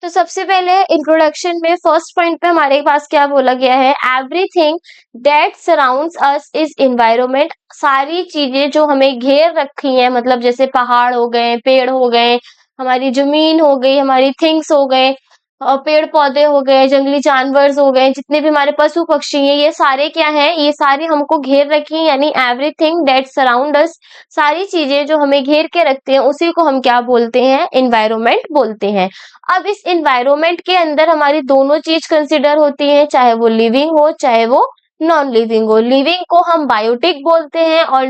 तो सबसे पहले इंट्रोडक्शन में फर्स्ट पॉइंट पे हमारे पास क्या बोला गया है, everything that surrounds us is environment. सारी चीजें जो हमें घेर रखी हैं, मतलब जैसे पहाड़ हो गए, पेड़ हो गए, हमारी जमीन हो गई, हमारी थिंग्स हो गए, पेड़ पौधे हो गए, जंगली जानवर हो गए, जितने भी हमारे पशु पक्षी हैं, ये सारे क्या हैं, ये सारे हमको घेर रखी हैं, यानी एवरीथिंग दैट सराउंड अस। सारी चीजें जो हमें घेर के रखते हैं उसी को हम क्या बोलते हैं, एनवायरनमेंट बोलते हैं। अब इस एनवायरनमेंट के अंदर हमारी दोनों चीज कंसिडर होती हैं, चाहे वो लिविंग हो चाहे वो नॉन लिविंग हो। लिविंग को हम बायोटिक बोलते हैं और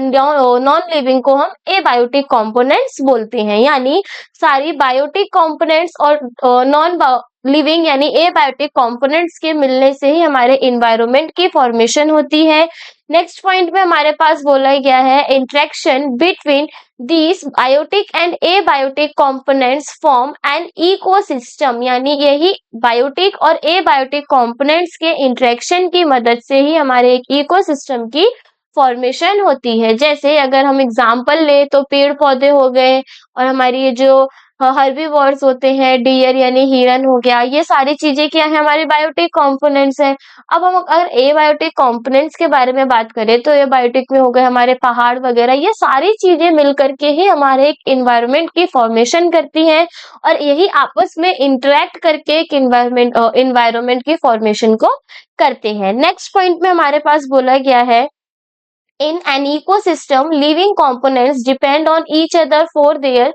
नॉन लिविंग को हम एबायोटिक कंपोनेंट्स बोलते हैं। यानी सारी बायोटिक कंपोनेंट्स और नॉन लिविंग यानी एबायोटिक कंपोनेंट्स के मिलने से ही हमारे एनवायरनमेंट की फॉर्मेशन होती है। नेक्स्ट पॉइंट में हमारे पास बोला गया है, interaction between these biotic and abiotic components form an ecosystem। यानी यही बायोटिक और एबायोटिक कंपोनेंट्स के इंटरेक्शन की मदद से ही हमारे एक इकोसिस्टम की फॉर्मेशन होती है। जैसे अगर हम एग्जांपल ले तो पेड़ पौधे हो गए, और हमारी ये जो हर्बीवोर्स होते हैं, डियर यानी हिरन हो गया, ये सारी चीजें क्या है, हमारी बायोटिक कंपोनेंट्स हैं। अब हम अगर एबायोटिक कंपोनेंट्स के बारे में बात करें तो एबायोटिक में हो गए हमारे पहाड़ वगैरह, ये सारी चीजें मिल करके ही हमारे एक एनवायरनमेंट की फॉर्मेशन करती हैं, और यही आपस में इंटरेक्ट करके एक एनवायरनमेंट की फॉर्मेशन को करते हैं। नेक्स्ट पॉइंट में हमारे पास बोला गया है, in an ecosystem, living components depend on each other for their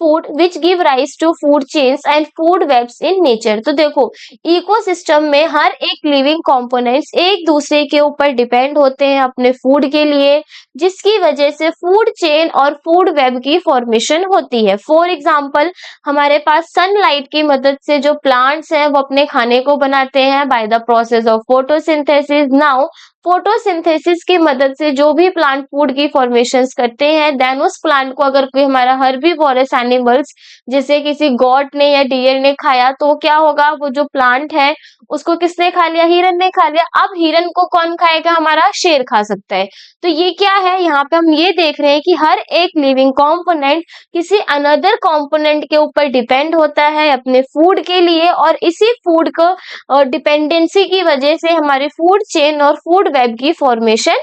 food, which give rise to food chains and food webs in nature। तो देखो, इकोसिस्टम में हर एक लिविंग कंपोनेंट्स एक दूसरे के ऊपर डिपेंड होते हैं अपने फूड के लिए, जिसकी वजह से फूड चेन और फूड वेब की फॉर्मेशन होती है। फॉर एग्जाम्पल, हमारे पास सनलाइट की मदद से जो प्लांट्स हैं वो अपने खाने को बनाते हैं bye the process of photosynthesis. Now photosynthesis की मदद से जो भी प्लांट फूड की फॉर्मेशंस करते हैं, देन उस प्लांट को अगर कोई हमारा हर्बीवोरस एनिमल्स जैसे किसी गॉट ने या डियर ने खाया तो क्या होगा, वो जो प्लांट है उसको किसने खा लिया, हिरन ने खा लिया। अब हिरन को कौन खाएगा, हमारा शेर खा सकता है। तो ये क्या है, यहाँ पे हम ये देख रहे हैं कि हर एक लिविंग कंपोनेंट किसी अनदर कंपोनेंट के ऊपर डिपेंड होता है अपने फूड के लिए, और इसी फूड को और डिपेंडेंसी की वजह से हमारी फूड चेन और फूड वेब की फॉर्मेशन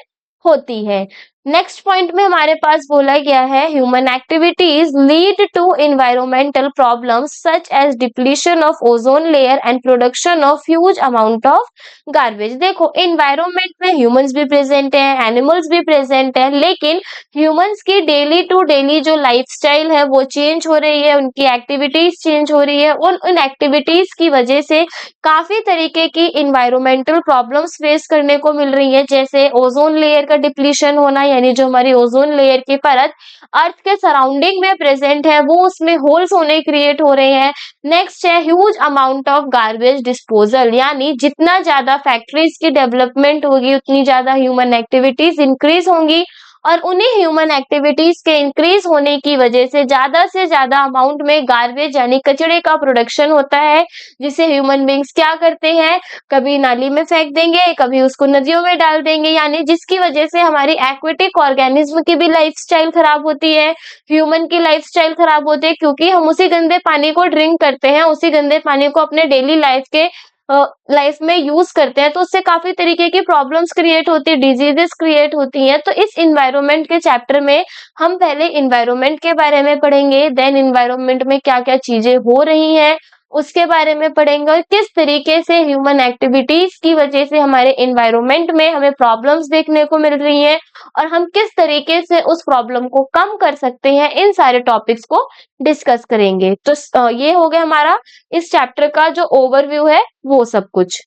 होती है। नेक्स्ट पॉइंट में हमारे पास बोला गया है, human activities lead to environmental problems such as depletion of ozone layer and production of huge amount of garbage. देखो, एनवायरमेंट में ह्यूमंस भी प्रेजेंट हैं, एनिमल्स भी प्रेजेंट हैं, लेकिन ह्यूमंस की डेली टू डेली जो लाइफस्टाइल है वो चेंज हो रही है, उनकी एक्टिविटीज चेंज हो रही है, उन एक्टिविटीज की वजह से काफी तरीके की इन्वायरमेंटल प्रॉब्लम्स फेस करने को मिल रही है। जैसे ओजोन लेयर का डिप्लीशन होना, यानी जो हमारी ओजोन लेयर की परत अर्थ के सराउंडिंग में प्रेजेंट है वो उसमें होल्स होने क्रिएट हो रहे हैं। नेक्स्ट है huge amount of garbage disposal, यानी जितना ज्यादा फैक्ट्रीज की डेवलपमेंट होगी उतनी ज्यादा ह्यूमन एक्टिविटीज इंक्रीज होंगी, और उन्हीं ह्यूमन एक्टिविटीज के इंक्रीज होने की वजह से ज्यादा अमाउंट में गार्बेज यानी कचरे का प्रोडक्शन होता है, जिसे ह्यूमन बींग्स क्या करते हैं, कभी नाली में फेंक देंगे, कभी उसको नदियों में डाल देंगे, यानी जिसकी वजह से हमारी एक्वेटिक ऑर्गेनिज्म की भी लाइफस्टाइल खराब होती है, ह्यूमन की लाइफस्टाइल खराब होती है, क्योंकि हम उसी गंदे पानी को ड्रिंक करते हैं, उसी गंदे पानी को अपने डेली लाइफ के लाइफ में यूज करते हैं, तो उससे काफी तरीके की प्रॉब्लम्स क्रिएट होती है, डिजीजेस क्रिएट होती हैं। तो इस इन्वायरमेंट के चैप्टर में हम पहले इन्वायरमेंट के बारे में पढ़ेंगे, देन इन्वायरमेंट में क्या क्या चीजें हो रही हैं उसके बारे में पढ़ेंगे, और किस तरीके से ह्यूमन एक्टिविटीज की वजह से हमारे एनवायरनमेंट में हमें प्रॉब्लम्स देखने को मिल रही हैं, और हम किस तरीके से उस प्रॉब्लम को कम कर सकते हैं, इन सारे टॉपिक्स को डिस्कस करेंगे। तो ये हो गया हमारा इस चैप्टर का जो ओवरव्यू है वो सब कुछ।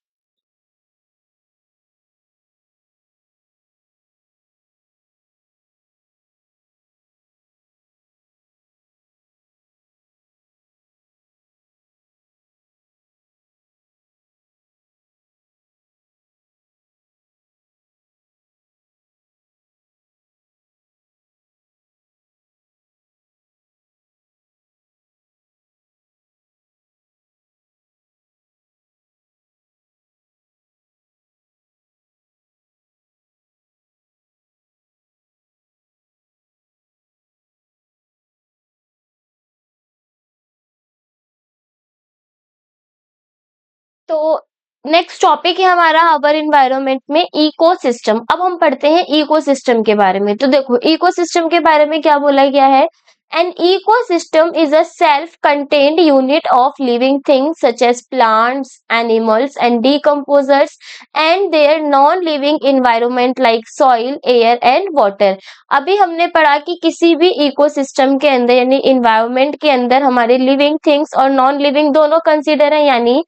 तो नेक्स्ट टॉपिक है हमारा अवर इन्वायरमेंट में इकोसिस्टम। अब हम पढ़ते हैं इकोसिस्टम के बारे में। तो देखो इकोसिस्टम के बारे में क्या बोला गया है। An ecosystem is a self-contained unit of living things such as plants, animals, and decomposers and their non-living environment like soil, air, and water। अभी हमने पढ़ा कि किसी भी इकोसिस्टम के अंदर यानी इन्वायरमेंट के अंदर हमारे लिविंग थिंग्स और नॉन लिविंग दोनों कंसीडर है, यानी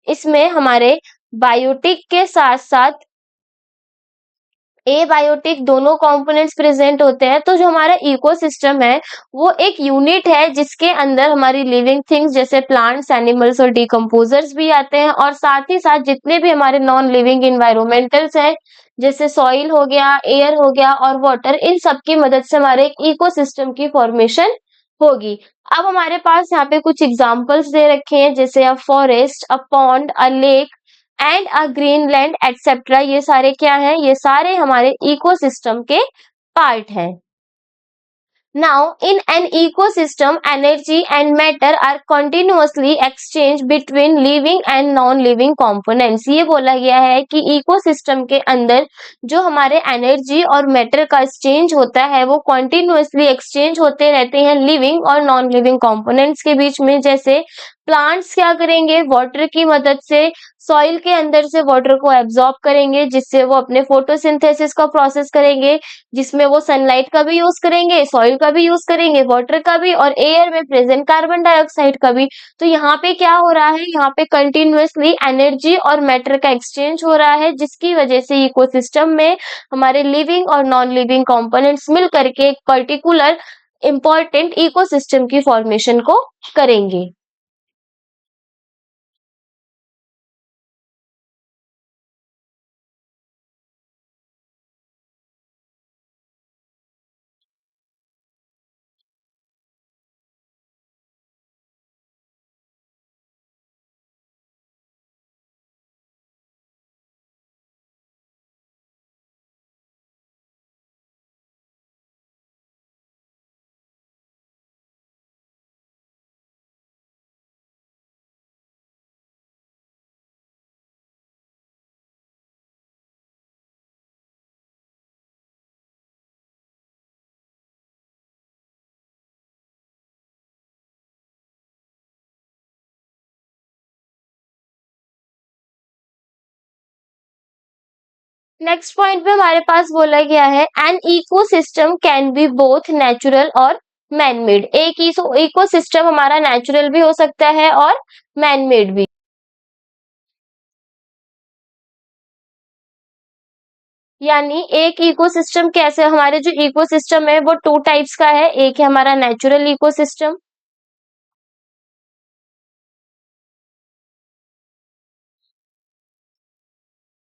इसमें हमारे बायोटिक के साथ साथ एबायोटिक दोनों कंपोनेंट्स प्रेजेंट होते हैं। तो जो हमारा इकोसिस्टम है वो एक यूनिट है जिसके अंदर हमारी लिविंग थिंग्स जैसे प्लांट्स, एनिमल्स और डिकम्पोजर्स भी आते हैं, और साथ ही साथ जितने भी हमारे नॉन लिविंग इन्वायरमेंटल्स हैं जैसे सॉइल हो गया, एयर हो गया और वाटर, इन सब की मदद से हमारे एक इकोसिस्टम की फॉर्मेशन होगी। अब हमारे पास यहाँ पे कुछ एग्जांपल्स दे रखे हैं जैसे a forest, a pond, a lake and a Greenland etcetera. ये सारे क्या हैं, ये सारे हमारे इकोसिस्टम के पार्ट हैं। Now, in an ecosystem, energy and matter are continuously exchanged between living and non-living components। ये बोला गया है कि इकोसिस्टम के अंदर जो हमारे एनर्जी और मैटर का एक्सचेंज होता है वो कॉन्टिन्यूसली एक्सचेंज होते रहते हैं लिविंग और नॉन लिविंग कंपोनेंट्स के बीच में। जैसे प्लांट्स क्या करेंगे, वाटर की मदद से सॉइल के अंदर से वाटर को एब्जॉर्ब करेंगे जिससे वो अपने फोटोसिंथेसिस का प्रोसेस करेंगे, जिसमें वो सनलाइट का भी यूज करेंगे, सॉइल का भी यूज करेंगे, वाटर का भी और एयर में प्रेजेंट कार्बन डाइऑक्साइड का भी। तो यहाँ पे क्या हो रहा है, यहाँ पे कंटिन्यूअसली एनर्जी और मैटर का एक्सचेंज हो रहा है जिसकी वजह से इकोसिस्टम में हमारे लिविंग और नॉन लिविंग कंपोनेंट्स मिल करके एक पर्टिकुलर इंपॉर्टेंट इकोसिस्टम की फॉर्मेशन को करेंगे। नेक्स्ट पॉइंट पे हमारे पास बोला गया है an ecosystem can be both natural और मैन मेड। एक इकोसिस्टम हमारा नेचुरल भी हो सकता है और मैन मेड भी। यानी एक इकोसिस्टम कैसे, हमारे जो इकोसिस्टम है वो टू टाइप्स का है। एक है हमारा नेचुरल इकोसिस्टम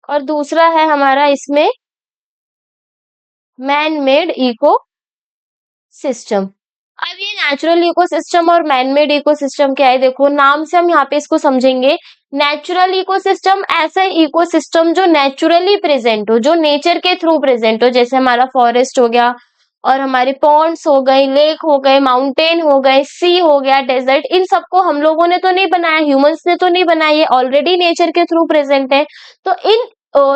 और दूसरा है हमारा इसमें मैन मेड इको सिस्टम। अब ये नेचुरल इकोसिस्टम और मैन मेड इकोसिस्टम क्या है, देखो नाम से हम यहाँ पे इसको समझेंगे। नेचुरल इकोसिस्टम ऐसा इकोसिस्टम जो नेचुरली प्रेजेंट हो, जो नेचर के थ्रू प्रेजेंट हो, जैसे हमारा फॉरेस्ट हो गया और हमारे पॉन्ड्स हो गए, लेक हो गए, माउंटेन हो गए, सी हो गया, डेजर्ट। इन सबको हम लोगों ने तो नहीं बनाया, ह्यूमंस ने तो नहीं बनाया, ये ऑलरेडी नेचर के थ्रू प्रेजेंट है। तो इन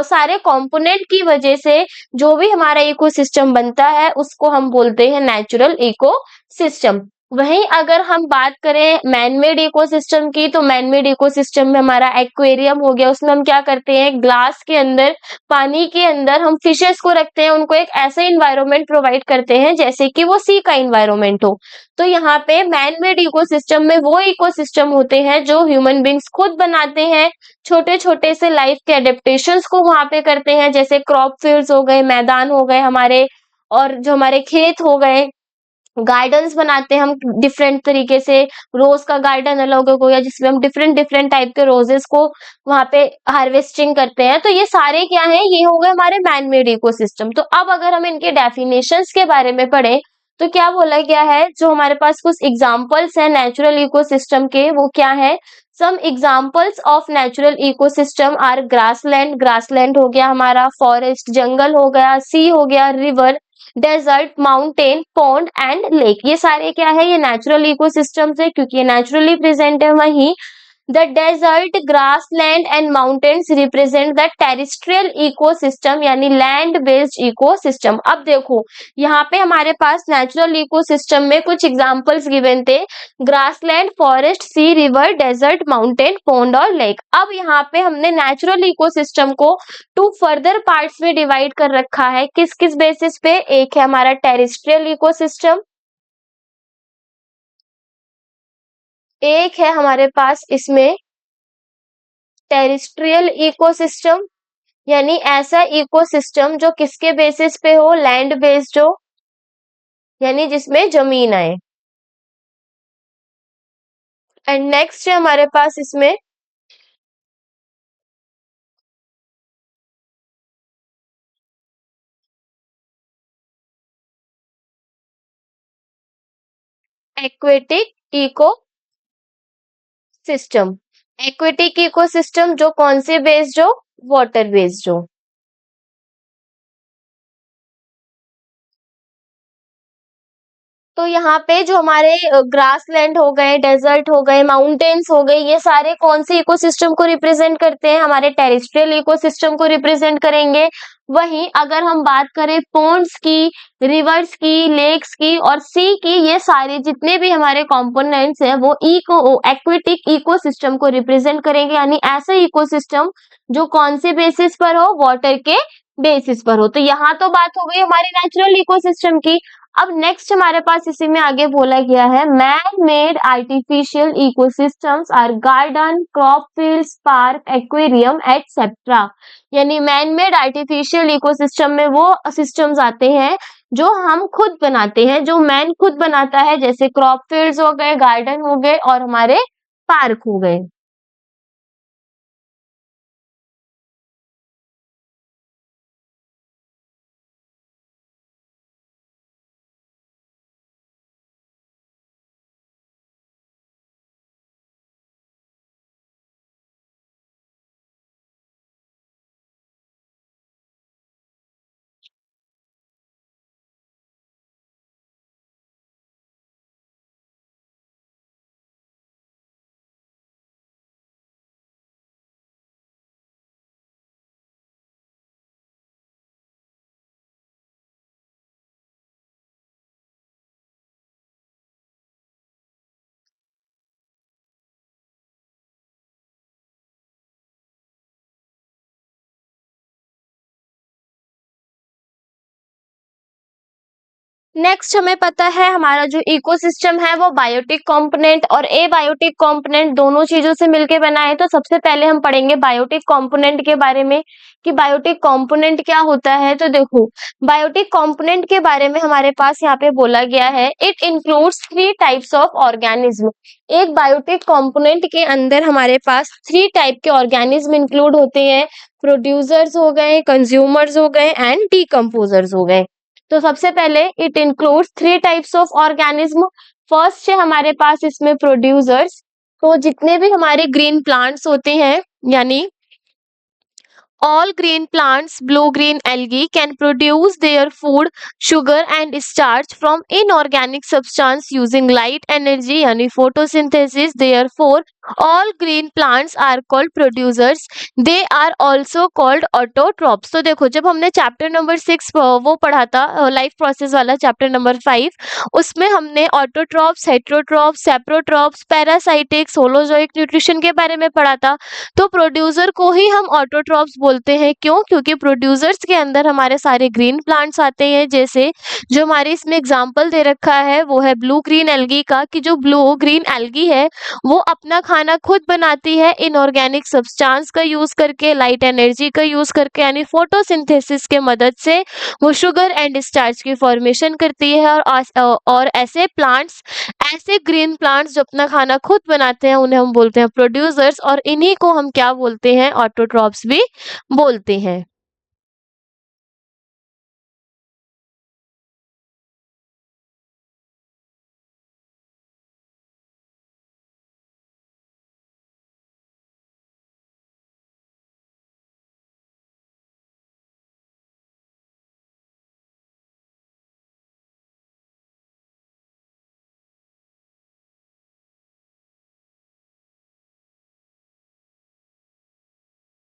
सारे कंपोनेंट की वजह से जो भी हमारा इकोसिस्टम बनता है उसको हम बोलते हैं नेचुरल इकोसिस्टम। वहीं अगर हम बात करें मैनमेड इकोसिस्टम की, तो मैनमेड इकोसिस्टम में हमारा एक्वेरियम हो गया, उसमें हम क्या करते हैं, ग्लास के अंदर, पानी के अंदर हम फिशेस को रखते हैं, उनको एक ऐसा इन्वायरमेंट प्रोवाइड करते हैं जैसे कि वो सी का इन्वायरमेंट हो। तो यहाँ पे मैनमेड इकोसिस्टम में वो इकोसिस्टम होते हैं जो ह्यूमन बींग्स खुद बनाते हैं, छोटे छोटे से लाइफ के एडेप्टेशंस को वहां पे करते हैं, जैसे क्रॉप फील्ड्स हो गए, मैदान हो गए हमारे, और जो हमारे खेत हो गए, गार्डन्स बनाते हैं हम डिफरेंट तरीके से। रोज का गार्डन अलग हो गया जिसमें हम डिफरेंट डिफरेंट टाइप के रोजेस को वहां पे हार्वेस्टिंग करते हैं। तो ये सारे क्या है, ये हो गए हमारे मैन मेड इकोसिस्टम। तो अब अगर हम इनके डेफिनेशंस के बारे में पढ़ें तो क्या बोला गया है, जो हमारे पास कुछ एग्जांपल्स हैं नेचुरल इकोसिस्टम के वो क्या है। Some examples of natural ecosystem are grassland, grassland हो गया हमारा, फॉरेस्ट जंगल हो गया, सी हो गया, river, desert, mountain, pond and lake. ये सारे क्या है, ये नेचुरल इकोसिस्टम्स है क्योंकि ये नेचुरली प्रेजेंट है। वहीं the desert, grassland and mountains represent the terrestrial ecosystem यानी लैंड बेस्ड इकोसिस्टम। अब देखो यहाँ पे हमारे पास नेचुरल इकोसिस्टम में कुछ एग्जांपल्स गिवन थे, ग्रासलैंड, फॉरेस्ट, सी, रिवर, डेजर्ट, माउंटेन, पॉन्ड और लेक। अब यहाँ पे हमने नेचुरल इकोसिस्टम को टू फर्दर पार्ट्स में डिवाइड कर रखा है, किस किस बेसिस पे? एक है हमारा टेरेस्ट्रियल इकोसिस्टम, एक है हमारे पास इसमें टेरेस्ट्रियल इकोसिस्टम यानी ऐसा इकोसिस्टम जो किसके बेसिस पे हो? लैंड बेस्ड हो, यानी जिसमें जमीन आए। एंड नेक्स्ट है हमारे पास इसमें aquatic eco system. Aquatic ecosystem जो कौन से बेस्ड हो? वाटर बेस्ड हो। तो यहाँ पे जो हमारे ग्रासलैंड हो गए, डेजर्ट हो गए, माउंटेन्स हो गए, ये सारे कौन से इकोसिस्टम को रिप्रेजेंट करते हैं? हमारे टेरेस्ट्रियल इकोसिस्टम को रिप्रेजेंट करेंगे। वहीं अगर हम बात करें पॉन्ड्स की, रिवर्स की, लेक्स की और सी की, ये सारे जितने भी हमारे कंपोनेंट्स हैं वो इको एक्वेटिक इकोसिस्टम को रिप्रेजेंट करेंगे, यानी ऐसे इकोसिस्टम जो कौन से बेसिस पर हो? वाटर के बेसिस पर हो। तो यहाँ तो बात हो गई हमारे नेचुरल इकोसिस्टम की। अब नेक्स्ट हमारे पास इसी में आगे बोला गया है man made artificial ecosystems are garden, crop fields, park, aquarium et cetera. यानी मैन मेड आर्टिफिशियल इकोसिस्टम में वो सिस्टम्स आते हैं जो हम खुद बनाते हैं, जो मैन खुद बनाता है, जैसे क्रॉप फील्ड्स हो गए, गार्डन हो गए और हमारे पार्क हो गए। नेक्स्ट हमें पता है हमारा जो इकोसिस्टम है वो बायोटिक कंपोनेंट और एबायोटिक कंपोनेंट दोनों चीजों से मिलके बना है। तो सबसे पहले हम पढ़ेंगे बायोटिक कंपोनेंट के बारे में कि बायोटिक कंपोनेंट क्या होता है। तो देखो बायोटिक कंपोनेंट के बारे में हमारे पास यहाँ पे बोला गया है, it includes three types of organism. एक बायोटिक कंपोनेंट के अंदर हमारे पास थ्री टाइप के ऑर्गेनिज्म इंक्लूड होते हैं, प्रोड्यूसर्स हो गए, कंज्यूमर्स हो गए एंड डीकम्पोजर्स हो गए। तो सबसे पहले it includes three types of organism. First है हमारे पास इसमें प्रोड्यूसर्स। तो जितने भी हमारे ग्रीन प्लांट्स होते हैं, यानी all green plants, blue-green algae can produce their food, sugar and starch from inorganic substance using light energy यानी photosynthesis. Therefore, all green plants are called producers. They are also called autotrophs. तो देखो जब हमने chapter number 6 वो पढ़ा था life process वाला chapter number 5, उसमें हमने autotrophs, heterotrophs, saprotrophs, parasitics, holozoic nutrition के बारे में पढ़ा था। तो प्रोड्यूसर को ही हम ऑटोट्रॉप्स बोलते हैं। क्यों? क्योंकि प्रोड्यूसर्स के अंदर हमारे सारे ग्रीन प्लांट्स आते हैं, जैसे जो हमारे इसमें एग्जांपल दे रखा है वो है ब्लू ग्रीन एल्गी का, कि जो ब्लू ग्रीन एल्गी है वो अपना खाना खुद बनाती है इनऑर्गेनिक सब्सटेंस का यूज करके, लाइट एनर्जी का यूज करके, यानी फोटोसिंथेसिस के मदद से वो शुगर एंड स्टार्च की फॉर्मेशन करती है। और ऐसे प्लांट्स, ऐसे ग्रीन प्लांट्स जो अपना खाना खुद बनाते हैं उन्हें हम बोलते हैं प्रोड्यूसर्स, और इन्हीं को हम क्या बोलते हैं? ऑटोट्रॉप्स भी बोलते हैं।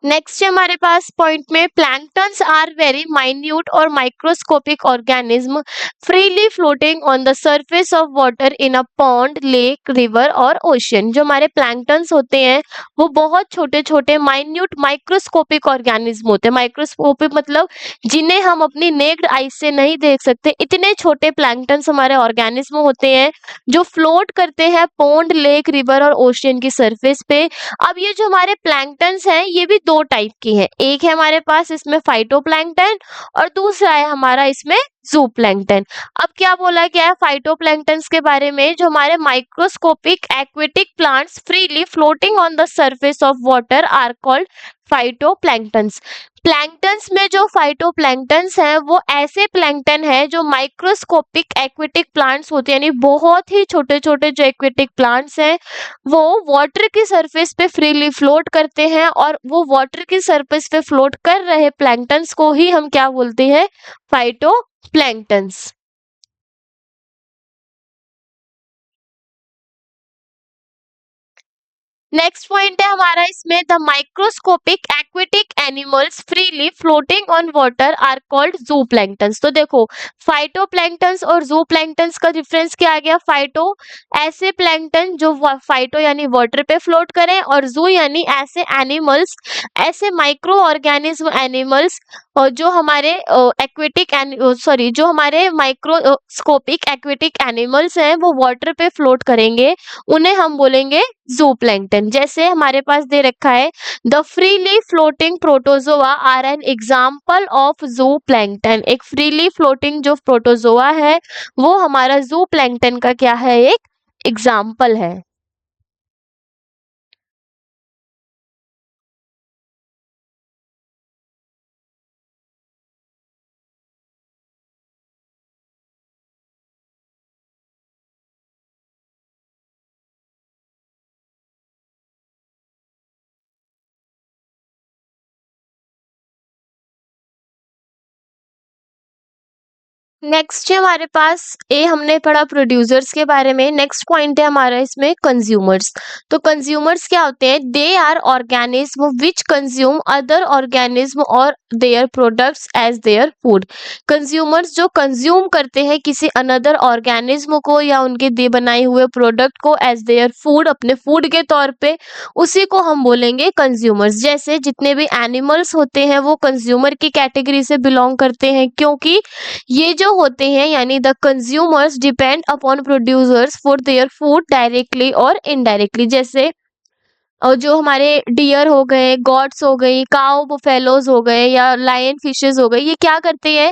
नेक्स्ट है हमारे पास पॉइंट में प्लैंक्टन्स आर वेरी माइन्यूट और microscopic organism freely floating on the surface of water in a pond, lake, river और ओशियन। जो हमारे प्लैंक्टन्स होते हैं वो बहुत छोटे छोटे माइन्यूट माइक्रोस्कोपिक ऑर्गेनिज्म होते हैं। माइक्रोस्कोपिक मतलब जिन्हें हम अपनी नेक्ड आई से नहीं देख सकते, इतने छोटे प्लैंक्टन्स हमारे ऑर्गेनिज्म होते हैं जो फ्लोट करते हैं पॉन्ड, लेक, रिवर और ओशियन की सरफेस पे। अब ये जो हमारे प्लैंक्टन्स हैं ये भी दो टाइप के हैं। एक है हमारे पास इसमें फाइटोप्लैंक्टन और दूसरा है हमारा इसमें जूप्लैंक्टन। अब क्या बोला गया है फाइटोप्लैंक्टन्स के बारे में, जो हमारे microscopic aquatic plants freely floating on the surface of water are called phytoplanktons. Planktons में जो फाइटोप्लैंक्टन्स हैं वो ऐसे प्लैंक्टन है जो माइक्रोस्कोपिक एक्वेटिक प्लांट्स होते हैं, यानी बहुत ही छोटे छोटे जो एक्वेटिक प्लांट्स हैं वो वाटर की सरफेस पे फ्रीली फ्लोट करते हैं, और वो वाटर की सरफेस पे फ्लोट कर रहे प्लैंक्टन्स को ही हम क्या बोलते हैं, फाइटोप्लैंक्टन्स। नेक्स्ट पॉइंट है हमारा इसमें the microscopic aquatic animals freely floating on water are called zooplanktons. तो देखो फाइटोप्लैंक्टन्स और जूप्लैंक्टन्स का डिफरेंस क्या आ गया। फाइटो ऐसे प्लैंक्टन जो फाइटो यानी वाटर पे फ्लोट करें, और जू यानी ऐसे एनिमल्स, ऐसे माइक्रो ऑर्गेनिज्म एनिमल्स जो हमारे एक्वेटिक सॉरी जो हमारे माइक्रोस्कोपिक एक्वेटिक एनिमल्स हैं वो वाटर पे फ्लोट करेंगे, उन्हें हम बोलेंगे जूप्लैंक्टन। जैसे हमारे पास दे रखा है the freely floating protozoa are an example of zooplankton. एक फ्रीली फ्लोटिंग जो प्रोटोजोआ है वो हमारा जूप्लैंक्टन का क्या है, एक एग्जाम्पल है। नेक्स्ट है हमारे पास ए हमने पढ़ा प्रोड्यूसर्स के बारे में। नेक्स्ट पॉइंट है हमारा इसमें कंज्यूमर्स। तो कंज्यूमर्स क्या होते हैं, they are organism which consume other organism और their products as their food. Consumers जो कंज्यूम करते हैं किसी अनदर ऑर्गेनिज्म को या उनके दे बनाए हुए प्रोडक्ट को एज देयर फूड, अपने फूड के तौर पे, उसी को हम बोलेंगे कंज्यूमर्स। जैसे जितने भी एनिमल्स होते हैं वो कंज्यूमर की कैटेगरी से बिलोंग करते हैं, क्योंकि ये जो होते हैं यानी the consumers depend upon producers for their food directly और इनडायरेक्टली। जैसे और जो हमारे डियर हो गए, गॉट्स हो गई, काउ बुफेलोज हो गए या लायन फिशेस हो गए, ये क्या करते हैं,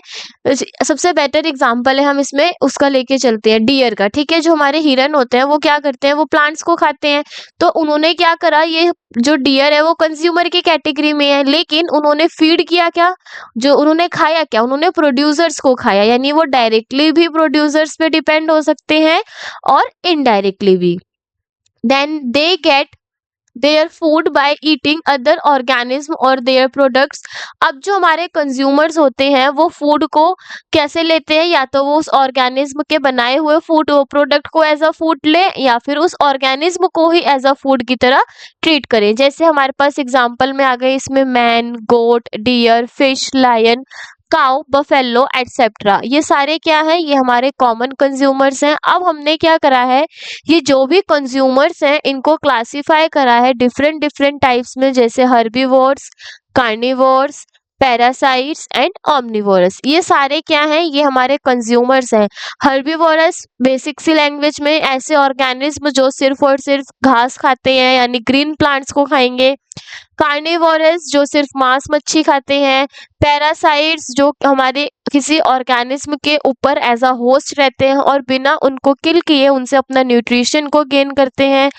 सबसे बेटर एग्जांपल है हम इसमें उसका लेके चलते हैं, डियर का। ठीक है, जो हमारे हिरन होते हैं वो क्या करते हैं, वो प्लांट्स को खाते हैं। तो उन्होंने क्या करा, ये जो डियर है वो कंज्यूमर की कैटेगरी में है, लेकिन उन्होंने फीड किया क्या, जो उन्होंने खाया क्या, उन्होंने प्रोड्यूसर्स को खाया, यानी वो डायरेक्टली भी प्रोड्यूसर्स पे डिपेंड हो सकते हैं और इनडायरेक्टली भी। Then they get their food by eating other organism और देयर प्रोडक्ट्स। अब जो हमारे कंज्यूमर्स होते हैं वो फूड को कैसे लेते हैं, या तो वो उस ऑर्गेनिज्म के बनाए हुए फूड प्रोडक्ट को एज अ फूड ले, या फिर उस ऑर्गेनिज्म को ही एज अ फूड की तरह ट्रीट करें। जैसे हमारे पास एग्जांपल में आ गए इसमें man, goat, deer, fish, lion, cow, buffalo etcetera. ये सारे क्या है, ये हमारे कॉमन कंज्यूमर्स हैं। अब हमने क्या करा है, ये जो भी कंज्यूमर्स हैं इनको क्लासिफाई करा है डिफरेंट डिफरेंट टाइप्स में, जैसे herbivores, carnivores, parasites and omnivorous. ये सारे क्या हैं, ये हमारे कंज्यूमर्स हैं। हर्बीवोरस बेसिक सी लैंग्वेज में ऐसे ऑर्गेनिज्म जो सिर्फ और सिर्फ घास खाते हैं यानी ग्रीन प्लांट्स को खाएंगे। कार्निवोरस जो सिर्फ मांस मच्छी खाते हैं। पैरासाइट्स जो हमारे किसी ऑर्गेनिज्म के ऊपर एज अ होस्ट रहते हैं और बिना उनको किल किए उनसे अपना न्यूट्रिशन को गेन करते हैं।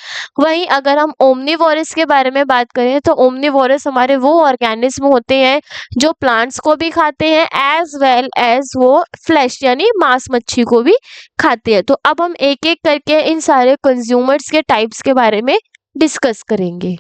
वहीं अगर हम ओमनिवोरस के बारे में बात करें तो ओमनिवोरस हमारे वो ऑर्गेनिज्म होते हैं जो प्लांट्स को भी खाते हैं एज वेल एज वो फ्लैश यानी मांस मच्छी को भी खाते हैं। तो अब हम एक एक करके इन सारे कंज्यूमर्स के टाइप्स के बारे में डिस्कस करेंगे।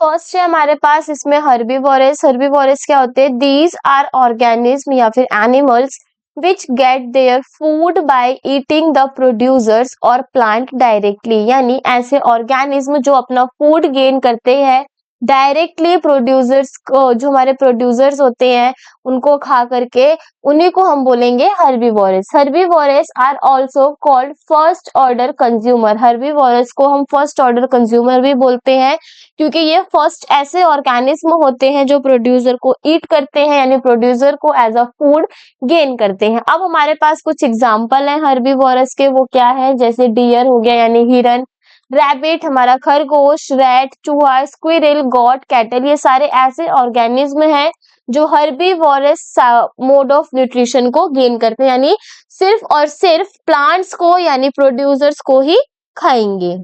फर्स्ट है हमारे पास इसमें हर्बीवोरस। हर्बीवोरस क्या होते हैं? दीज आर ऑर्गेनिज्म या फिर animals which get their food by eating the producers और प्लांट डायरेक्टली, यानी ऐसे ऑर्गेनिज्म जो अपना फूड गेन करते हैं डायरेक्टली प्रोड्यूसर्स को, जो हमारे प्रोड्यूसर्स होते हैं उनको खा करके, उन्हीं को हम बोलेंगे herbivorous. Herbivorous are also called first order consumer. Herbivorous को हम फर्स्ट ऑर्डर कंज्यूमर भी बोलते हैं क्योंकि ये फर्स्ट ऐसे ऑर्गेनिज्म होते हैं जो प्रोड्यूसर को ईट करते हैं, यानी प्रोड्यूसर को एज अ फूड गेन करते हैं। अब हमारे पास कुछ एग्जांपल हैं हर्बीवोरस के, वो क्या है? जैसे डियर हो गया यानी हिरन, रैबिट हमारा खरगोश, रैट, चूहा, स्क्विरल, गॉट, कैटल, ये सारे ऐसे ऑर्गेनिज्म हैं जो हर्बीवोरस मोड ऑफ न्यूट्रिशन को गेन करते हैं, यानी सिर्फ और सिर्फ प्लांट्स को यानी प्रोड्यूसर्स को ही खाएंगे।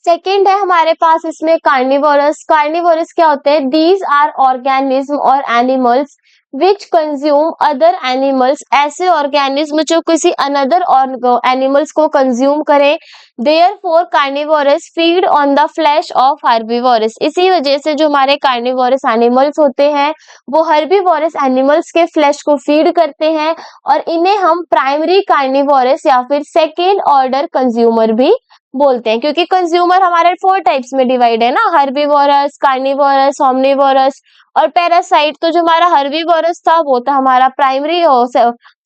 सेकेंड है हमारे पास इसमें कार्निवोरस। कार्निवोरस क्या होते हैं? दीज आर ऑर्गेनिज्म और animals which consume other animals, ऐसे ऑर्गेनिज्म जो किसी अनदर एनिमल्स को कंज्यूम करें। Therefore carnivorous feed on the flesh of herbivorous. इसी वजह से जो हमारे कार्निवोरस एनिमल्स होते हैं वो हर्बीवोरस एनिमल्स के फ्लैश को फीड करते हैं, और इन्हें हम प्राइमरी कार्निवोरस या फिर सेकेंड ऑर्डर कंज्यूमर भी बोलते हैं, क्योंकि कंज्यूमर हमारे फोर टाइप्स में डिवाइड है ना, हर्बीवोरस, कार्निवोरस, ओमनिवोरस और पैरासाइट। तो जो हमारा हर्बीवोरस था वो था हमारा प्राइमरी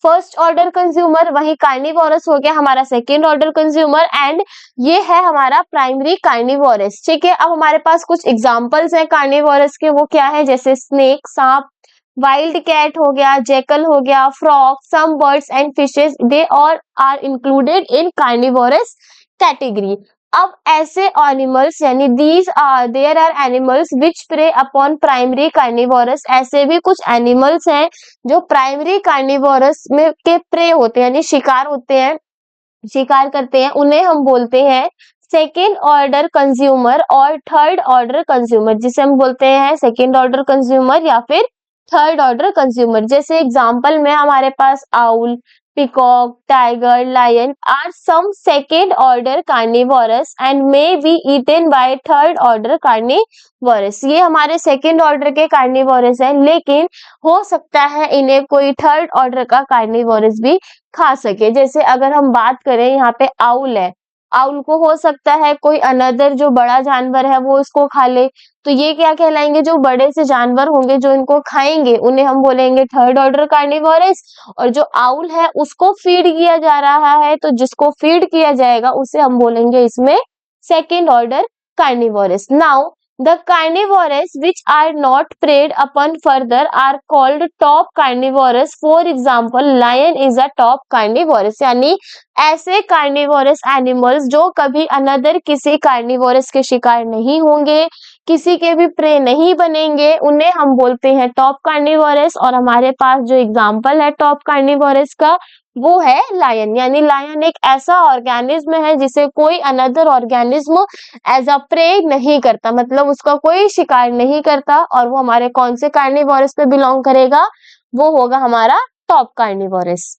फर्स्ट ऑर्डर कंज्यूमर, वही कार्निवोरस हो गया हमारा सेकेंड ऑर्डर कंज्यूमर, एंड ये है हमारा प्राइमरी कार्निवोरस। ठीक है, अब हमारे पास कुछ एग्जांपल्स हैं कार्निवोरस के, वो क्या है? जैसे स्नेक, सांप, वाइल्ड कैट हो गया, जेकल हो गया, frog, some birds and fishes, they all are included in carnivorous category. अब ऐसे एनिमल्स यानी these are there are animals which prey upon primary carnivorous, ऐसे भी कुछ एनिमल्स हैं जो प्राइमरी कार्निवोरस में के प्रे होते हैं यानी शिकार होते हैं, शिकार करते हैं, उन्हें हम बोलते हैं सेकेंड ऑर्डर कंज्यूमर और थर्ड ऑर्डर कंज्यूमर, जिसे हम बोलते हैं सेकेंड ऑर्डर कंज्यूमर या फिर थर्ड ऑर्डर कंज्यूमर। जैसे एग्जांपल में हमारे पास owl, peacock, tiger, lion are some second order carnivorous and may be eaten by third order carnivorous. ये हमारे सेकेंड ऑर्डर के कार्निवोरस हैं, लेकिन हो सकता है इन्हें कोई थर्ड ऑर्डर का कार्निवोरस भी खा सके। जैसे अगर हम बात करें, यहाँ पे आउल है, आउल को हो सकता है कोई अनदर जो बड़ा जानवर है वो इसको खा ले, तो ये क्या कहलाएंगे? जो बड़े से जानवर होंगे जो इनको खाएंगे उन्हें हम बोलेंगे थर्ड ऑर्डर कार्निवोरस, और जो आउल है उसको फीड किया जा रहा है, तो जिसको फीड किया जाएगा उसे हम बोलेंगे इसमें second order carnivorous. Now, the carnivorous which are not preyed upon further are called top carnivorous. For example, lion is a top carnivorous. यानी ऐसे कार्निवोरस एनिमल्स जो कभी अनदर किसी कार्निवोरस के शिकार नहीं होंगे, किसी के भी प्रे नहीं बनेंगे, उन्हें हम बोलते हैं टॉप कार्निवोरस। और हमारे पास जो एग्जांपल है टॉप कार्निवोरस का वो है लायन, यानी लायन एक ऐसा ऑर्गेनिज्म है जिसे कोई another organism as a prey नहीं करता, मतलब उसका कोई शिकार नहीं करता, और वो हमारे कौन से कार्निवोरस पे बिलोंग करेगा? वो होगा हमारा टॉप कार्निवोरस।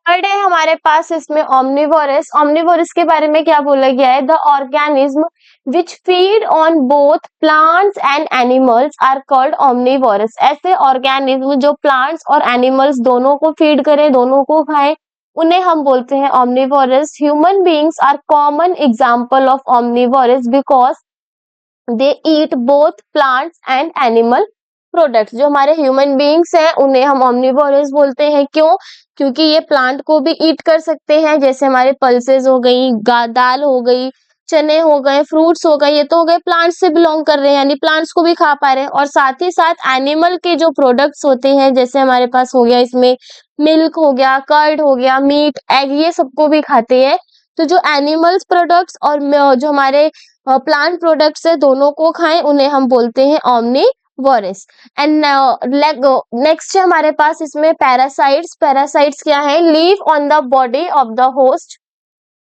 थर्ड है हमारे पास इसमें omnivorous। omnivorous के बारे में क्या बोला गया है? The organism which feed on both plants and animals are called omnivorous। ऐसे ऑर्गेनिज्म जो प्लांट्स और एनिमल्स दोनों को फीड करें, दोनों को खाएं, उन्हें हम बोलते हैं omnivorous। Human beings are common example of omnivorous because they eat both plants and animal products. जो हमारे ह्यूमन बीइंग्स हैं उन्हें हम omnivorous बोलते हैं। क्यों? क्योंकि ये प्लांट को भी ईट कर सकते हैं, जैसे हमारे पल्सेस हो गई, दाल हो गई, चने हो गए, फ्रूट्स हो गए, ये तो हो गए प्लांट्स से बिलोंग कर रहे हैं, यानी प्लांट्स को भी खा पा रहे हैं। और साथ ही साथ एनिमल के जो प्रोडक्ट्स होते हैं, जैसे हमारे पास हो गया इसमें मिल्क हो गया, कर्ड हो गया, मीट, एग, ये सबको भी खाते हैं। तो जो एनिमल्स प्रोडक्ट्स और जो हमारे प्लांट प्रोडक्ट्स है, दोनों को खाएं, उन्हें हम बोलते हैं omnivorous। एंड नेक्स्ट है हमारे पास इसमें पैरासाइट्स। पैरासाइट्स क्या है? Live on the body of the host.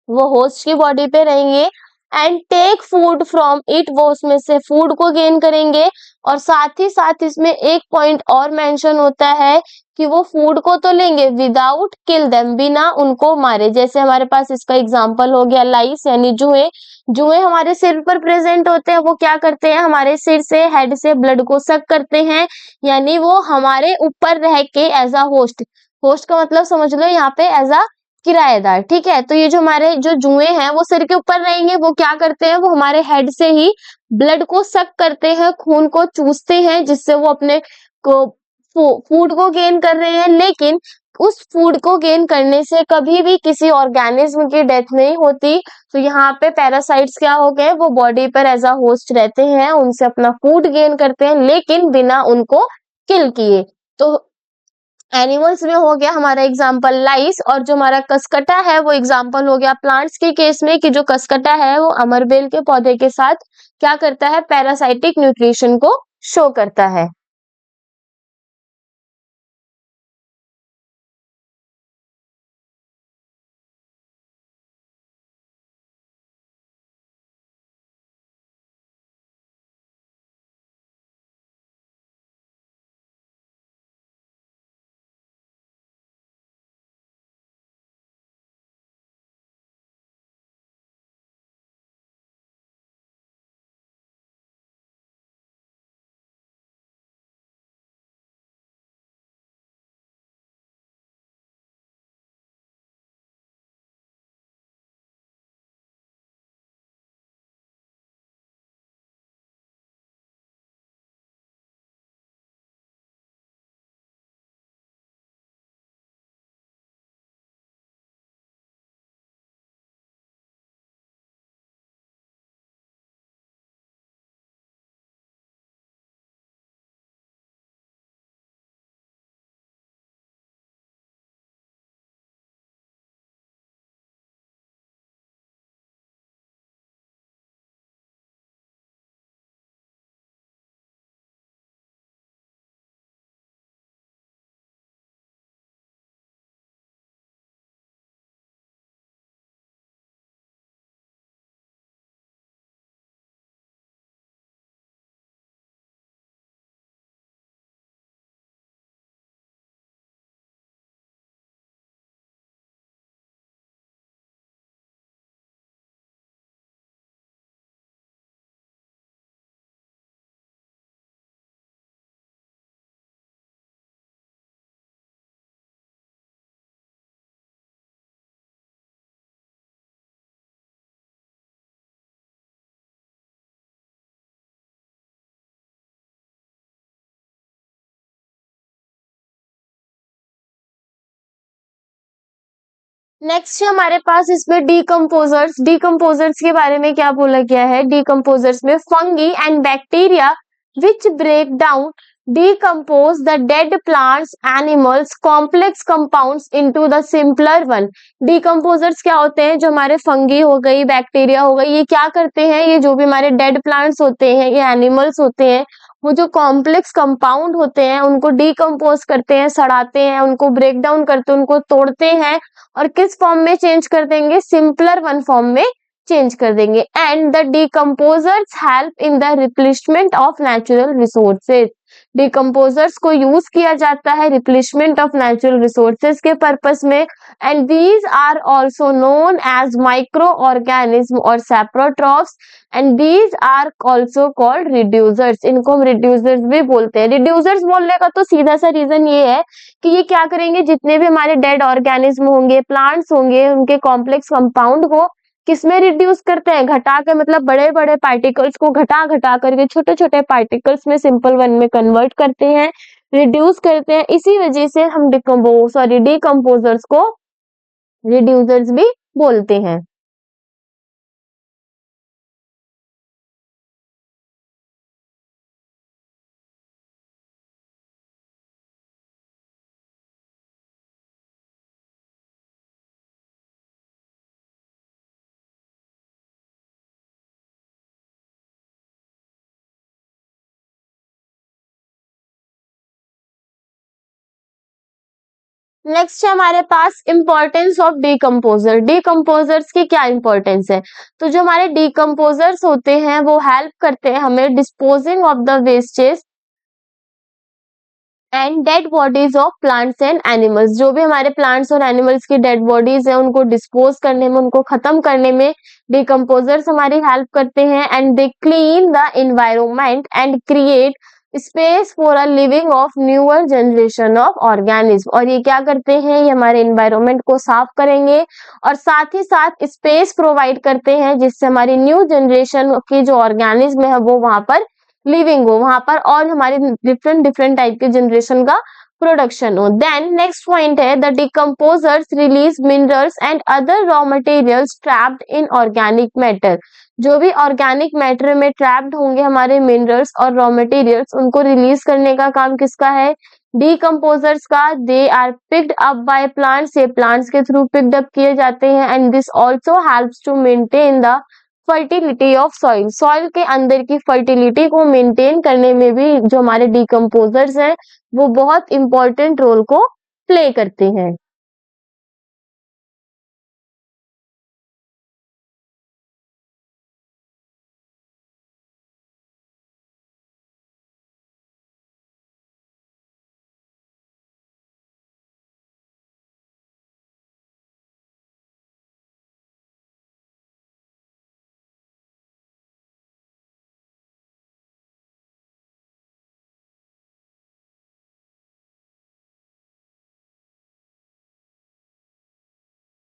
वो होस्ट की बॉडी पे रहेंगे and take food from it. वो उसमें से फूड को गेन करेंगे। और साथ ही साथ इसमें एक पॉइंट और मेंशन होता है कि वो फूड को तो लेंगे विदाउट किल देम, बिना उनको मारे। जैसे हमारे पास इसका एग्जांपल हो गया लाइस, यानी जुए। जुए हमारे सिर पर प्रेजेंट होते हैं। वो क्या करते हैं? हमारे सिर से, हेड से ब्लड को सक करते हैं, यानी वो हमारे ऊपर रह के एज अ होस्ट। होस्ट का मतलब समझ लो यहाँ पे एज अ किराएदार। ठीक है, तो ये जो हमारे जो जुए हैं वो सिर के ऊपर रहेंगे। वो क्या करते हैं? वो हमारे हेड से ही ब्लड को सक करते हैं, खून को चूसते हैं, जिससे वो अपने को फूड को गेन कर रहे हैं। लेकिन उस फूड को गेन करने से कभी भी किसी ऑर्गेनिज्म की डेथ नहीं होती। तो यहाँ पे पैरासाइट्स क्या हो गए? वो बॉडी पर एज अ होस्ट रहते हैं, उनसे अपना फूड गेन करते हैं, लेकिन बिना उनको किल किए। तो एनिमल्स में हो गया हमारा एग्जाम्पल लाइस, और जो हमारा कसकटा है वो एग्जाम्पल हो गया प्लांट्स के केस में, कि जो कसकटा है वो अमरबेल के पौधे के साथ क्या करता है? पैरासाइटिक न्यूट्रिशन को शो करता है। नेक्स्ट हमारे पास इसमें डीकम्पोजर्स। डीकम्पोजर्स के बारे में क्या बोला गया है? डीकम्पोजर्स में fungi and bacteria which break down decompose the dead plants animals complex compounds into the simpler one। decomposers क्या होते हैं? जो हमारे फंगी हो गई, बैक्टीरिया हो गई, ये क्या करते हैं? ये जो भी हमारे डेड प्लांट्स होते हैं, ये एनिमल्स होते हैं, वो जो कॉम्प्लेक्स कंपाउंड होते हैं उनको डिकम्पोज करते हैं, सड़ाते हैं, उनको ब्रेक डाउन करते हैं, उनको तोड़ते हैं, और किस फॉर्म में चेंज कर देंगे? सिंपलर वन फॉर्म में चेंज कर देंगे। And the decomposers help in the replacement of natural resources. Decomposers को यूज किया जाता है रिप्लेसमेंट ऑफ नेचुरल रिसोर्सेज के पर्पस में। And these are also known as micro organism और saprotrophs. And these are also called reducers. इनको हम reducers भी बोलते हैं। रिड्यूसर्स बोलने का तो सीधा सा रीजन ये है कि ये क्या करेंगे, जितने भी हमारे डेड ऑर्गेनिज्म होंगे, प्लांट्स होंगे, उनके कॉम्प्लेक्स कंपाउंड को किसमें रिड्यूस करते हैं, घटा के, मतलब बड़े बड़े पार्टिकल्स को घटा घटा करके छोटे छोटे पार्टिकल्स में सिंपल वन में कन्वर्ट करते हैं, रिड्यूस करते हैं। इसी वजह से हम डिकम्पोजर्स को रिड्यूसर्स भी बोलते हैं। नेक्स्ट है हमारे पास इंपॉर्टेंस ऑफ डिकम्पोजर। डिकम्पोजर्स की क्या इंपॉर्टेंस है? तो जो हमारे डिकम्पोजर्स होते हैं वो हेल्प करते हैं हमें disposing of the wastage and dead bodies of plants and animals. जो भी हमारे प्लांट्स और एनिमल्स की डेड बॉडीज है उनको डिस्पोज करने में, उनको खत्म करने में डिकम्पोजर्स हमारी हेल्प करते हैं। And they clean the environment and create space for a living of newer generation of organism. और ये क्या करते हैं, ये हमारे एनवायरनमेंट को साफ करेंगे और साथ ही साथ स्पेस प्रोवाइड करते हैं जिससे हमारी न्यू जनरेशन की जो ऑर्गेनिज्म है वो वहां पर लिविंग हो वहां पर, और हमारे डिफरेंट डिफरेंट टाइप के जनरेशन का प्रोडक्शन हो। देन नेक्स्ट पॉइंट है the decomposers release minerals and other raw materials trapped in organic matter. जो भी ऑर्गेनिक मैटर में ट्रैप्ड होंगे हमारे मिनरल्स और रॉ मटेरियल्स, उनको रिलीज करने का काम किसका है, डिकम्पोजर्स का। They are picked up by plants, ये प्लांट्स के थ्रू पिक्ड अप किए जाते हैं। And this also helps to maintain the fertility of soil. Soil के अंदर की फर्टिलिटी को मेंटेन करने में भी जो हमारे डिकम्पोजर्स हैं वो बहुत इंपॉर्टेंट रोल को प्ले करते हैं।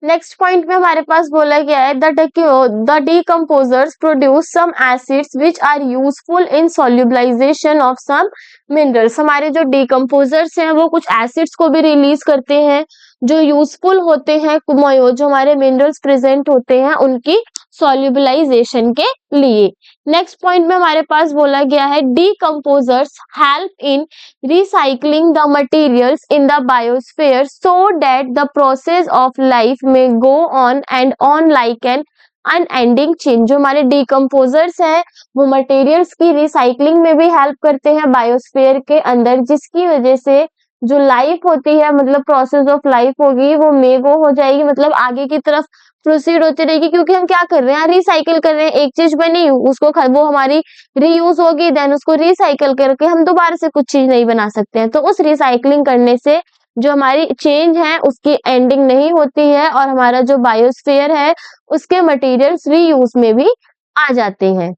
नेक्स्ट पॉइंट में हमारे पास बोला गया है the decomposers produce some acids which are useful in solubilisation of some minerals. हमारे जो डिकम्पोजर्स हैं वो कुछ एसिड्स को भी रिलीज करते हैं जो यूजफुल होते हैं, जो हमारे मिनरल्स प्रेजेंट होते हैं उनकी सॉल्युबलाइजेशन के लिए। नेक्स्ट पॉइंट में हमारे पास बोला गया है decomposers help in recycling the materials in the biosphere so that the process of life may go on like an unending chain. जो हमारे डिकम्पोजर्स हैं वो मटेरियल्स की रिसाइकलिंग में भी हेल्प करते हैं बायोस्फीयर के अंदर, जिसकी वजह से जो लाइफ होती है, मतलब प्रोसेस ऑफ लाइफ होगी वो मेगो हो जाएगी, मतलब आगे की तरफ प्रोसीड होती रहेगी। क्योंकि हम क्या कर रहे हैं, रिसाइकिल कर रहे हैं। एक चीज बनी उसको वो हमारी रीयूज होगी, देन उसको रिसाइकिल करके हम दोबारा से कुछ चीज नहीं बना सकते हैं। तो उस रिसाइकलिंग करने से जो हमारी चेंज है उसकी एंडिंग नहीं होती है और हमारा जो बायोस्फीयर है उसके मटेरियल्स रीयूज में भी आ जाते हैं।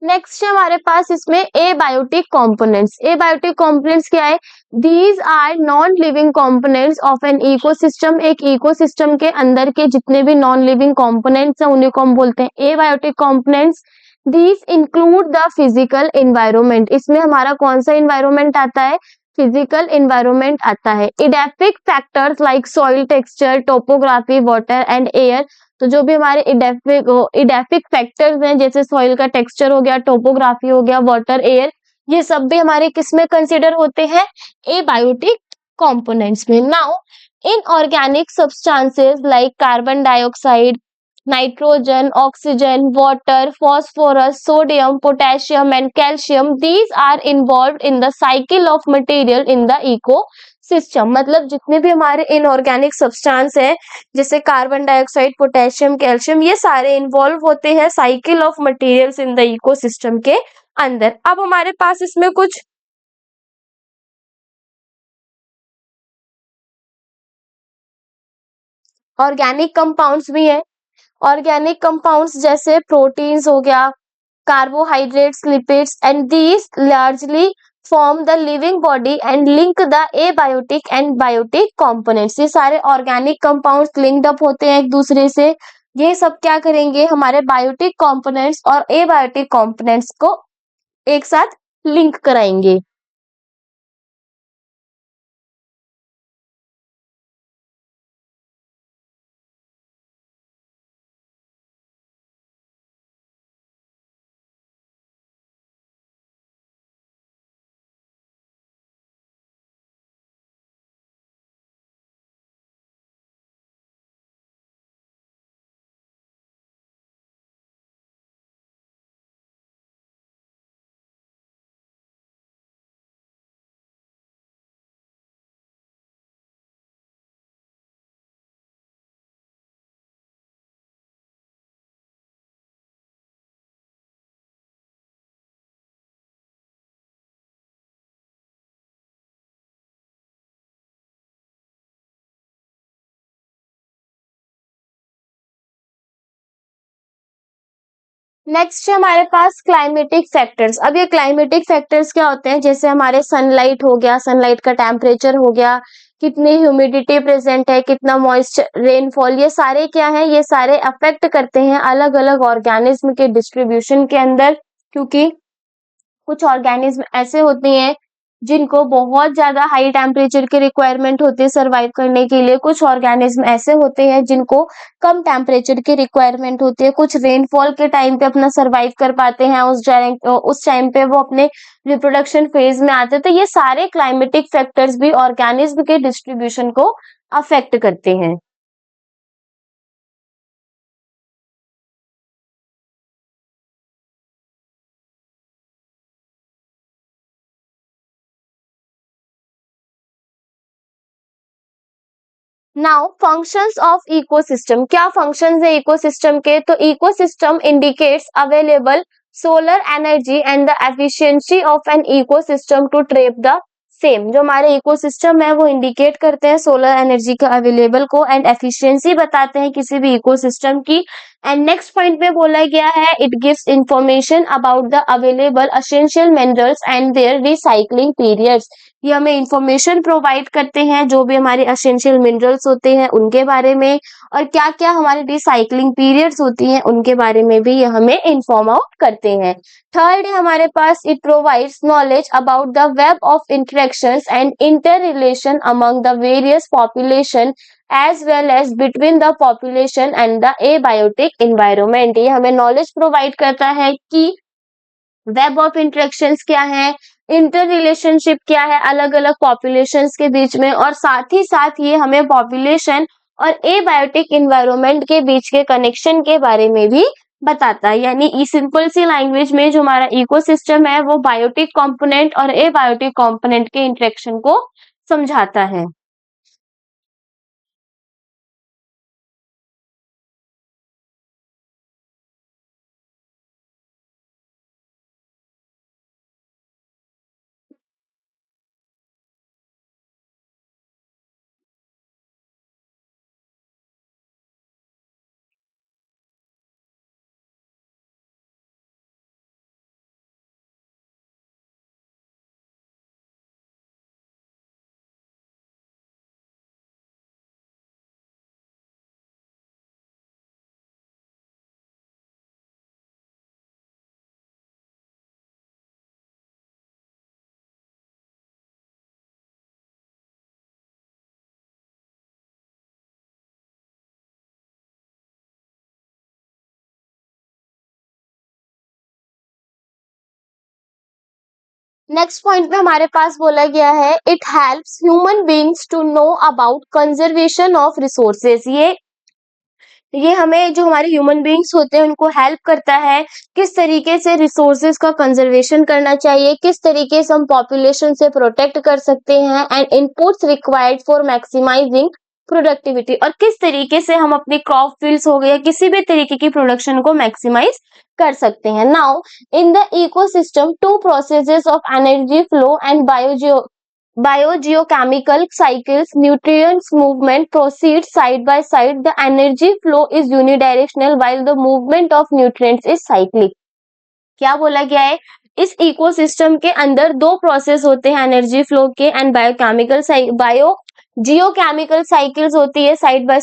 नेक्स्ट है हमारे पास इसमें एबायोटिक कंपोनेंट्स। एबायोटिक कंपोनेंट्स क्या है, these are non living components of an ecosystem. एक इकोसिस्टम के अंदर के जितने भी नॉन लिविंग कंपोनेंट्स हैं उन्हीं को हम बोलते हैं abiotic components. These include the physical environment. इसमें हमारा कौन सा environment आता है? Physical environment आता है. Edaphic factors like soil texture, topography, water and air. तो जो भी हमारे edaphic factors हैं, जैसे soil का texture हो गया, topography हो गया, water, air, ये सब भी हमारे किस में consider होते हैं? Abiotic components में. Now, inorganic substances like carbon dioxide, nitrogen, oxygen, water, phosphorus, sodium, potassium and calcium, these are involved in the cycle of material in the ecosystem. मतलब जितने भी हमारे इनऑर्गेनिक सब्सटेंस है, जैसे कार्बन डाइऑक्साइड, पोटेशियम, कैल्शियम, ये सारे involve होते हैं cycle of materials in the ecosystem के अंदर. अब हमारे पास इसमें कुछ ऑर्गेनिक कंपाउंड्स भी हैं. ऑर्गेनिक कंपाउंड्स जैसे प्रोटीन्स हो गया, carbohydrates, lipids, and these largely form the living body and link the abiotic and biotic components. ये सारे organic compounds linked up होते हैं एक दूसरे से. ये सब क्या करेंगे? हमारे biotic components और abiotic components को एक साथ लिंक कराएंगे. नेक्स्ट है हमारे पास क्लाइमेटिक फैक्टर्स. अब ये क्लाइमेटिक फैक्टर्स क्या होते हैं? जैसे हमारे सनलाइट हो गया, सनलाइट का टेम्परेचर हो गया, कितनी ह्यूमिडिटी प्रेजेंट है, कितना मॉइस्चर, रेनफॉल, ये सारे क्या हैं? ये सारे अफेक्ट करते हैं अलग अलग ऑर्गेनिज्म के डिस्ट्रीब्यूशन के अंदर. क्योंकि कुछ ऑर्गेनिज्म ऐसे होते हैं जिनको बहुत ज्यादा हाई टेम्परेचर की रिक्वायरमेंट होती है सरवाइव करने के लिए. कुछ ऑर्गेनिज्म ऐसे होते हैं जिनको कम टेम्परेचर की रिक्वायरमेंट होती है. कुछ रेनफॉल के टाइम पे अपना सरवाइव कर पाते हैं, उस टाइम पे वो अपने रिप्रोडक्शन फेज में आते हैं. तो ये सारे क्लाइमेटिक फैक्टर्स भी ऑर्गेनिज्म के डिस्ट्रीब्यूशन को अफेक्ट करते हैं. Now functions of ecosystem. क्या फंक्शंस है इकोसिस्टम के? तो ecosystem indicates available solar energy and the efficiency of an ecosystem to trap the same. जो हमारे इकोसिस्टम है वो इंडिकेट करते हैं सोलर एनर्जी का अवेलेबल को, एंड एफिशिएंसी बताते हैं किसी भी इकोसिस्टम की. एंड नेक्स्ट पॉइंट में बोला गया है it gives information about the available essential minerals and their recycling periods. ये हमें इंफॉर्मेशन प्रोवाइड करते हैं जो भी हमारे एसेंशियल मिनरल्स होते हैं उनके बारे में, और क्या क्या हमारी रिसाइकलिंग पीरियड्स होती हैं उनके बारे में भी ये हमें इन्फॉर्म आउट करते हैं. थर्ड है हमारे पास it provides knowledge about the web of interactions and inter relation among the various population as well as between the population and the abiotic environment. ये हमें नॉलेज प्रोवाइड करता है कि वेब ऑफ इंटरेक्शंस क्या है, इंटर रिलेशनशिप क्या है अलग अलग पॉपुलेशंस के बीच में, और साथ ही साथ ये हमें पॉपुलेशन और एबायोटिक एनवायरनमेंट के बीच के कनेक्शन के बारे में भी बताता है. यानी ई सिंपल सी लैंग्वेज में जो हमारा इकोसिस्टम है वो बायोटिक कंपोनेंट और एबायोटिक कंपोनेंट के इंटरेक्शन को समझाता है. नेक्स्ट पॉइंट में हमारे पास बोला गया है it helps human beings to know about conservation of resources. ये हमें जो हमारे ह्यूमन बीइंग्स होते हैं उनको हेल्प करता है किस तरीके से रिसोर्सेज का कंजर्वेशन करना चाहिए, किस तरीके से हम पॉपुलेशन से प्रोटेक्ट कर सकते हैं and inputs required for maximising productivity, और किस तरीके से हम अपनी क्रॉप फील्ड्स हो गया किसी भी तरीके की प्रोडक्शन को मैक्सिमाइज कर सकते हैं। Now in the ecosystem two processes of energy flow and biogeochemical cycles, nutrients movement proceeds side by side. The energy flow is unidirectional while the movement of nutrients is cyclic. क्या बोला गया है, इस ecosystem के अंदर दो process होते हैं एनर्जी फ्लो के एंड बायो जियोकेमिकल साइकिल्स होती है, साइड बाय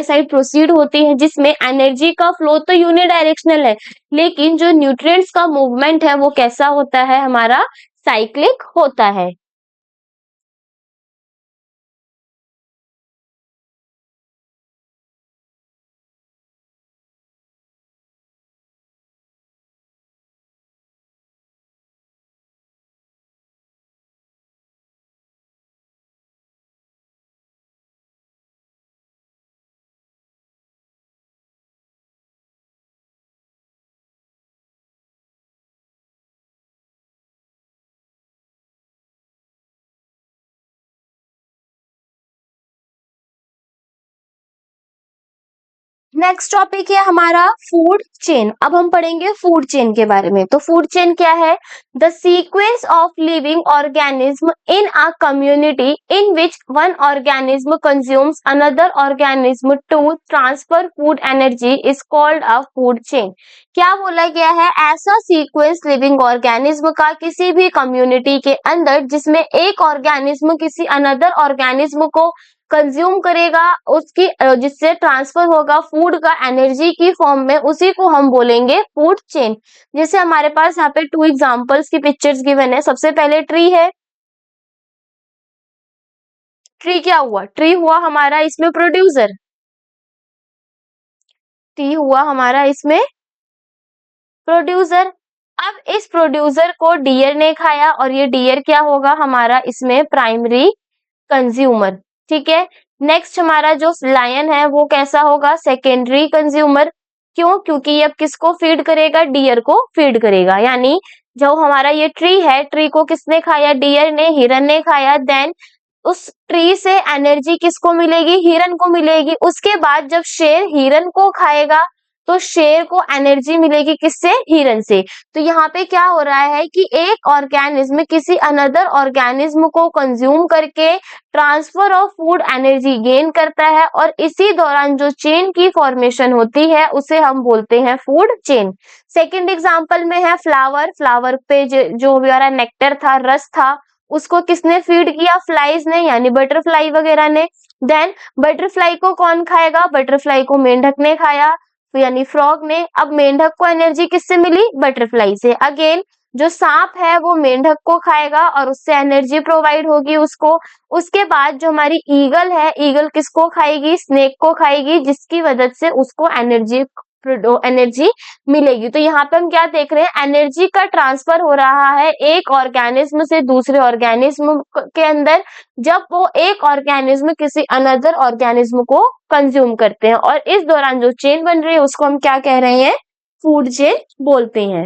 साइड प्रोसीड होती है, जिसमें एनर्जी का फ्लो तो यूनिडायरेक्शनल है लेकिन जो न्यूट्रिएंट्स का मूवमेंट है वो कैसा होता है, हमारा साइक्लिक होता है। नेक्स्ट टॉपिक है हमारा फूड चेन। अब हम पढ़ेंगे फूड चेन के बारे में। तो फूड चेन क्या है, the sequence of living organism in a community in which one organism consumes another organism to transfer food energy is called a food chain. क्या बोला गया है, ऐसा सीक्वेंस लिविंग ऑर्गेनिज्म का किसी भी कम्युनिटी के अंदर जिसमें एक ऑर्गेनिज्म किसी अनदर ऑर्गेनिज्म को कंज्यूम करेगा, उसकी जिससे ट्रांसफर होगा फूड का एनर्जी की फॉर्म में, उसी को हम बोलेंगे फूड चेन। जैसे हमारे पास यहाँ पे टू एग्जांपल्स की पिक्चर्स गिवन है। सबसे पहले ट्री है, ट्री क्या हुआ, ट्री हुआ हमारा इसमें प्रोड्यूसर, ट्री हुआ हमारा इसमें प्रोड्यूसर। अब इस प्रोड्यूसर को डियर ने खाया और ये डियर क्या होगा हमारा इसमें प्राइमरी कंज्यूमर। ठीक है, नेक्स्ट हमारा जो लायन है वो कैसा होगा, सेकेंडरी कंज्यूमर। क्यों, क्योंकि ये अब किसको फीड करेगा, डियर को फीड करेगा। यानी जो हमारा ये ट्री है, ट्री को किसने खाया, डियर ने, हिरन ने खाया। देन उस ट्री से एनर्जी किसको मिलेगी, हिरन को मिलेगी। उसके बाद जब शेर हिरन को खाएगा तो शेर को एनर्जी मिलेगी किससे, हिरन से। तो यहाँ पे क्या हो रहा है कि एक ऑर्गेनिज्म किसी अनदर ऑर्गेनिज्म को कंज्यूम करके transfer of food energy gain करता है और इसी दौरान जो चेन की फॉर्मेशन होती है उसे हम बोलते हैं फूड चेन। सेकंड एग्जांपल में है फ्लावर, फ्लावर पे जो हमारा नेक्टर था, रस था, उसको किसने फीड किया, फ्लाइज ने, यानी बटरफ्लाई वगैरह ने। देन बटरफ्लाई को कौन खाएगा, बटरफ्लाई को मेंढक ने खाया, यानी फ्रॉग ने। अब मेंढक को एनर्जी किससे मिली, बटरफ्लाई से। अगेन जो सांप है वो मेंढक को खाएगा और उससे एनर्जी प्रोवाइड होगी उसको। उसके बाद जो हमारी ईगल है, ईगल किसको खाएगी, स्नेक को खाएगी, जिसकी वजह से उसको एनर्जी मिलेगी। तो यहाँ पे हम क्या देख रहे हैं, एनर्जी का ट्रांसफर हो रहा है एक ऑर्गेनिज्म से दूसरे ऑर्गेनिज्म के अंदर, जब वो एक ऑर्गेनिज्म किसी अनदर ऑर्गेनिज्म को कंज्यूम करते हैं, और इस दौरान जो चेन बन रही है उसको हम क्या कह रहे हैं, फूड चेन बोलते हैं।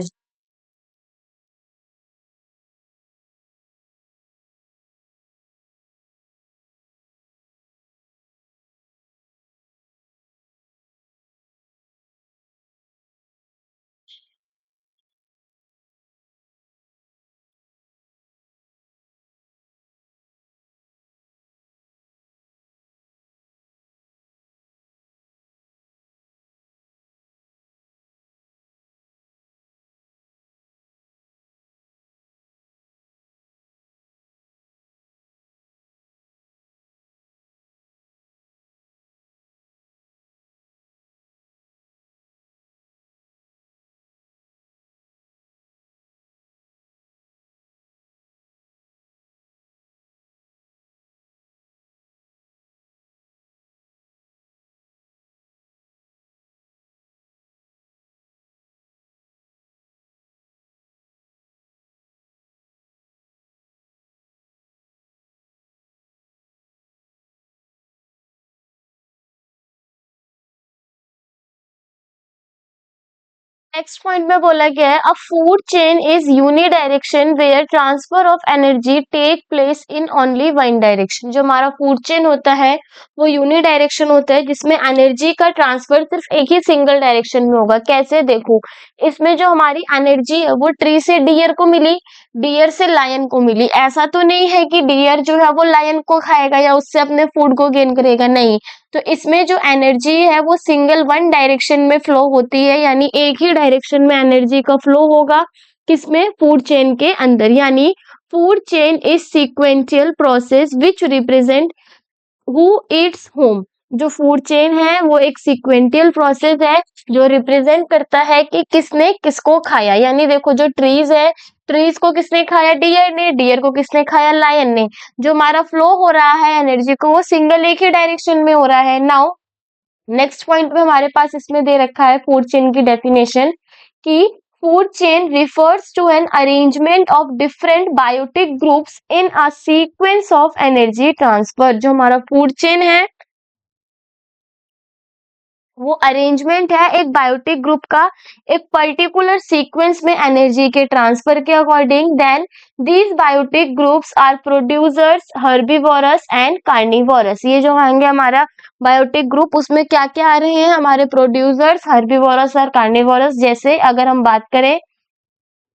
नेक्स्ट पॉइंट में बोला गया है, a food chain is unidirection where transfer of energy take place in only one direction. जो हमारा फूड चेन होता है वो यूनिडायरेक्शन होता है, जिसमें एनर्जी का ट्रांसफर सिर्फ एक ही सिंगल डायरेक्शन में होगा। कैसे, देखो इसमें जो हमारी एनर्जी है वो ट्री से डियर को मिली, डियर से लायन को मिली। ऐसा तो नहीं है कि डियर जो है वो लायन को खाएगा या उससे अपने फूड को गेन करेगा, नहीं। तो इसमें जो एनर्जी है वो सिंगल वन डायरेक्शन में फ्लो होती है, यानी एक ही डायरेक्शन में एनर्जी का फ्लो होगा। किसमें, फूड चेन के अंदर। यानी food chain is sequential process which represent who Yeats home. जो फूड चेन है वो एक सीक्वेंशियल प्रोसेस है जो रिप्रेजेंट करता है कि किसने किसको खाया। यानी देखो जो ट्रीज है, ट्रीज को किसने खाया, डियर ने, डियर को किसने खाया, लायन ने। जो हमारा फ्लो हो रहा है एनर्जी को वो सिंगल एक ही डायरेक्शन में हो रहा है। नाउ नेक्स्ट पॉइंट में हमारे पास इसमें दे रखा है फूड चेन की डेफिनेशन कि food chain refers to an arrangement of different biotic groups in a sequence of energy transfer. जो हमारा फूड चेन है वो अरेंजमेंट है एक बायोटिक ग्रुप का, एक पर्टिकुलर सीक्वेंस में एनर्जी के ट्रांसफर के according. Then these biotic groups are producers, herbivorous and carnivorous. ये जो आएंगे हमारा बायोटिक ग्रुप, उसमें क्या क्या आ रहे हैं, हमारे प्रोड्यूसर्स, हर्बीवोरस और कार्निवोरस। जैसे अगर हम बात करें,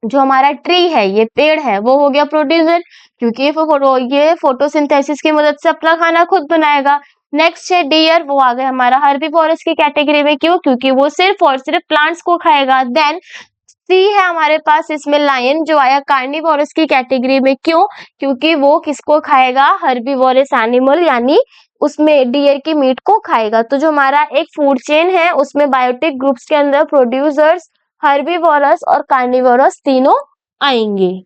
जो हमारा ट्री है, ये पेड़ है, वो हो गया प्रोड्यूसर, क्योंकि ये फोटोसिंथेसिस की मदद से अपना खाना खुद बनाएगा। नेक्स्ट है डियर, वो आ गया हमारा हर्बीवोरस की कैटेगरी में। क्यों, क्योंकि वो सिर्फ और सिर्फ प्लांट्स को खाएगा। देन सी है हमारे पास इसमें लायन, जो आया कार्निवोरस की कैटेगरी में। क्यों, क्योंकि वो किसको खाएगा, हर्बीवोरस एनिमल, यानी उसमें डियर की मीट को खाएगा। तो जो हमारा एक फूड चेन है उसमें बायोटिक ग्रुप्स के अंदर प्रोड्यूसर्स, हर्बीवोरस और कार्निवोरस तीनों आएंगे।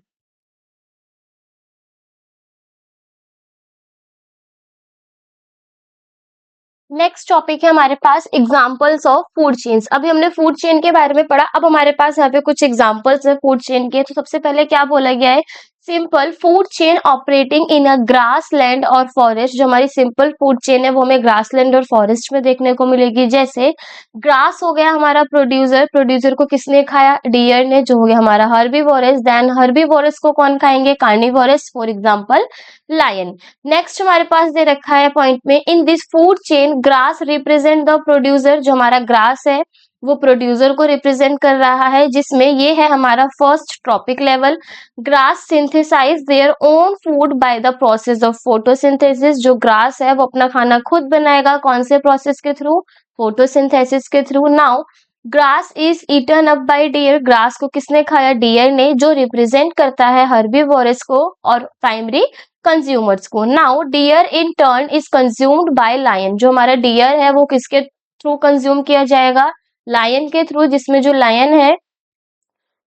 नेक्स्ट टॉपिक है हमारे पास एग्जांपल्स ऑफ फूड चेन्स। अभी हमने फूड चेन के बारे में पढ़ा, अब हमारे पास यहाँ पे कुछ एग्जांपल्स है फूड चेन के। तो सबसे पहले क्या बोला गया है, simple food chain operating in a grass land और फॉरेस्ट। जो हमारी सिंपल फूड चेन है वो हमें ग्रास लैंड और फॉरेस्ट में देखने को मिलेगी। जैसे ग्रास हो गया हमारा प्रोड्यूसर, प्रोड्यूसर को किसने खाया, डियर ने, जो हो गया हमारा हर्बीवोरस। देन हर्बीवोरस को कौन खाएंगे, carnivorous, for example lion. Next हमारे पास दे रखा है पॉइंट में, in this food chain grass represent the producer. जो हमारा ग्रास है वो प्रोड्यूसर को रिप्रेजेंट कर रहा है, जिसमें ये है हमारा first trophic level. Grass synthesise their own food by the process of photosynthesis. जो ग्रास है वो अपना खाना खुद बनाएगा, कौन से प्रोसेस के थ्रू, फोटोसिंथेसिस के through. Now grass is eaten up by deer. Grass को किसने खाया, डियर ने, जो रिप्रेजेंट करता है हर्बीवोरस को और प्राइमरी कंज्यूमर्स को। Now deer in turn is consumed by lion. जो हमारा डियर है वो किसके थ्रू कंज्यूम किया जाएगा, लायन के थ्रू, जिसमें जो लायन है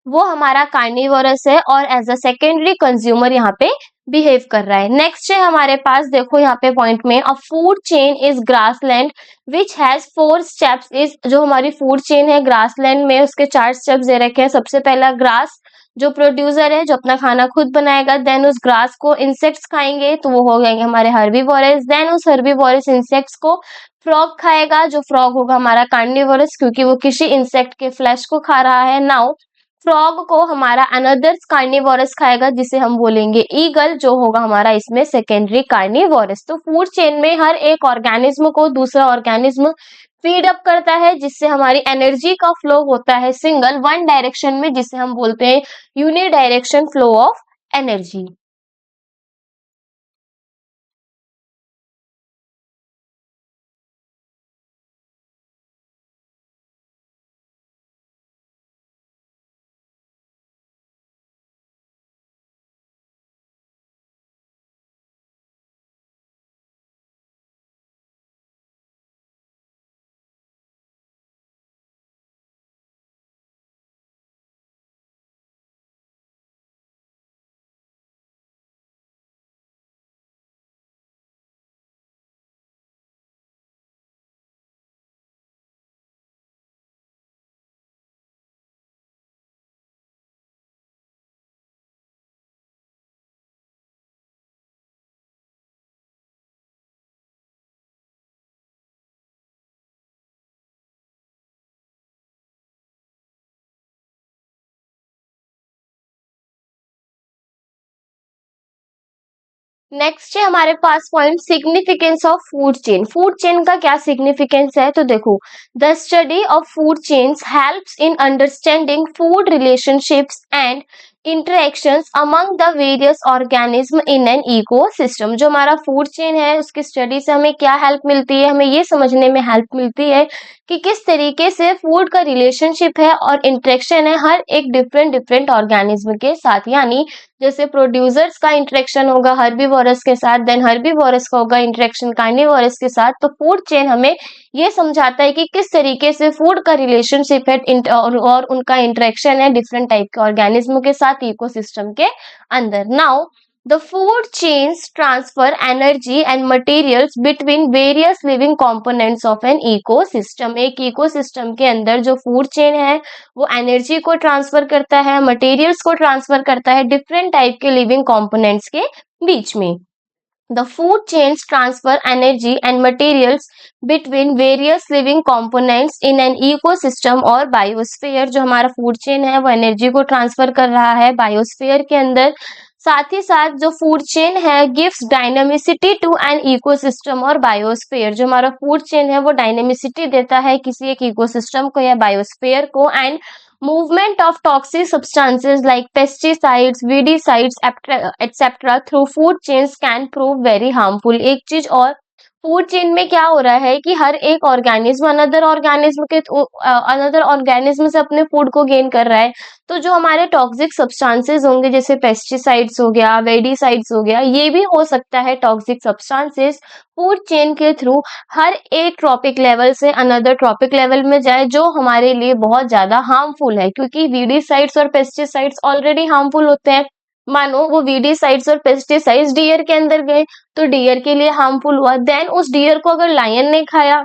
वो हमारा कार्निवोरस है और एज अ सेकेंडरी कंज्यूमर यहाँ पे बिहेव कर रहा है। नेक्स्ट है हमारे पास, देखो यहाँ पे पॉइंट में, अ food chain is grassland which has 4 steps. Is जो हमारी फूड चेन है ग्रासलैंड में, उसके 4 स्टेप्स दे रखे हैं। सबसे पहला ग्रास, जो प्रोड्यूसर है जो अपना खाना खुद बनाएगा, देन उस ग्रास को इंसेक्ट्स खाएंगे, तो वो हो जाएंगे हमारे हर्बीवोरस। देन उस हर्बीवोरस इंसेक्ट्स को फ्रॉग खाएगा, जो फ्रॉग होगा हमारा कार्निवोरस, क्योंकि वो किसी इंसेक्ट के फ्लैश को खा रहा है। नाउ फ्रॉग को हमारा अनदर कार्निवोरस खाएगा, जिसे हम बोलेंगे ईगल, जो होगा हमारा इसमें सेकेंडरी कार्निवोरस। तो फूड चेन में हर एक ऑर्गेनिज्म को दूसरा ऑर्गेनिज्म फीड अप करता है, जिससे हमारी एनर्जी का फ्लो होता है सिंगल वन डायरेक्शन में, जिसे हम बोलते हैं unidirection flow of energy. Next है हमारे पास point significance of food chain. Food chain का क्या सिग्निफिकेंस है, तो देखो, the study of food chains helps in understanding food relationships and interactions among the various organism in an ecosystem. जो हमारा फूड चेन है उसकी स्टडी से हमें क्या हेल्प मिलती है, हमें ये समझने में हेल्प मिलती है कि किस तरीके से फूड का रिलेशनशिप है और इंटरेक्शन है हर एक डिफरेंट डिफरेंट ऑर्गेनिज्म के साथ। यानी जैसे प्रोड्यूसर्स का इंटरेक्शन होगा हर्बीवोरस के साथ, देन हर्बीवोरस का होगा इंटरेक्शन कार्निवोरस के साथ। तो फूड चेन हमें ये समझाता है कि किस तरीके से फूड का रिलेशनशिप है और उनका इंटरेक्शन है डिफरेंट टाइप के ऑर्गेनिज्म के साथ इकोसिस्टम के अंदर। Now the food chains transfer energy and materials between various living components of an ecosystem. एक इकोसिस्टम के अंदर जो फूड चेन है वो एनर्जी को ट्रांसफर करता है, मटेरियल्स को ट्रांसफर करता है डिफरेंट टाइप के लिविंग कंपोनेंट्स के बीच में। The food chains transfer energy and materials between various living components in an ecosystem और बायोस्फीयर। जो हमारा फूड चेन है वो एनर्जी को ट्रांसफर कर रहा है बायोस्फीयर के अंदर। साथ ही साथ जो फूड चेन है गिव्स डायनामिसिटी टू एन इकोसिस्टम और बायोस्फीयर। जो हमारा फूड चेन है वो डायनामिसिटी देता है किसी एक इकोसिस्टम को या बायोस्फीयर को। And movement of toxic substances like pesticides, weedicides, etc. through food chains can prove very harmful। एक चीज और, फूड चेन में क्या हो रहा है कि हर एक ऑर्गेनिज्म अनदर ऑर्गेनिज्म से अपने फूड को गेन कर रहा है। तो जो हमारे टॉक्सिक सब्सटेंसेस होंगे जैसे पेस्टिसाइड्स हो गया, वेडिसाइड्स हो गया, ये भी हो सकता है टॉक्सिक सब्सटेंसेस फूड चेन के थ्रू हर एक ट्रॉपिक लेवल से अनदर ट्रॉपिक लेवल में जाए, जो हमारे लिए बहुत ज्यादा हार्मफुल है। क्योंकि वीडिसाइड्स और पेस्टिसाइड्स ऑलरेडी हार्मफुल होते हैं। मानो वो वीडिसाइड्स और पेस्टिसाइड्स डियर के अंदर गए तो डियर के लिए हार्मफुल हुआ। देन उस डियर को अगर लायन ने खाया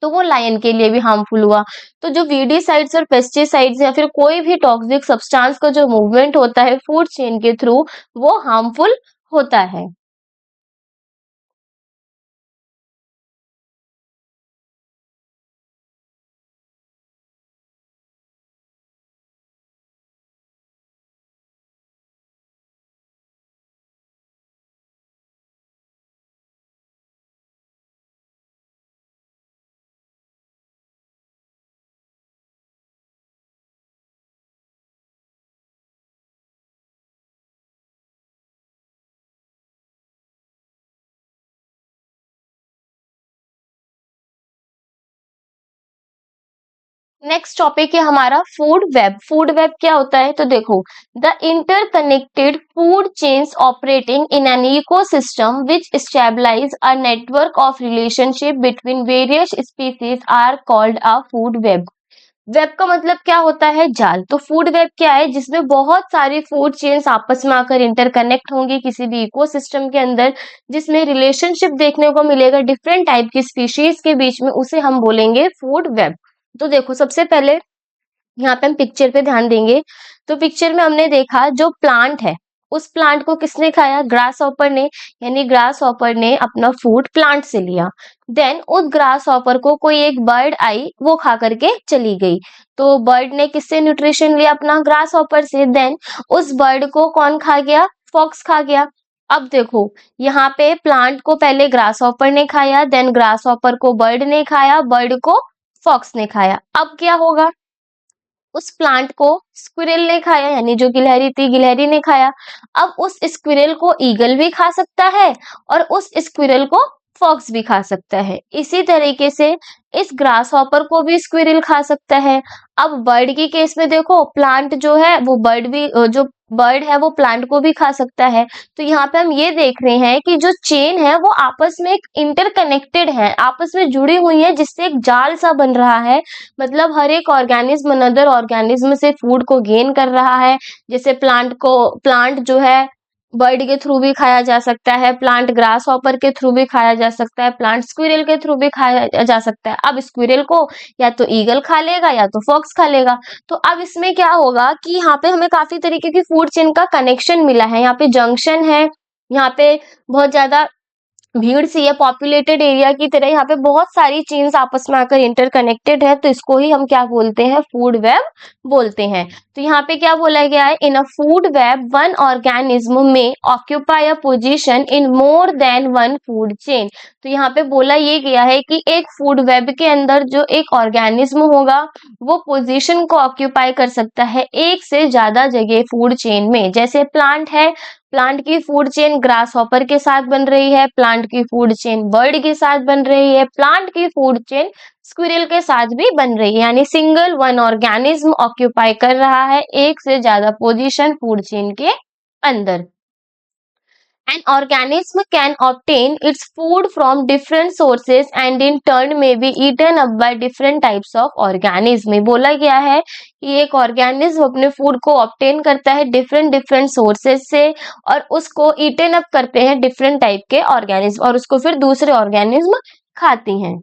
तो वो लायन के लिए भी हार्मफुल हुआ। तो जो वीडिसाइड्स और पेस्टिसाइड्स या फिर कोई भी टॉक्सिक सब्सटेंस का जो मूवमेंट होता है फूड चेन के थ्रू वो हार्मफुल होता है। नेक्स्ट टॉपिक है हमारा फूड वेब। फूड वेब क्या होता है, तो देखो, the interconnected food chains operating in an ecosystem which stabilise a network of relationship between various species are called a food web. Web का मतलब क्या होता है, जाल। तो फूड वेब क्या है, जिसमें बहुत सारी फूड चेन्स आपस में आकर इंटरकनेक्ट होंगी किसी भी इकोसिस्टम के अंदर, जिसमें रिलेशनशिप देखने को मिलेगा डिफरेंट टाइप की स्पीशीज के बीच में, उसे हम बोलेंगे फूड वेब। तो देखो, सबसे पहले यहाँ पे हम पिक्चर पे ध्यान देंगे। तो पिक्चर में हमने देखा जो प्लांट है उस प्लांट को किसने खाया, ग्रास हॉपर ने। यानी ग्रास हॉपर ने अपना फूड प्लांट से लिया। देन उस ग्रास हॉपर को कोई एक बर्ड आई, वो खा करके चली गई। तो बर्ड ने किससे न्यूट्रिशन लिया, अपना ग्रास हॉपर से। देन उस बर्ड को कौन खा गया, फॉक्स खा गया। अब देखो, यहाँ पे प्लांट को पहले ग्रास हॉपर ने खाया, देन ग्रास हॉपर को बर्ड ने खाया, बर्ड को फॉक्स ने खाया। अब क्या होगा, उस प्लांट को स्क्विरल ने खाया, यानी जो गिलहरी थी गिलहरी ने खाया। अब उस स्क्विरल को ईगल भी खा सकता है और उस स्क्विरल को फॉक्स भी खा सकता है। इसी तरीके से इस ग्रास हॉपर को भी स्क्विरल खा सकता है। अब बर्ड की केस में देखो, प्लांट जो है वो बर्ड भी जो बर्ड है वो प्लांट को भी खा सकता है। तो यहाँ पे हम ये देख रहे हैं कि जो चेन है वो आपस में एक इंटरकनेक्टेड है, आपस में जुड़ी हुई है, जिससे एक जाल सा बन रहा है। मतलब हर एक ऑर्गेनिज्म अनदर ऑर्गेनिज्म से फूड को गेन कर रहा है। जैसे प्लांट जो है बर्ड के थ्रू भी खाया जा सकता है, प्लांट ग्रास हॉपर के थ्रू भी खाया जा सकता है, प्लांट स्क्विरल के थ्रू भी खाया जा सकता है। अब स्क्विरल को या तो ईगल खा लेगा या तो फॉक्स खा लेगा। तो अब इसमें क्या होगा कि यहाँ पे हमें काफी तरीके की फूड चेन का कनेक्शन मिला है। यहाँ पे जंक्शन है, यहाँ पे बहुत ज्यादा भीड़ सी है, पॉपुलेटेड एरिया की तरह यहाँ पे बहुत सारी चेन्स आपस में आकर इंटरकनेक्टेड है, तो इसको ही हम क्या बोलते हैं, फूड वेब बोलते हैं। तो यहाँ पे क्या बोला गया है, in a food web one organism may occupy a position in more than one food chain. तो यहाँ पे बोला ये गया है कि एक फूड वेब के अंदर जो एक ऑर्गेनिज्म होगा वो पोजीशन को ऑक्यूपाई कर सकता है एक से ज्यादा जगह फूड चेन में। जैसे प्लांट है, प्लांट की फूड चेन ग्रास हॉपर के साथ बन रही है, प्लांट की फूड चेन बर्ड के साथ बन रही है, प्लांट की फूड चेन स्क्विरल के साथ भी बन रही है। यानी सिंगल वन ऑर्गेनिज्म ऑक्यूपाई कर रहा है एक से ज्यादा पोजीशन फूड चेन के अंदर। An organism can obtain its food from different sources and in turn may be eaten up by different types of organism। में बोला गया है कि एक ऑर्गेनिज्म अपने फूड को ऑब्टेन करता है डिफरेंट डिफरेंट सोर्सेज से और उसको ईटन अप करते हैं डिफरेंट टाइप के ऑर्गेनिज्म और उसको फिर दूसरे ऑर्गेनिज्म खाती हैं।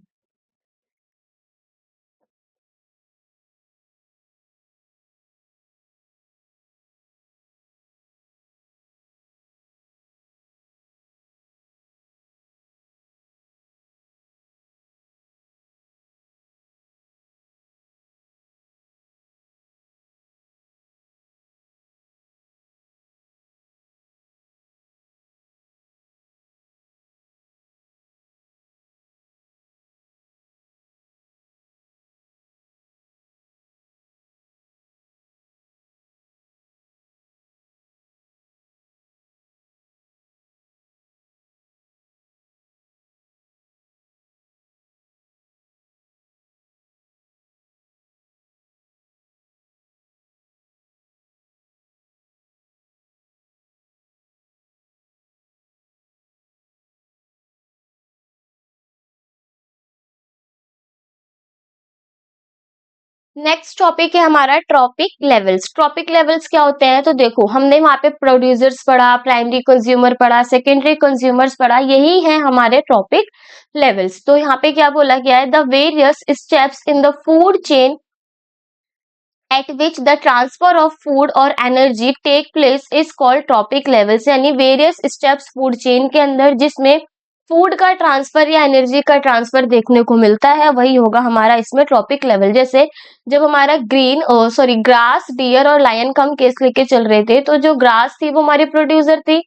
नेक्स्ट टॉपिक है हमारा ट्रॉपिक लेवल्स। ट्रॉपिक लेवल्स क्या होते हैं, तो देखो हमने वहां पे प्रोड्यूसर्स पढ़ा, प्राइमरी कंज्यूमर पढ़ा, सेकेंडरी कंज्यूमर्स पढ़ा, यही है हमारे ट्रॉपिक लेवल्स। तो यहाँ पे क्या बोला गया है, the various steps in the food chain at which the transfer of food or energy take place is called trophic levels. यानी वेरियस स्टेप्स फूड चेन के अंदर जिसमें फूड का ट्रांसफर या एनर्जी का ट्रांसफर देखने को मिलता है वही होगा हमारा इसमें ट्रॉपिक लेवल। जैसे जब हमारा ग्रास, डियर और लायन का हम केस लेके चल रहे थे, तो जो ग्रास थी वो हमारी प्रोड्यूसर थी,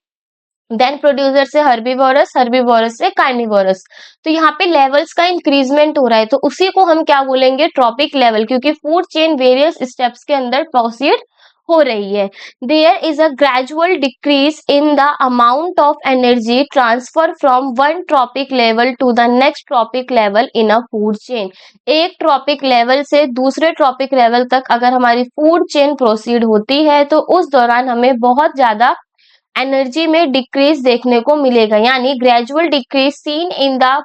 देन प्रोड्यूसर से हर्बीवोरस, हर्बीवोरस से कार्निवोरस। तो यहाँ पे लेवल्स का इंक्रीजमेंट हो रहा है, तो उसी को हम क्या बोलेंगे, ट्रॉपिक लेवल, क्योंकि फूड चेन वेरियस स्टेप्स के अंदर प्रोसीड हो रही है। There is a gradual decrease in the amount of energy transfer from one trophic level to the next trophic level in a food chain. एक trophic level से दूसरे trophic level तक अगर हमारी फूड चेन प्रोसीड होती है तो उस दौरान हमें बहुत ज्यादा एनर्जी में डिक्रीज देखने को मिलेगा। यानी gradual decrease seen in the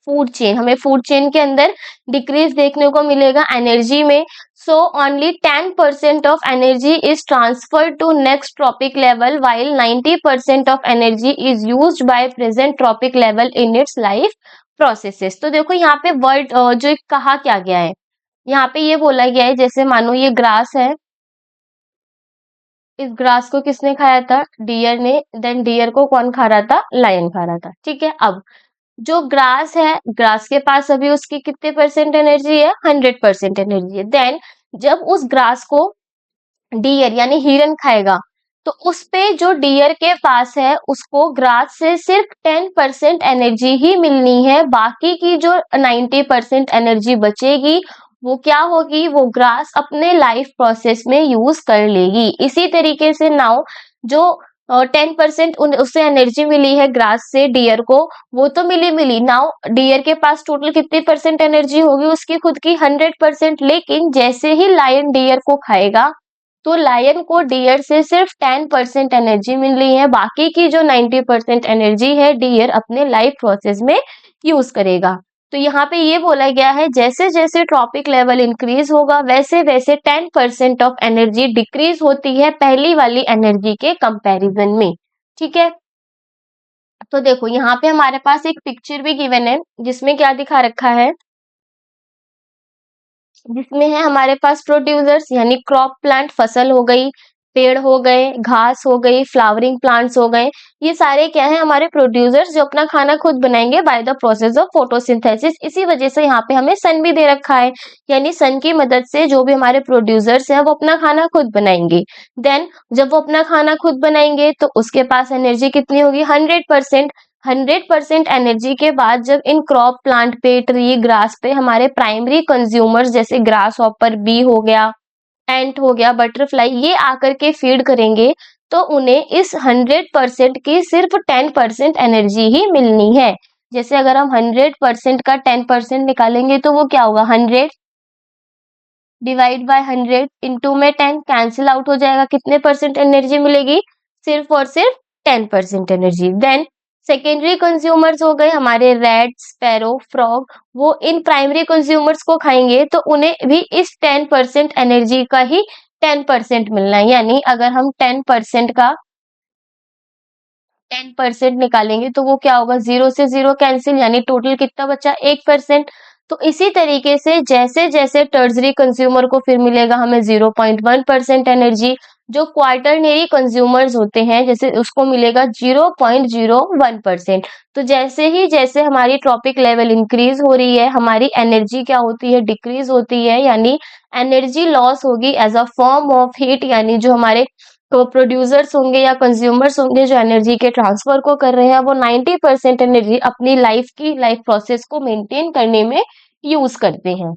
food chain, हमें फूड चेन के अंदर डिक्रीज देखने को मिलेगा एनर्जी में। So only 10% of energy is transfer to next trophic level while 90% of energy is used by present trophic level in its life processes. तो देखो यहाँ पे वर्ड जो कहा क्या गया है, यहाँ पे ये बोला गया है जैसे मानो ये ग्रास है, इस ग्रास को किसने खाया था, डियर ने, देन डियर को कौन खा रहा था, लायन खा रहा था। ठीक है, अब जो ग्रास है, ग्रास के पास अभी उसकी कितने परसेंट एनर्जी है, 100% एनर्जी है। देन जब उस ग्रास को डियर यानी हिरन खाएगा तो उस पे जो डियर के पास है उसको ग्रास से सिर्फ 10% एनर्जी ही मिलनी है, बाकी की जो 90% एनर्जी बचेगी वो क्या होगी, वो ग्रास अपने लाइफ प्रोसेस में यूज कर लेगी। इसी तरीके से नाउ जो 10% उससे एनर्जी मिली है ग्रास से डियर को, वो तो मिली मिली, नाउ डियर के पास टोटल कितनी परसेंट एनर्जी होगी, उसकी खुद की 100%। लेकिन जैसे ही लायन डियर को खाएगा तो लायन को डियर से सिर्फ 10% एनर्जी मिल रही है, बाकी की जो 90% एनर्जी है डियर अपने लाइफ प्रोसेस में यूज करेगा। तो यहाँ पे ये बोला गया है जैसे जैसे ट्रॉपिक लेवल इंक्रीज होगा वैसे वैसे 10% ऑफ एनर्जी डिक्रीज होती है पहली वाली एनर्जी के कंपैरिजन में। ठीक है, तो देखो यहाँ पे हमारे पास एक पिक्चर भी गिवन है जिसमें क्या दिखा रखा है, जिसमें है हमारे पास प्रोड्यूसर्स यानी क्रॉप प्लांट, फसल हो गई, पेड़ हो गए, घास हो गई, फ्लावरिंग प्लांट्स हो गए, ये सारे क्या हैं हमारे प्रोड्यूसर्स जो अपना खाना खुद बनाएँगे bye the process of photosynthesis. इसी वजह से यहाँ पे हमें सन भी दे रखा है, यानी सन की मदद से जो भी हमारे प्रोड्यूसर्स हैं वो अपना खाना खुद बनाएँगे। देन जब वो अपना खाना खुद बनाएँगे तो उसके पास एनर्जी कितनी होगी 100%। 100% एनर्जी के बाद जब इन क्रॉप प्लांट पे, ट्री, ग्रास पे हमारे प्राइमरी कंज्यूमर्स जैसे ग्रास हॉपर, बी हो गया, एंट हो गया, बटरफ्लाई, ये आकर के फीड करेंगे तो उन्हें इस 100% की सिर्फ 10% एनर्जी ही मिलनी है। जैसे अगर हम 100% का 10% निकालेंगे तो वो क्या होगा 100 डिवाइड बाय 100 इंटू में 10 कैंसिल आउट हो जाएगा। कितने परसेंट एनर्जी मिलेगी? सिर्फ और सिर्फ 10% एनर्जी। देन सेकेंडरी कंज्यूमर्स हो गए हमारे रैट, स्पैरो, फ्रॉग, वो इन प्राइमरी कंज्यूमर्स को खाएंगे तो उन्हें भी इस 10% एनर्जी का ही 10% मिलना है। यानी अगर हम 10% का 10% निकालेंगे तो वो क्या होगा 0 से 0 कैंसिल, यानी टोटल कितना बचा 1%। तो इसी तरीके से जैसे-जैसे टर्शरी कंज्यूमर को फिर मिलेगा हमें 0.1% एनर्जी, जो क्वार्टरनरी कंज्यूमर्स होते हैं जैसे उसको मिलेगा 0.01%। तो जैसे हमारी ट्रॉपिक लेवल इंक्रीज हो रही है, हमारी एनर्जी क्या होती है डिक्रीज होती है, यानी एनर्जी लॉस होगी as a form of heat, यानी जो हमारे तो प्रोड्यूसर्स होंगे या कंज्यूमर्स होंगे जो एनर्जी के ट्रांसफर को कर रहे हैं वो 90% एनर्जी अपनी लाइफ प्रोसेस को मेंटेन करने में यूज करते हैं।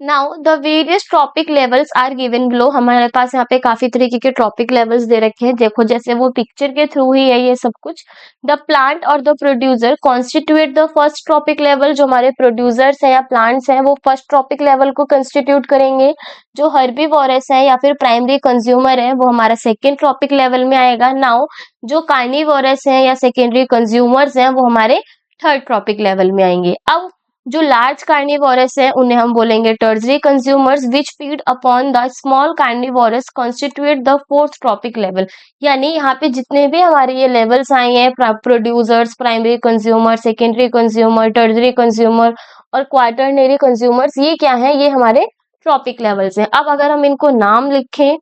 Now the various trophic levels are given below. हमारे पास यहाँ पे काफी तरीके के ट्रॉपिक लेवल्स दे रखे हैं। देखो जैसे वो पिक्चर के थ्रू ही है ये सब कुछ। द प्लांट और the producer constitute the first trophic level. जो हमारे प्रोड्यूसर्स हैं या प्लांट्स हैं वो फर्स्ट ट्रॉपिक लेवल को कंस्टिट्यूट करेंगे। जो हर्बीवोरस है या फिर प्राइमरी कंज्यूमर है वो हमारा सेकेंड ट्रॉपिक लेवल में आएगा। नाउ जो कार्निवोरस है या सेकेंडरी कंज्यूमर्स हैं वो हमारे थर्ड ट्रॉपिक लेवल में आएंगे। अब जो लार्ज कार्निवोरस है उन्हें हम बोलेंगे tertiary consumers which feed upon the small carnivorous constitute the fourth trophic level. यानी यहाँ पे जितने भी हमारे ये लेवल्स आए हैं producers, primary consumer, secondary consumer, tertiary consumer और क्वार्टरनरी कंज्यूमर्स, ये क्या है ये हमारे ट्रॉपिक लेवल्स हैं। अब अगर हम इनको नाम लिखें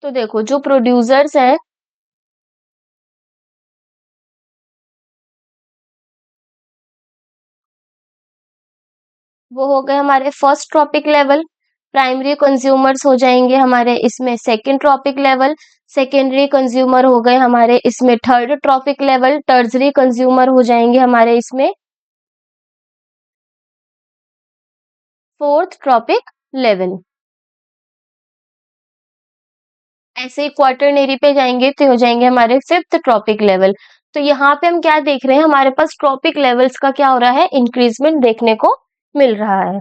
तो देखो जो प्रोड्यूसर्स हैं वो हो गए हमारे first trophic level. Primary consumers हो जाएंगे हमारे इसमें second trophic level. Secondary consumer हो गए हमारे इसमें third trophic level. Tertiary consumer हो जाएंगे हमारे इसमें फोर्थ ट्रॉपिक लेवल। ऐसे ही क्वार्टरनरी पे जाएंगे तो हो जाएंगे हमारे फिफ्थ ट्रॉपिक लेवल। तो यहाँ पे हम क्या देख रहे हैं हमारे पास ट्रॉपिक लेवल्स का क्या हो रहा है इंक्रीजमेंट देखने को मिल रहा है।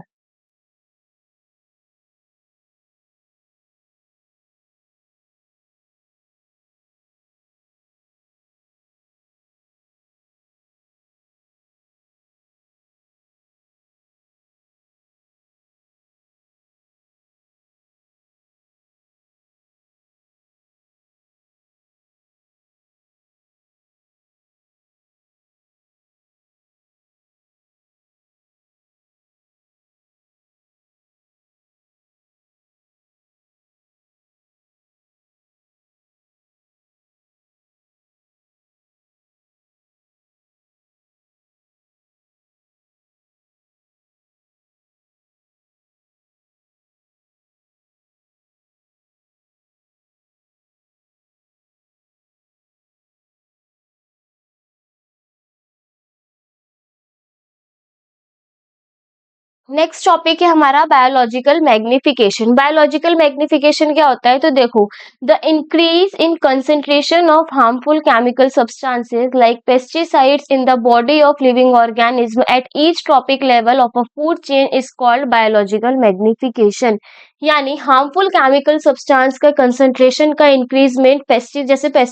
नेक्स्ट टॉपिक है हमारा बायोलॉजिकल मैग्निफिकेशन। बायोलॉजिकल मैग्निफिकेशन क्या होता है, तो देखो, the increase in concentration of harmful chemical substances like pesticides in the body of living organism at each trophic level of a food chain is called biological magnification. यानी harmful chemical substance का concentration का increment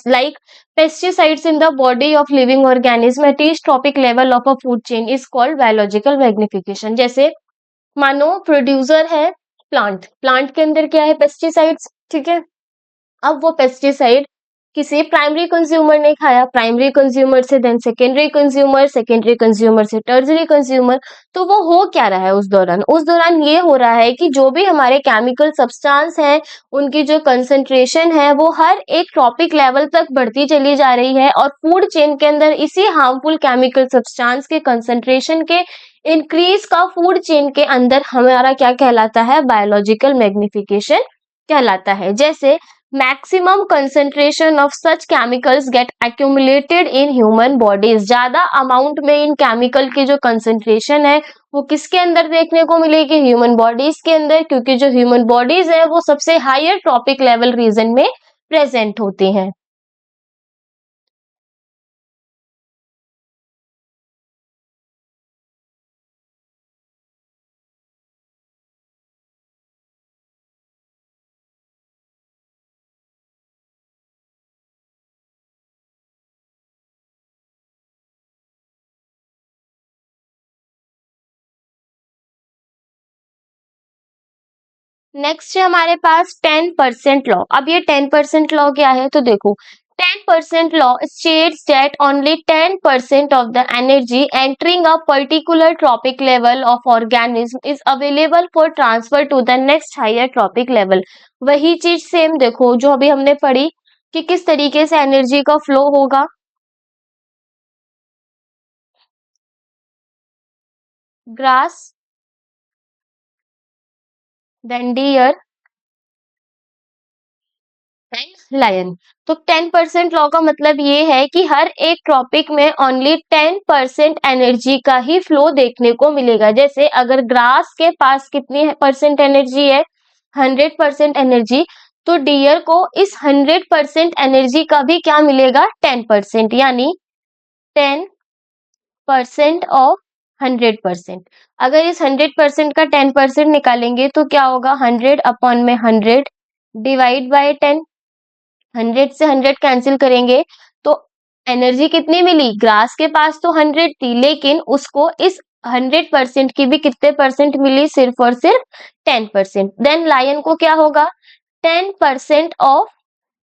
like pesticides in the body of living organism at each trophic level of a food chain is called biological magnification. जैसे मानो producer है plant, plant के अंदर क्या है, पेस्टिसाइड्स, ठीक है। अब वो पेस्टिसाइड किसी प्राइमरी कंज्यूमर ने खाया, प्राइमरी कंज्यूमर से then secondary consumer, secondary consumer से टर्सरी कंज्यूमर। तो वो हो क्या रहा है उस दौरान ये हो रहा है कि जो भी हमारे केमिकल सब्सटेंस हैं उनकी जो कंसंट्रेशन है वो हर एक ट्रॉपिक लेवल तक बढ़ती चली जा रही है, और फूड चेन के अंदर इसी हार्मफुल केमिकल सब्सटेंस के कंसंट्रेशन के इंक्रीज का फूड चेन के अंदर हमारा क्या कहलाता है, बायोलॉजिकल मैग्निफिकेशन कहलाता है। जैसे maximum concentration of such chemicals get accumulated in human bodies. ज्यादा अमाउंट में इन केमिकल की जो कंसंट्रेशन है वो किसके अंदर देखने को मिलेगी, ह्यूमन बॉडीज के अंदर, क्योंकि जो ह्यूमन बॉडीज है वो सबसे हायर ट्रॉपिक लेवल रीजन में प्रेजेंट होती हैं। नेक्स्ट है हमारे पास 10% लॉ। अब ये 10% लॉ क्या है, तो देखो, 10% law states that only 10% of the energy entering a particular tropic level of organism is available for transfer to the next higher tropic level। वही चीज सेम देखो जो अभी हमने पढ़ी कि किस तरीके से एनर्जी का फ्लो होगा। Grass, then deer and lion. तो 10% लॉ का मतलब ये है कि हर एक टॉपिक में ओनली 10% एनर्जी का ही फ्लो देखने को मिलेगा। जैसे अगर ग्रास के पास कितनी परसेंट एनर्जी है, 100% एनर्जी, तो डियर को इस 100% एनर्जी का भी क्या मिलेगा, 10%, यानी 10% ऑफ 100%। अगर इस 100% का 10% निकालेंगे तो क्या होगा, 100/100 डिवाइड बाय 10। 100 से 100 कैंसिल करेंगे तो एनर्जी कितनी मिली, ग्रास के पास तो 100 थी लेकिन उसको इस 100% की भी कितने परसेंट मिली, सिर्फ और सिर्फ 10%। देन लायन को क्या होगा, 10% ऑफ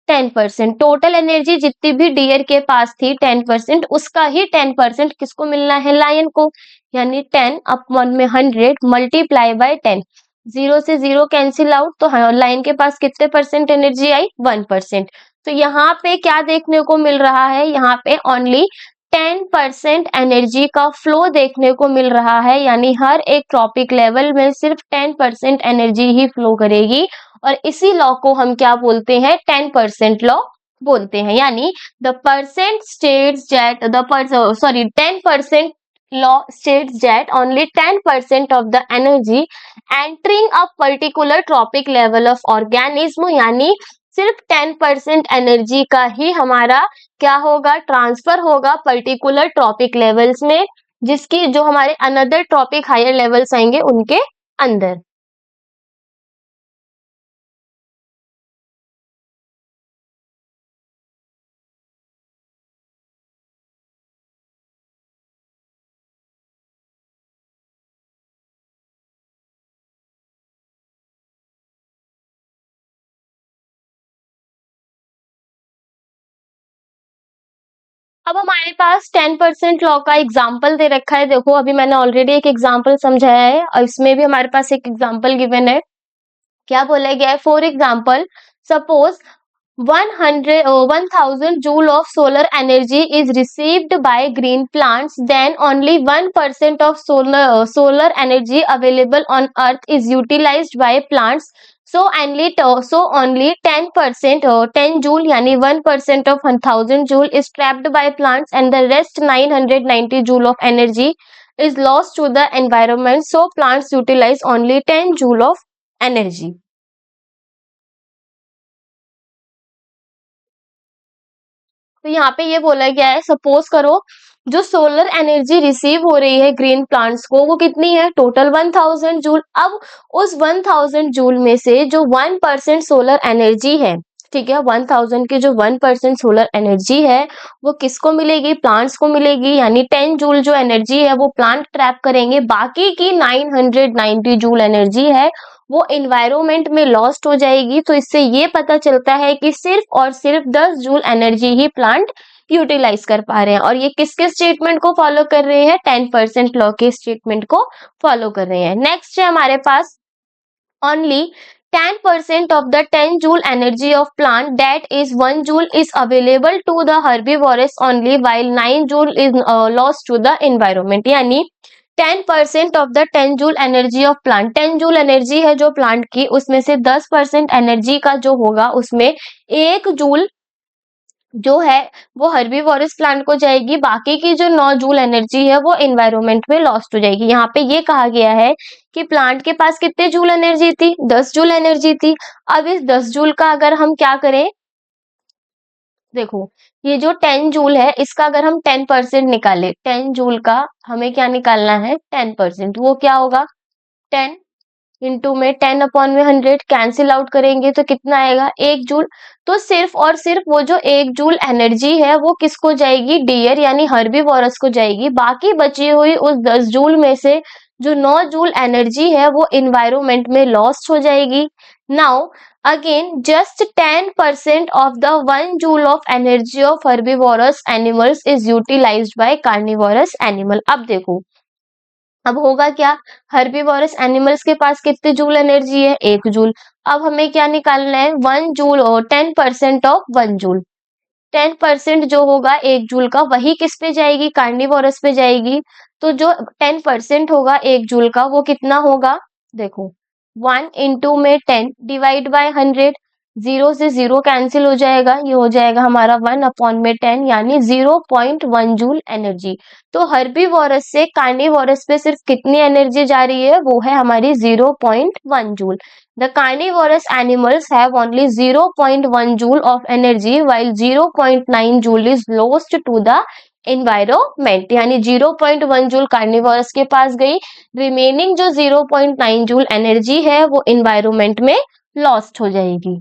10%। टोटल एनर्जी जितनी भी डियर के पास थी 10%, उसका ही 10% किसको मिलना है, लायन को। यानी 10/100 मल्टीप्लाई बाय 10। 0 से 0 कैंसिल आउट, तो लाइन के पास कितने परसेंट एनर्जी आई, 1%। तो यहाँ पे क्या देखने को मिल रहा है, यहाँ पे ओनली 10% एनर्जी का फ्लो देखने को मिल रहा है, यानी हर एक ट्रॉपिक लेवल में सिर्फ 10% एनर्जी ही फ्लो करेगी। और इसी लॉ को हम क्या बोलते हैं, 10% लॉ बोलते हैं। यानी the percent states that the 10% law states that only 10% of the energy entering a particular tropic level of organism, यानी सिर्फ 10% एनर्जी का ही हमारा क्या होगा, ट्रांसफर होगा पर्टिकुलर ट्रॉपिक लेवल्स में, जिसकी जो हमारे अनदर ट्रॉपिक हायर लेवल्स आएंगे उनके अंदर। अब हमारे पास 10% लॉ का एग्जाम्पल दे रखा है। देखो अभी मैंने ऑलरेडी एक एग्जाम्पल समझाया है और इसमें भी हमारे पास एक एग्जाम्पल गिवन है। क्या बोला गया है, for example suppose 1000 joule of solar energy is received by green plants, then only 1% of solar energy available on earth is utilized by plants. So only 10%, 10 joule यानी 1% of 1000 joule is trapped by plants and the rest 990 joule of energy is lost to the environment, so plants utilize only 10 joule of energy. तो यहाँ पे ये बोला गया है, suppose करो जो सोलर एनर्जी रिसीव हो रही है ग्रीन प्लांट्स को, वो कितनी है, टोटल 1000 जूल। अब उस 1000 जूल में से जो 1% सोलर एनर्जी है, ठीक है, 1000 की जो 1% सोलर एनर्जी है वो किसको मिलेगी, प्लांट्स को मिलेगी, यानी 10 जूल जो एनर्जी है वो प्लांट ट्रैप करेंगे, बाकी की 990 जूल एनर्जी है वो इन्वायरमेंट में लॉस्ट हो जाएगी। तो इससे ये पता चलता है कि सिर्फ और सिर्फ 10 जूल एनर्जी ही प्लांट यूटिलाइज कर पा रहे हैं। और ये किसके स्टेटमेंट को फॉलो कर रहे हैं, 10% लॉ के स्टेटमेंट को फॉलो कर रहे हैं। नेक्स्ट है हमारे पास, only 10% of the 10 joule energy of plant, that is 1 joule, is available to the herbivorous only, while 9 joule is lost to the environment। यानी 10% of the 10 joule energy of plant, 10 joule energy है जो plant की, उसमें से 10% energy का जो होगा उसमें 1 जूल जो है वो हर्बीवोरस प्लांट को जाएगी, बाकी की जो 9 जूल एनर्जी है वो एनवायरमेंट में लॉस्ट हो जाएगी। यहाँ पे ये कहा गया है कि प्लांट के पास कितने जूल एनर्जी थी, 10 जूल एनर्जी थी। अब इस 10 जूल का अगर हम क्या करें, देखो ये जो 10 जूल है इसका अगर हम 10% निकाले, 10 जूल का हमें क्या निकालना है, 10%, वो क्या होगा, 10 इंटू में 10 अपॉन में 100, कैंसिल आउट करेंगे तो कितना आएगा, 1 जूल। तो सिर्फ और सिर्फ वो जो 1 जूल एनर्जी है वो किसको जाएगी, डियर यानी हर्बीवोरस को जाएगी, बाकी बची हुई उस 10 जूल में से जो 9 जूल एनर्जी है वो इन्वायरमेंट में लॉस्ट हो जाएगी। Now again just 10% of the 1 joule of energy of herbivorous animals is utilised by carnivorous animal. अब देखो अब होगा क्या, हर्बीवोरस एनिमल्स के पास कितने जूल एनर्जी है, 1 जूल। अब हमें क्या निकालना है, 1 जूल और 10% ऑफ 1 जूल, 10% जो होगा 1 जूल का वही किस पे जाएगी, कार्निवोरस पे जाएगी। तो जो 10% होगा 1 जूल का वो कितना होगा, देखो 1 इंटू में 10 डिवाइड बाय 100, 0 से 0 कैंसिल हो जाएगा, ये हो जाएगा हमारा 1 अपॉन में 10 यानी 0.1 जूल एनर्जी। तो हर्बीवोरस से कार्निवोरस पे सिर्फ कितनी एनर्जी जा रही है, वो है हमारी 0.1 joule. The carnivorous animals have only 0.1 joule of energy while 0.9 joule is lost to the environment। यानी 0.1 जूल कार्निवोरस के पास गई, रिमेनिंग जो 0.9 जूल एनर्जी है वो इन्वायरमेंट में लॉस्ट हो जाएगी।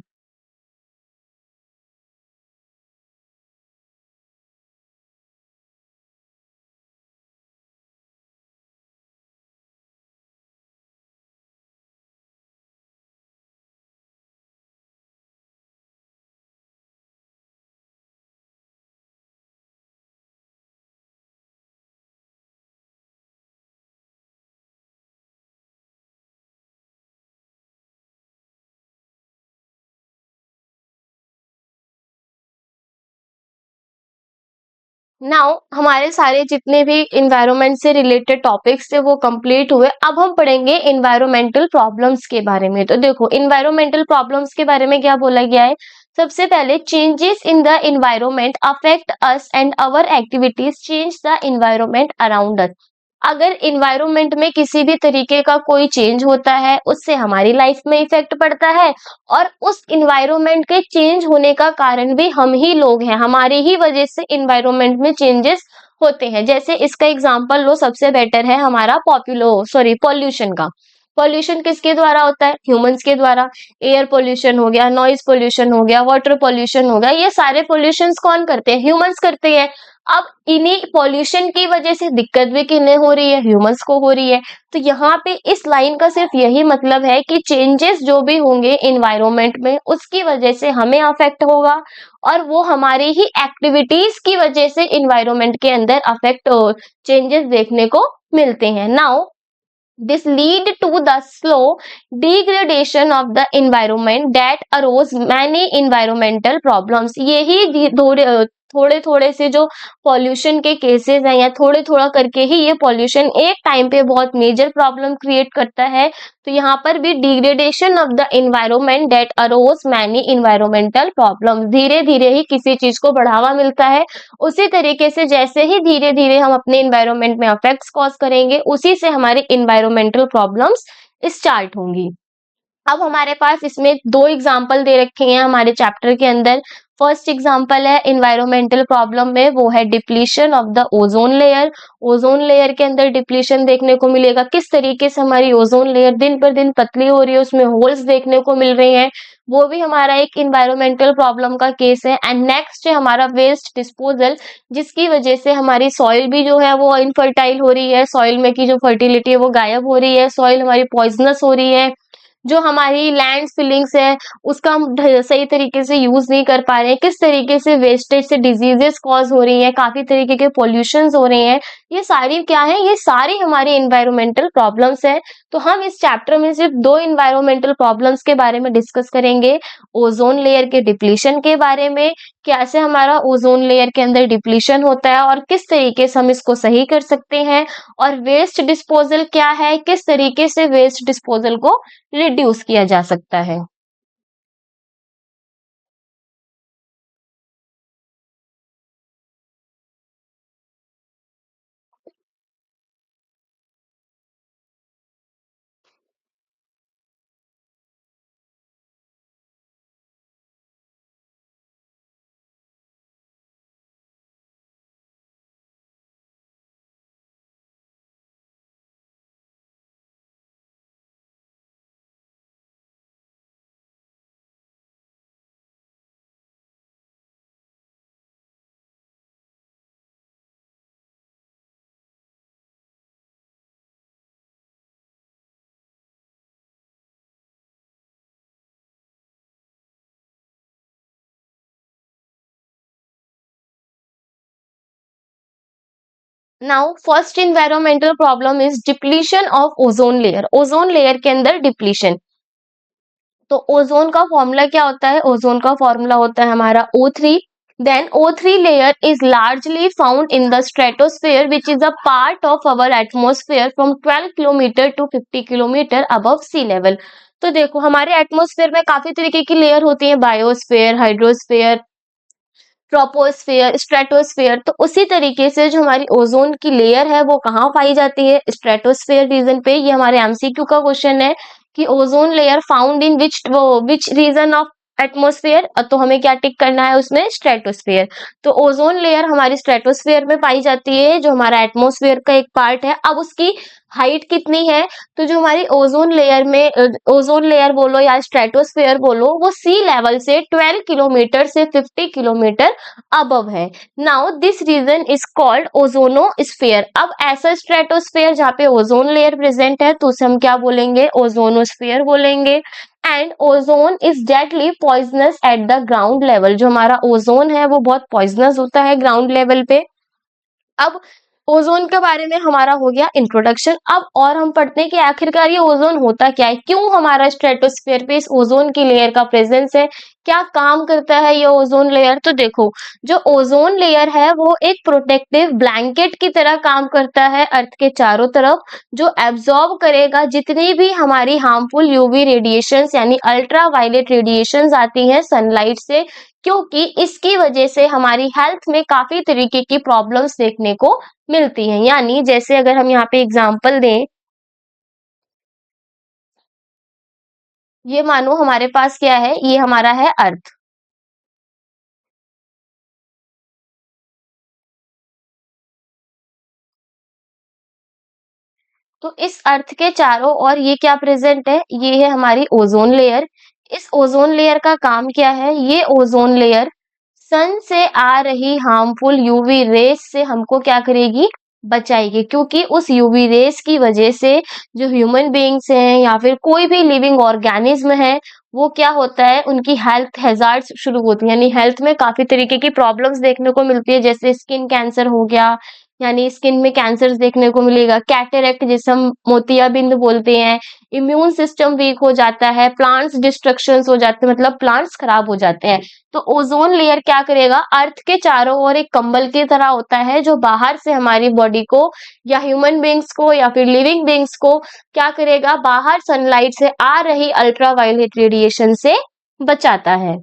नाउ हमारे सारे जितने भी इन्वायरमेंट से रिलेटेड टॉपिक्स थे वो कंप्लीट हुए। अब हम पढ़ेंगे इन्वायरमेंटल प्रॉब्लम्स के बारे में। तो देखो इन्वायरमेंटल प्रॉब्लम्स के बारे में क्या बोला गया है, सबसे पहले changes in the environment affect us and our activities change the environment around us. अगर इन्वायरमेंट में किसी भी तरीके का कोई चेंज होता है उससे हमारी लाइफ में इफेक्ट पड़ता है, और उस इन्वायरमेंट के चेंज होने का कारण भी हम ही लोग हैं, हमारी ही वजह से इन्वायरमेंट में चेंजेस होते हैं। जैसे इसका एग्जांपल लो, सबसे बेटर है हमारा पॉल्यूशन का। पॉल्यूशन किसके द्वारा होता है, ह्यूमंस के द्वारा। एयर पॉल्यूशन हो गया, नॉइज पॉल्यूशन हो गया, वाटर पॉल्यूशन हो गया, ये सारे पॉल्यूशंस कौन करते हैं, ह्यूमंस करते हैं। अब इन्हीं पॉल्यूशन की वजह से दिक्कत भी किन्हें हो रही है, ह्यूमंस को हो रही है। तो यहाँ पे इस लाइन का सिर्फ यही मतलब है कि चेंजेस जो भी होंगे इन्वायरमेंट में उसकी वजह से हमें अफेक्ट होगा, और वो हमारी ही एक्टिविटीज की वजह से इन्वायरमेंट के अंदर अफेक्ट चेंजेस देखने को मिलते हैं। Now this lead to the slow degradation of the environment that arose many environmental problems। यही थोड़े-थोड़े से जो पॉल्यूशन के केसेज़ हैं या थोड़े-थोड़ा करके ही ये पॉल्यूशन एक टाइम पे बहुत मेजर प्रॉब्लम क्रिएट करता है। तो यहाँ पर भी degradation of the environment that arose many environmental problems, धीरे-धीरे ही किसी चीज़ को बढ़ावा मिलता है। उसी तरीके से जैसे ही धीरे-धीरे हम अपने एनवायरनमेंट में इफेक्ट्स कॉज़ करेंगे, उसी से हमारी एनवायरमेंटल प्रॉब्लम्स स्टार्ट होंगी। अब हमारे पास इसमें 2 एग्जाम्पल दे रखे हैं हमारे चैप्टर के अंदर। फर्स्ट एग्जाम्पल है एनवायरमेंटल प्रॉब्लम में, वो है depletion of the ozone layer. Ozone layer के अंदर डिप्लीशन देखने को मिलेगा, किस तरीके से हमारी ओजोन लेयर दिन पर दिन पतली हो रही है, उसमें होल्स देखने को मिल रहे हैं, वो भी हमारा एक एनवायरमेंटल प्रॉब्लम का केस है। एंड नेक्स्ट है हमारा वेस्ट डिस्पोजल, जिसकी वजह से हमारी सॉइल भी जो है वो इनफर्टाइल हो रही है, सॉइल में की जो फर्टिलिटी है वो गायब हो रही है, सॉइल हमारी पॉइजनस हो रही है, जो हमारी लैंड फिलिंग्स है उसका हम सही तरीके से यूज नहीं कर पा रहे हैं, किस तरीके से वेस्टेज से डिजीजेस कॉज हो रही हैं, काफी तरीके के पोल्यूशंस हो रहे हैं, ये सारी क्या है, ये सारी हमारी एनवायरमेंटल प्रॉब्लम्स हैं। तो हम इस चैप्टर में सिर्फ 2 एनवायरमेंटल प्रॉब्लम्स के बारे में डिस्कस करेंगे, ओजोन लेयर के डिप्लीशन के बारे में, कैसे हमारा ओजोन लेयर के अंदर डिप्लीशन होता है और किस तरीके से हम इसको सही कर सकते हैं, और वेस्ट डिस्पोजल क्या है, किस तरीके से वेस्ट डिस्पोजल को रिड्यूस किया जा सकता है। Now first environmental problem is depletion of ozone layer. Ozone layer के अंदर डिप्लीशन, तो ओजोन का फॉर्मूला क्या होता है, ओजोन का फॉर्मूला होता है हमारा O3। Then O3 layer is largely found in the stratosphere, which is a part of our atmosphere from 12 kilometre to 50 kilometre above sea level। तो देखो हमारे एटमॉस्फेयर में काफी तरीके की लेयर होती है, बायोस्फेयर, हाइड्रोस्फेयर, ट्रोपोस्फेयर, स्ट्रेटोस्फेयर। तो उसी तरीके से जो हमारी ओजोन की लेयर है वो कहाँ पाई जाती है, स्ट्रेटोस्फेयर रीजन पे। ये हमारे एमसीक्यू का क्वेश्चन है कि ozone layer found in which region of atmosphere, तो हमें क्या टिक करना है उसमें, स्ट्रेटोस्फेयर। तो ओजोन लेयर हमारी स्ट्रेटोस्फेयर में पाई जाती है, जो हमारा एटमॉस्फेयर का एक पार्ट है। अब उसकी हाइट कितनी है, तो जो हमारी ओजोन लेयर में ओजोन लेयर बोलो या स्ट्रेटोस्फेयर बोलो, वो सी लेवल से 12 किलोमीटर से 50 किलोमीटर अबव है। Now this region is called ozonosphere. अब ऐसा स्ट्रेटोस्फेयर जहाँ पे ओजोन लेयर प्रेजेंट है तो उसे हम क्या बोलेंगे, ओजोनोस्फेयर बोलेंगे। And ozone is deadly poisonous at the ground level. जो हमारा ओजोन है वो बहुत पॉइजनस होता है ग्राउंड लेवल पे। अब ओजोन के बारे में हमारा हो गया इंट्रोडक्शन। अब और हम पढ़ते हैं कि आखिरकार ये ओजोन होता क्या है, क्यों हमारा स्ट्रेटोस्फेयर पे इस ओजोन की लेयर का प्रेजेंस है, क्या काम करता है ये ओजोन लेयर। तो देखो जो ओजोन लेयर है वो एक प्रोटेक्टिव ब्लैंकेट की तरह काम करता है अर्थ के चारों तरफ, जो एब्जॉर्ब करेगा जितनी भी हमारी हार्मफुल यूवी रेडिएशंस यानी अल्ट्रा वायलेट रेडिएशंस आती हैं सनलाइट से, क्योंकि इसकी वजह से हमारी हेल्थ में काफी तरीके की प्रॉब्लम्स देखने को मिलती हैं। यानी जैसे अगर हम यहाँ पे एग्जांपल दें, ये मानो हमारे पास क्या है, ये हमारा है अर्थ। तो इस अर्थ के चारों ओर ये क्या प्रेजेंट है, ये है हमारी ओजोन लेयर। इस ओजोन लेयर का काम क्या है, ये ओजोन लेयर सन से आ रही हार्मफुल यूवी रेस से हमको क्या करेगी, बचाएगी। क्योंकि उस यूवी रेस की वजह से जो ह्यूमन बीइंग्स हैं या फिर कोई भी लिविंग ऑर्गेनिज्म है, वो क्या होता है, उनकी हेल्थ हैजार्ड्स शुरू होती है, यानी हेल्थ में काफी तरीके की प्रॉब्लम्स देखने को मिलती है, जैसे स्किन कैंसर हो गया यानी स्किन में कैंसर देखने को मिलेगा, कैटरेक्ट जिसे हम मोतियाबिंद बोलते हैं, इम्यून सिस्टम वीक हो जाता है, प्लांट्स डिस्ट्रक्शंस हो जाते हैं, मतलब प्लांट्स खराब हो जाते हैं। तो ओजोन लेयर क्या करेगा, अर्थ के चारों ओर एक कंबल की तरह होता है जो बाहर से हमारी बॉडी को या ह्यूमन बींग्स को या फिर लिविंग बींग्स को क्या करेगा, बाहर सनलाइट से आ रही अल्ट्रावायलेट रेडिएशन से बचाता है।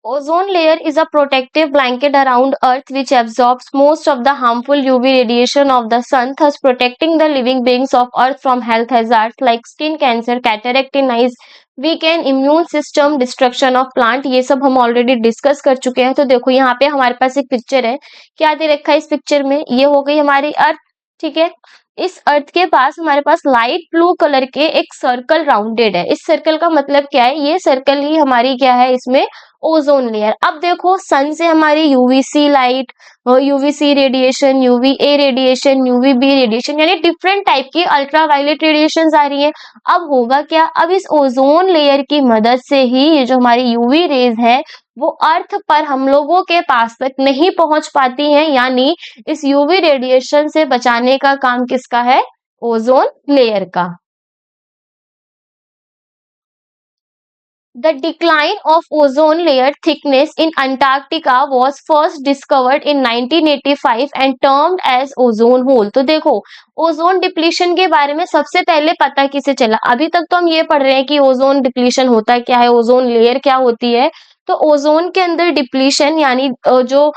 Ozone layer is a protective blanket around Earth which absorbs most of the harmful UV radiation of the sun, thus protecting the living beings of Earth from health hazards like skin cancer, cataract in eyes, weakened immune system, destruction of plant। ये सब हम already discuss कर चुके हैं। तो देखो यहाँ पे हमारे पास एक पिक्चर है, क्या दे रखा है इस पिक्चर में, ये हो गई हमारी अर्थ, ठीक है। इस अर्थ के पास हमारे पास लाइट ब्लू कलर के एक सर्कल राउंडेड है। इस सर्कल का मतलब क्या है, ये सर्कल ही हमारी क्या है, इसमें ओजोन लेयर। अब देखो सन से हमारी UVC light, UVC radiation, UVA radiation, UVB radiation, यानी डिफरेंट टाइप की अल्ट्रावायलेट रेडिएशन आ रही है। अब होगा क्या, अब इस ओजोन लेयर की मदद से ही ये जो हमारी यूवी रेज है वो अर्थ पर हम लोगों के पास तक नहीं पहुंच पाती हैं, यानी इस यूवी रेडिएशन से बचाने का काम किसका है, ओजोन लेयर का। The decline of ozone layer thickness in Antarctica was first discovered in 1985 and termed as ozone hole। तो देखो ओजोन डिप्लीशन के बारे में सबसे पहले पता किसे चला, अभी तक तो हम ये पढ़ रहे हैं कि ओजोन डिप्लीशन होता क्या है, ओजोन लेयर क्या होती है। तो ओजोन के अंदर डिप्लीशन यानी जो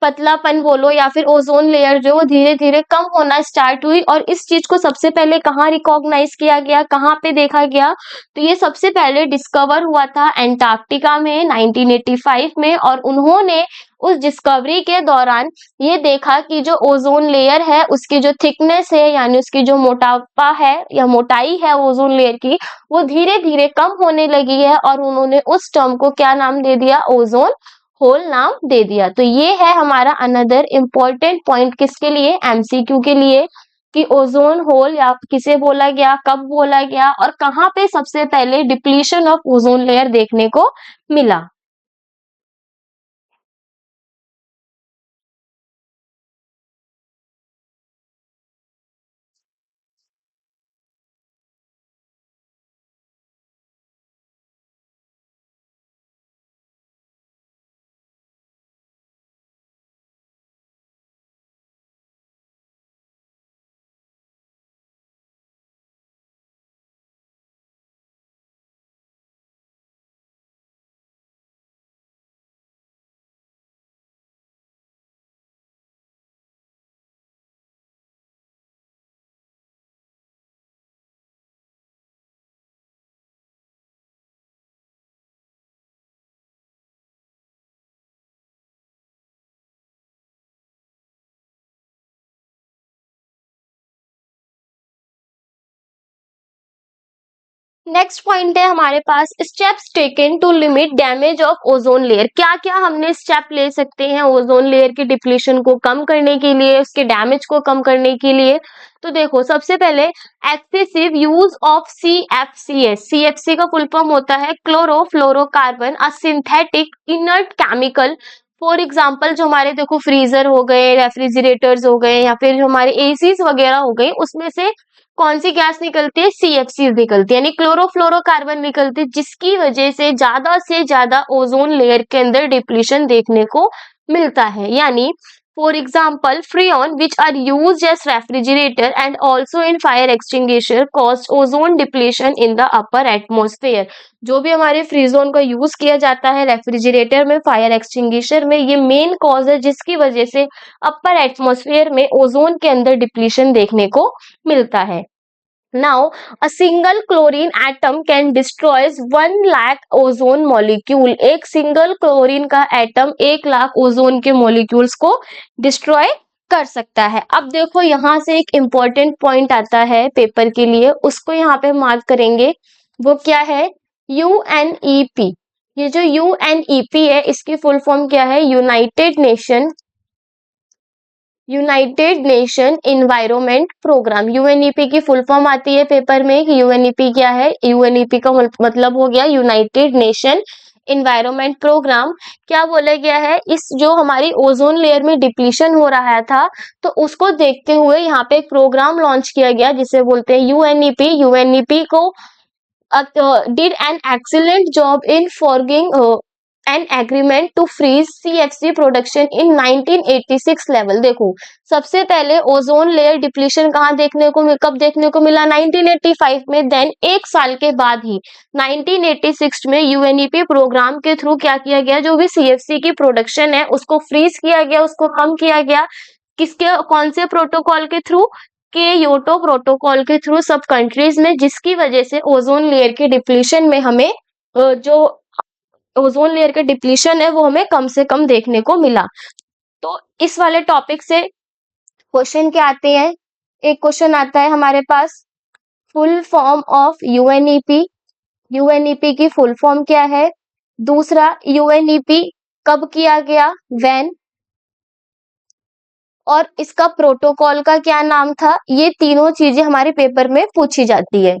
पतलापन बोलो या फिर ओजोन लेयर जो वो धीरे धीरे कम होना स्टार्ट हुई, और इस चीज को सबसे पहले कहाँ रिकॉग्नाइज किया गया, कहाँ पे देखा गया, तो ये सबसे पहले डिस्कवर हुआ था एंटार्क्टिका में 1985 में। और उन्होंने उस डिस्कवरी के दौरान ये देखा कि जो ओजोन लेयर है उसकी जो थिकनेस है, यानी उसकी जो मोटापा है या मोटाई है ओजोन लेयर की, वो धीरे धीरे कम होने लगी है, और उन्होंने उस टर्म को क्या नाम दे दिया, ओजोन होल नाम दे दिया। तो ये है हमारा अनदर इम्पोर्टेंट पॉइंट किसके लिए, एमसीक्यू के लिए, कि ओजोन होल या किसे बोला गया, कब बोला गया, और कहाँ पे सबसे पहले डिप्लीशन ऑफ ओजोन लेयर देखने को मिला। नेक्स्ट पॉइंट है हमारे पास, steps taken to limit damage of ozone layer. क्या क्या हमने स्टेप ले सकते हैं ओजोन लेयर की डिप्लीशन को कम करने के लिए, उसके डैमेज को कम करने के लिए। तो देखो सबसे पहले excessive use of CFCs। CFC का फुल फॉर्म होता है chlorofluorocarbon, a synthetic inert chemical. For example जो हमारे देखो फ्रीजर हो गए, रेफ्रिजरेटर्स हो गए, या फिर जो हमारे एसीज वगैरह हो गए, उसमें से कौन सी गैस निकलती है, CFC निकलती है, यानी क्लोरोफ्लोरोकार्बन निकलती है, जिसकी वजह से ज्यादा ओजोन लेयर के अंदर डिप्लीशन देखने को मिलता है। यानी for example freon which are used as refrigerator and also in fire extinguisher cause ozone depletion in the upper atmosphere. जो भी हमारे फ्रीजोन का यूज किया जाता है रेफ्रिजरेटर में, फायर एक्सटिंग्विशर में, ये मेन कॉज है जिसकी वजह से अपर एटमोस्फेयर में ओजोन के अंदर डिप्लीशन देखने को मिलता है। Now, a single chlorine atom can destroys 1 lakh ozone molecule. एक सिंगल क्लोरीन का एटम 1 लाख ओजोन के मॉलिक्यूल्स को डिस्ट्रॉय कर सकता है। अब देखो यहाँ से एक इम्पोर्टेंट पॉइंट आता है पेपर के लिए, उसको यहाँ पे मार्क करेंगे। वो क्या है? यूएनईपी। ये जो यूएनईपी है इसकी फुल फॉर्म क्या है? United Nation Environment Programme. UNEP की फुल फॉर्म आती है पेपर में कि यूएनईपी क्या है। यूएनईपी का मतलब हो गया यूनाइटेड नेशन इन्वायरमेंट प्रोग्राम। क्या बोला गया है? इस जो हमारी ओजोन लेयर में डिप्लीशन हो रहा था तो उसको देखते हुए यहाँ पे एक प्रोग्राम लॉन्च किया गया जिसे बोलते हैं यूएनईपी। यूएनईपी को did an excellent job in forging an agreement to freeze CFC production in 1986 level. देखो सबसे पहले ओजोन लेयर डिप्लीशन कहाँ कब देखने को मिला? 1985 में। देन एक साल के बाद ही 1986 में यूएनईपी प्रोग्राम के थ्रू क्या किया गया? जो भी सीएफसी की प्रोडक्शन है उसको फ्रीज किया गया, उसको कम किया गया। किसके कौन से प्रोटोकॉल के थ्रू? क्योटो प्रोटोकॉल के थ्रू सब कंट्रीज में, जिसकी वजह से ओजोन लेयर के डिप्लीशन में हमें जो ओजोन लेयर का डिप्लीशन है वो हमें कम से कम देखने को मिला। तो इस वाले टॉपिक से क्वेश्चन क्या आते हैं? एक क्वेश्चन आता है हमारे पास full form of UNEP. UNEP की फुल फॉर्म क्या है? दूसरा, यूएनईपी कब किया गया? व्हेन। और इसका प्रोटोकॉल का क्या नाम था? ये तीनों चीजें हमारे पेपर में पूछी जाती है।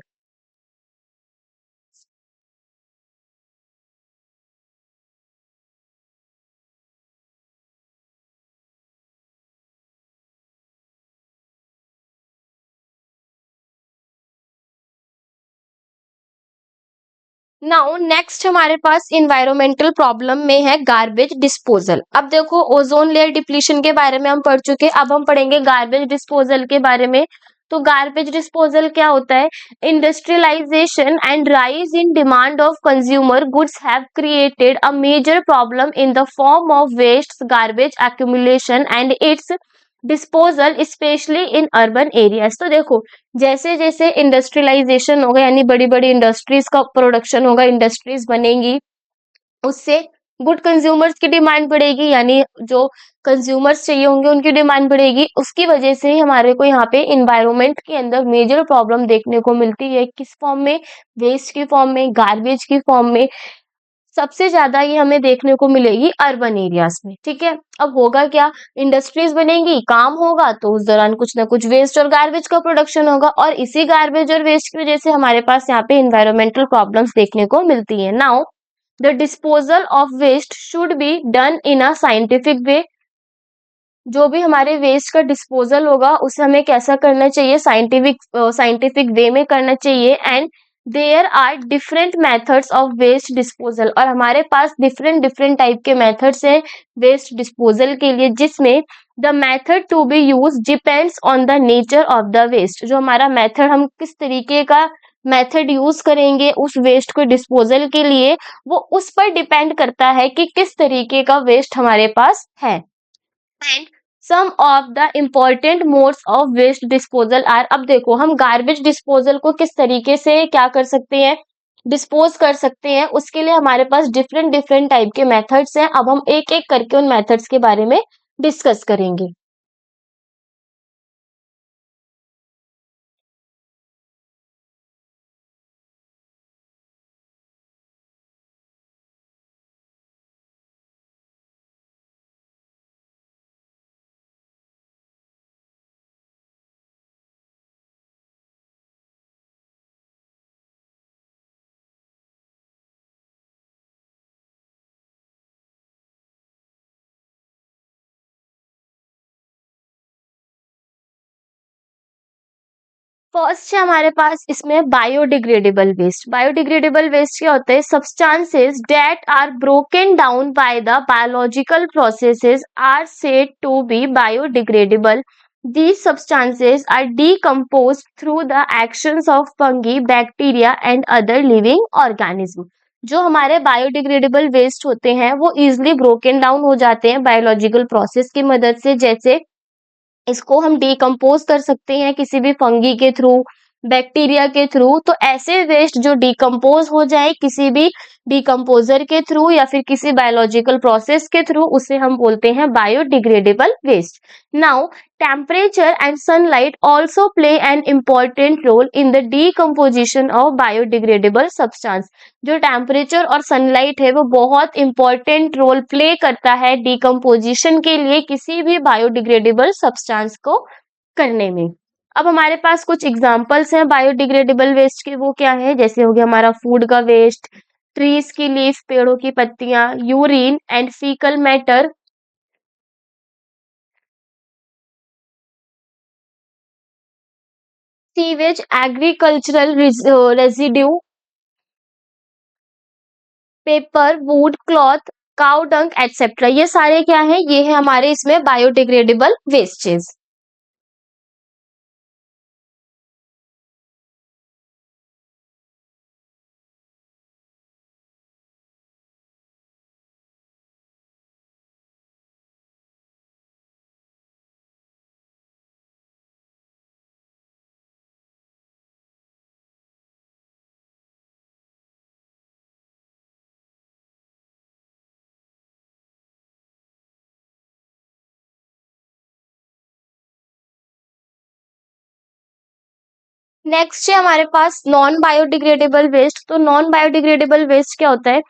नाउ नेक्स्ट हमारे पास इन्वायरमेंटल प्रॉब्लम में है गार्बेज डिस्पोजल। अब देखो ओजोन लेयर डिप्लीशन के बारे में हम पढ़ चुके, अब हम पढ़ेंगे गार्बेज डिस्पोजल के बारे में। तो गार्बेज डिस्पोजल क्या होता है? Industrialisation and rise in demand of consumer goods have created a major problem in the form of waste, garbage accumulation and its disposal specially in urban areas. तो देखो जैसे जैसे इंडस्ट्रियलाइजेशन होगा यानी बड़ी बड़ी इंडस्ट्रीज का प्रोडक्शन होगा, इंडस्ट्रीज बनेंगी, उससे गुड कंज्यूमर्स की डिमांड बढ़ेगी, यानी जो कंज्यूमर्स चाहिए होंगे उनकी डिमांड बढ़ेगी। उसकी वजह से ही हमारे को यहाँ पे इन्वायरमेंट के अंदर मेजर प्रॉब्लम देखने को मिलती है। किस फॉर्म में? वेस्ट की फॉर्म में, गार्बेज की फॉर्म में। सबसे ज्यादा ये हमें देखने को मिलेगी अर्बन एरियाज में। ठीक है, अब होगा क्या? इंडस्ट्रीज बनेंगी, काम होगा, तो उस दौरान कुछ ना कुछ वेस्ट और गार्बेज का प्रोडक्शन होगा और इसी गार्बेज और वेस्ट की वजह से हमारे पास यहाँ पे इन्वायरमेंटल प्रॉब्लम्स देखने को मिलती है। Now the disposal of waste should be done in a scientific way. जो भी हमारे वेस्ट का डिस्पोजल होगा उसे हमें कैसा करना चाहिए? साइंटिफिक वे में करना चाहिए। And there are different methods of waste disposal, और हमारे पास डिफरेंट डिफरेंट टाइप के मेथड्स हैं वेस्ट डिस्पोजल के लिए, जिसमें the method to be use depends on the nature of the waste. जो हमारा मेथड, हम किस तरीके का मेथड यूज करेंगे उस वेस्ट को डिस्पोजल के लिए, वो उस पर डिपेंड करता है कि किस तरीके का वेस्ट हमारे पास है। And some of the important modes of waste disposal are. अब देखो हम गार्बेज डिस्पोजल को किस तरीके से क्या कर सकते हैं? डिस्पोज कर सकते हैं। उसके लिए हमारे पास डिफरेंट डिफरेंट टाइप के मेथड्स हैं। अब हम एक एक करके उन मेथड्स के बारे में डिस्कस करेंगे। फर्स्ट है हमारे पास इसमें बायोडिग्रेडेबल वेस्ट। बायोडिग्रेडेबल वेस्ट क्या होता है? Substances that are broken down by the biological processes are said to be biodegradable. These substances are decomposed through the actions of fungi, bacteria and other living organism। जो हमारे biodegradable waste होते हैं वो easily broken down हो जाते हैं biological process की मदद से। जैसे इसको हम डिकम्पोज कर सकते हैं किसी भी फंगी के थ्रू, बैक्टीरिया के थ्रू। तो ऐसे वेस्ट जो डिकम्पोज हो जाए किसी भी डिकम्पोजर के थ्रू या फिर किसी बायोलॉजिकल प्रोसेस के थ्रू, उसे हम बोलते हैं biodegradable waste. Now temperature and sunlight also play an important role in the decomposition of biodegradable substance. जो टेम्परेचर और सनलाइट है वो बहुत इंपॉर्टेंट रोल प्ले करता है डिकम्पोजिशन के लिए किसी भी बायोडिग्रेडेबल सब्सटेंस को करने में। अब हमारे पास कुछ एग्जांपल्स हैं बायोडिग्रेडेबल वेस्ट के, वो क्या है, जैसे हो गया हमारा फूड का वेस्ट, ट्रीज की लीफ, पेड़ों की पत्तियां, urine and faecal matter, sewage, agricultural residue, paper, would, cloth, cow dung etcetera. ये सारे क्या है, ये है हमारे इसमें बायोडिग्रेडेबल वेस्टेज। नेक्स्ट है हमारे पास नॉन बायोडिग्रेडेबल वेस्ट। तो नॉन बायोडिग्रेडेबल वेस्ट क्या होता है,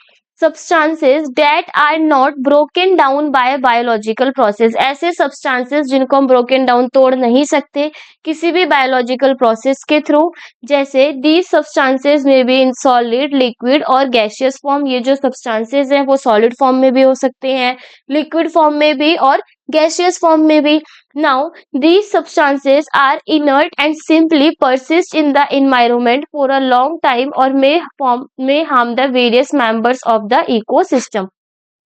substances that are not broken down by biological process. ऐसे सब्सटेंसेस जिनको हम ब्रोकन डाउन तोड़ नहीं सकते किसी भी बायोलॉजिकल प्रोसेस के थ्रू, जैसे दीज सब्सटेंसेस में बी इन सॉलिड, लिक्विड और गैसियस फॉर्म। ये जो सब्सटेंसेस हैं वो सॉलिड फॉर्म में भी हो सकते हैं, लिक्विड फॉर्म में भी और गैसियस फॉर्म में भी। Now these substances are inert and simply persist in the environment for a long time or may harm the various members of the ecosystem.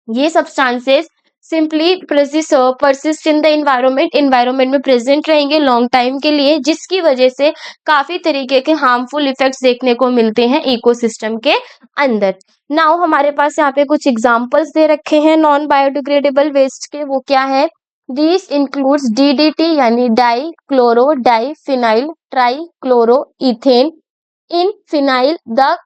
ये substances simply persist in the environment में present रहेंगे long time के लिए, जिसकी वजह से काफी तरीके के harmful effects देखने को मिलते हैं ecosystem के अंदर। Now हमारे पास यहाँ पे कुछ examples दे रखे हैं non biodegradable waste के, वो क्या है, दिस इंक्लूड्स DDT यानी die chloro die phenyl try chloro ethane in phenyl the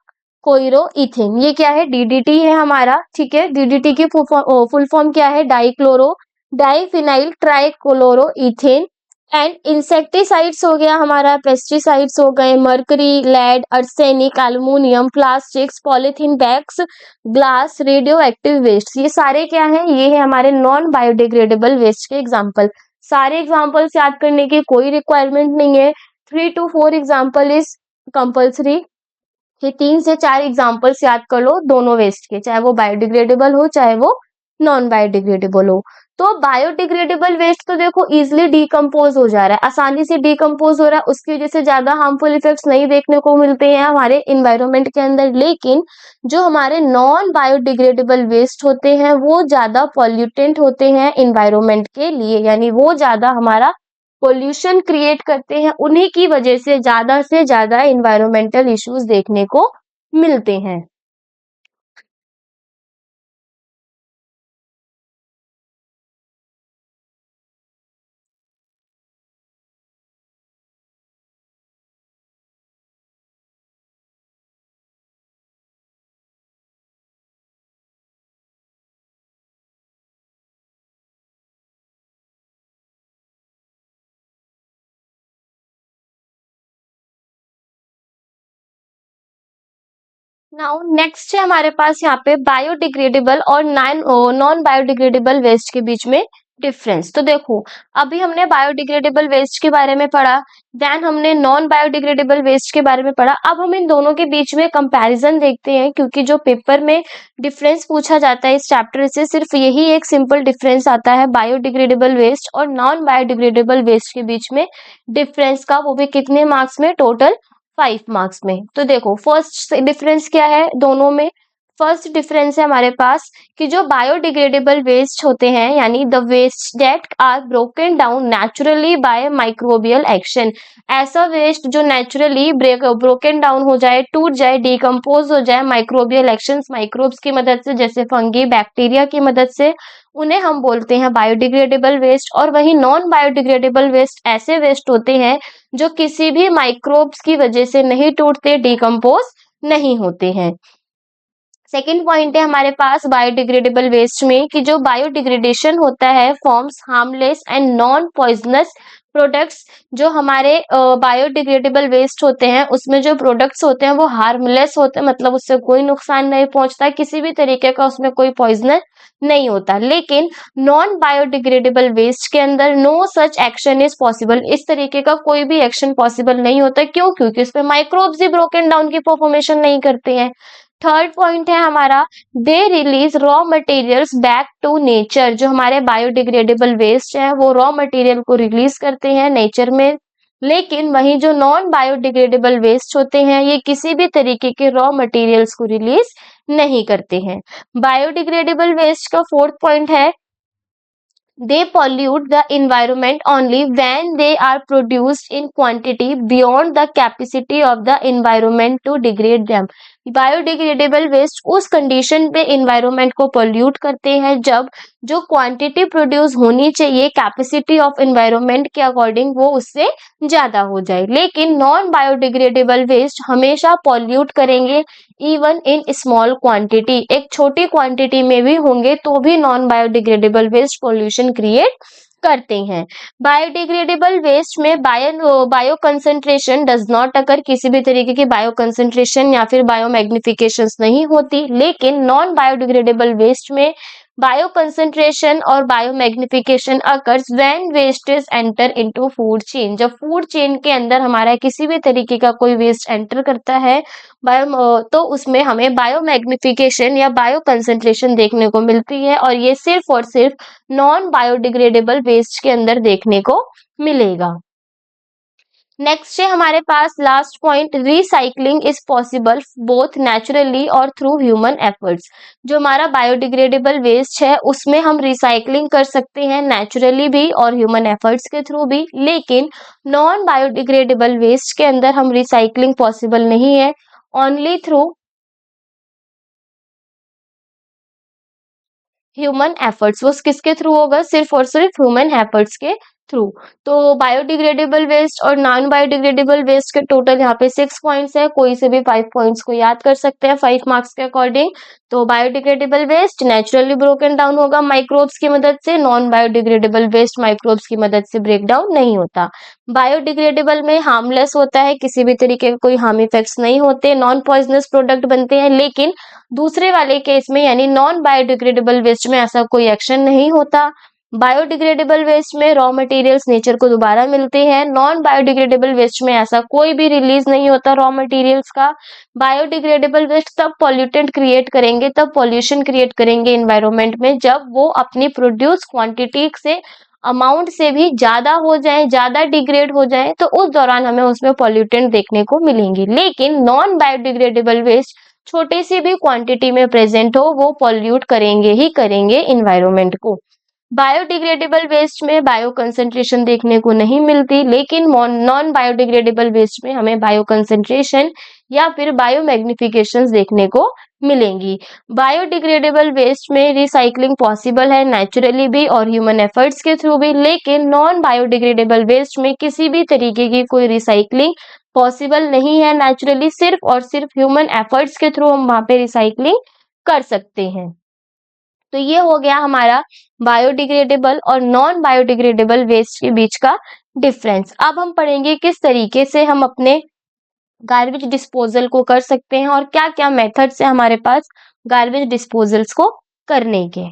chloro ethane. ये क्या है, DDT है हमारा, ठीक है। DDT की फुल फॉर्म क्या है, di chloro die phenyl try chloro ethane. And insecticides हो गया हमारा, पेस्टिसाइड्स हो गए, mercury, lead, arsenic, aluminium, plastics, polythene bags, glass, radio active waste. ये सारे क्या है, ये है हमारे नॉन बायोडिग्रेडेबल वेस्ट के एग्जाम्पल। सारे एग्जाम्पल्स याद करने की कोई रिक्वायरमेंट नहीं है, 3 to 4 एग्जाम्पल इज कंपल्सरी। ये 3 से 4 एग्जाम्पल्स याद कर लो दोनों वेस्ट के, चाहे वो बायोडिग्रेडेबल हो चाहे वो नॉन बायोडिग्रेडेबल हो। तो बायोडिग्रेडेबल वेस्ट तो देखो इजिली डिकम्पोज हो जा रहा है, आसानी से डिकम्पोज हो रहा है, उसकी वजह से ज्यादा हार्मफुल इफेक्ट्स नहीं देखने को मिलते हैं हमारे इन्वायरमेंट के अंदर। लेकिन जो हमारे नॉन बायोडिग्रेडेबल वेस्ट होते हैं वो ज्यादा पॉल्यूटेंट होते हैं इन्वायरमेंट के लिए, यानी वो ज्यादा हमारा पोल्यूशन क्रिएट करते हैं, उन्हीं की वजह से ज्यादा इन्वायरमेंटल इश्यूज देखने को मिलते हैं। नाउ नेक्स्ट है हमारे पास यहाँ पे बायोडिग्रेडेबल और नॉन बायोडिग्रेडेबल वेस्ट के बीच में डिफरेंस। तो देखो अभी हमने बायोडिग्रेडेबल वेस्ट के बारे में पढ़ा, देन हमने नॉन बायोडिग्रेडेबल वेस्ट के बारे में पढ़ा। अब हम इन दोनों के बीच में कंपैरिजन देखते हैं, क्योंकि जो पेपर में डिफरेंस पूछा जाता है इस चैप्टर से सिर्फ यही एक सिंपल डिफरेंस आता है बायोडिग्रेडेबल वेस्ट और नॉन बायोडिग्रेडेबल वेस्ट के बीच में डिफरेंस का, वो भी कितने मार्क्स में, टोटल 5 मार्क्स में। तो देखो फर्स्ट डिफरेंस क्या है दोनों में, फर्स्ट डिफरेंस है हमारे पास कि जो बायोडिग्रेडेबल वेस्ट होते हैं यानी the waste that are broken down naturally by microbial action, ऐसा वेस्ट जो नेचुरली ब्रोकन डाउन हो जाए, टूट जाए, डिकम्पोज हो जाए माइक्रोबियल एक्शंस, माइक्रोब्स की मदद से, जैसे फंगी बैक्टीरिया की मदद से, उन्हें हम बोलते हैं बायोडिग्रेडेबल वेस्ट। और वही नॉन बायोडिग्रेडेबल वेस्ट ऐसे वेस्ट होते हैं जो किसी भी माइक्रोब्स की वजह से नहीं टूटते, डिकम्पोज नहीं होते हैं। सेकेंड पॉइंट है हमारे पास बायोडिग्रेडेबल वेस्ट में कि जो बायोडिग्रेडेशन होता है forms harmless and non poisonous products. जो हमारे बायोडिग्रेडेबल वेस्ट होते हैं उसमें जो प्रोडक्ट्स होते हैं वो हार्मलेस होते हैं, मतलब उससे कोई नुकसान नहीं पहुंचता, किसी भी तरीके का उसमें कोई पॉइजनस नहीं होता। लेकिन नॉन बायोडिग्रेडेबल वेस्ट के अंदर no such action is possible, इस तरीके का कोई भी एक्शन पॉसिबल नहीं होता। क्यों? क्योंकि उसमें माइक्रोब्स ही ब्रोकन डाउन की परफॉर्मेशन नहीं करते हैं। थर्ड पॉइंट है हमारा they release raw materials back to nature. जो हमारे बायोडिग्रेडेबल वेस्ट है वो रॉ मटेरियल को रिलीज करते हैं नेचर में, लेकिन वहीं जो नॉन बायोडिग्रेडेबल वेस्ट होते हैं ये किसी भी तरीके के रॉ मटेरियल्स को रिलीज नहीं करते हैं। बायोडिग्रेडेबल वेस्ट का फोर्थ पॉइंट है they pollute the environment only when they are produced in quantity beyond the capacity of the environment to degrade them। Biodegradable waste उस कंडीशन पे इन्वायरमेंट को pollute करते हैं जब जो क्वांटिटी प्रोड्यूस होनी चाहिए कैपेसिटी ऑफ इन्वायरमेंट के अकॉर्डिंग वो उससे ज्यादा हो जाए। लेकिन नॉन बायोडिग्रेडेबल वेस्ट हमेशा पोल्यूट करेंगे इवन इन स्मॉल क्वांटिटी, एक छोटी क्वांटिटी में भी होंगे तो भी non biodegradable waste pollution create करते हैं। बायोडिग्रेडेबल वेस्ट में bio concentration does not occur, किसी भी तरीके की बायो कंसंट्रेशन या फिर बायो मैग्निफिकेशन नहीं होती। लेकिन नॉन बायोडिग्रेडेबल वेस्ट में बायो कंसंट्रेशन और bio magnification occurs when wastage enter into food chain. जब फूड चेन के अंदर हमारा किसी भी तरीके का कोई वेस्ट एंटर करता है तो उसमें हमें बायो मैग्निफिकेशन या बायो कंसंट्रेशन देखने को मिलती है, और ये सिर्फ और सिर्फ नॉन बायोडिग्रेडेबल वेस्ट के अंदर देखने को मिलेगा। नेक्स्ट है हमारे पास last point recycling is possible both naturally और थ्रू ह्यूमन एफर्ट्स। जो हमारा बायोडिग्रेडेबल वेस्ट है उसमें हम रिसाइकलिंग कर सकते हैं नेचुरली भी और ह्यूमन एफर्ट्स के थ्रू भी। लेकिन नॉन बायोडिग्रेडेबल वेस्ट के अंदर हम रिसाइकलिंग पॉसिबल नहीं है, ओनली थ्रू ह्यूमन एफर्ट्स। वो किसके थ्रू होगा? सिर्फ और सिर्फ ह्यूमन एफर्ट्स के थ्रू। तो बायोडिग्रेडेबल वेस्ट और नॉन बायोडिग्रेडेबल वेस्ट के टोटल यहाँ पे 6 पॉइंट्स है, कोई से भी 5 पॉइंट्स को याद कर सकते हैं 5 मार्क्स के अकॉर्डिंग। तो biodegradable waste naturally broken down होगा माइक्रोब्स की मदद से, नॉन बायोडिग्रेडेबल वेस्ट माइक्रोब्स की मदद से ब्रेक डाउन नहीं होता। बायोडिग्रेडेबल में हार्मलेस होता है, किसी भी तरीके के कोई हार्म इफेक्ट्स नहीं होते, नॉन पॉइजनस प्रोडक्ट बनते हैं। लेकिन दूसरे वाले केस में यानी नॉन बायोडिग्रेडेबल वेस्ट में ऐसा कोई एक्शन नहीं होता। बायोडिग्रेडेबल वेस्ट में रॉ मटेरियल्स नेचर को दोबारा मिलते हैं, नॉन बायोडिग्रेडेबल वेस्ट में ऐसा कोई भी रिलीज नहीं होता रॉ मटेरियल्स का। बायोडिग्रेडेबल वेस्ट तब पॉल्यूटेंट क्रिएट करेंगे, तब पॉल्यूशन क्रिएट करेंगे एनवायरनमेंट में जब वो अपनी प्रोड्यूस क्वांटिटी से अमाउंट से भी ज्यादा हो जाए, ज्यादा डिग्रेड हो जाए, तो उस दौरान हमें उसमें पॉल्यूटेंट देखने को मिलेंगे। लेकिन नॉन बायोडिग्रेडेबल वेस्ट छोटी सी भी क्वांटिटी में प्रेजेंट हो वो पॉल्यूट करेंगे ही करेंगे इन्वायरमेंट को। बायोडिग्रेडेबल वेस्ट में बायो कंसंट्रेशन देखने को नहीं मिलती, लेकिन नॉन बायोडिग्रेडेबल वेस्ट में हमें बायो कंसंट्रेशन या फिर बायो मैग्निफिकेशन देखने को मिलेंगी। बायोडिग्रेडेबल वेस्ट में रिसाइकलिंग पॉसिबल है नेचुरली भी और ह्यूमन एफर्ट्स के थ्रू भी, लेकिन नॉन बायोडिग्रेडेबल वेस्ट में किसी भी तरीके की कोई रिसाइकलिंग पॉसिबल नहीं है नेचुरली, सिर्फ और सिर्फ ह्यूमन एफर्ट्स के थ्रू हम वहां पे रिसाइकलिंग कर सकते हैं। तो ये हो गया हमारा बायोडिग्रेडेबल और नॉन बायोडिग्रेडेबल वेस्ट के बीच का डिफरेंस। अब हम पढ़ेंगे किस तरीके से हम अपने गार्बेज डिस्पोजल को कर सकते हैं और क्या क्या मेथड्स है हमारे पास गार्बेज डिस्पोजल्स को करने के।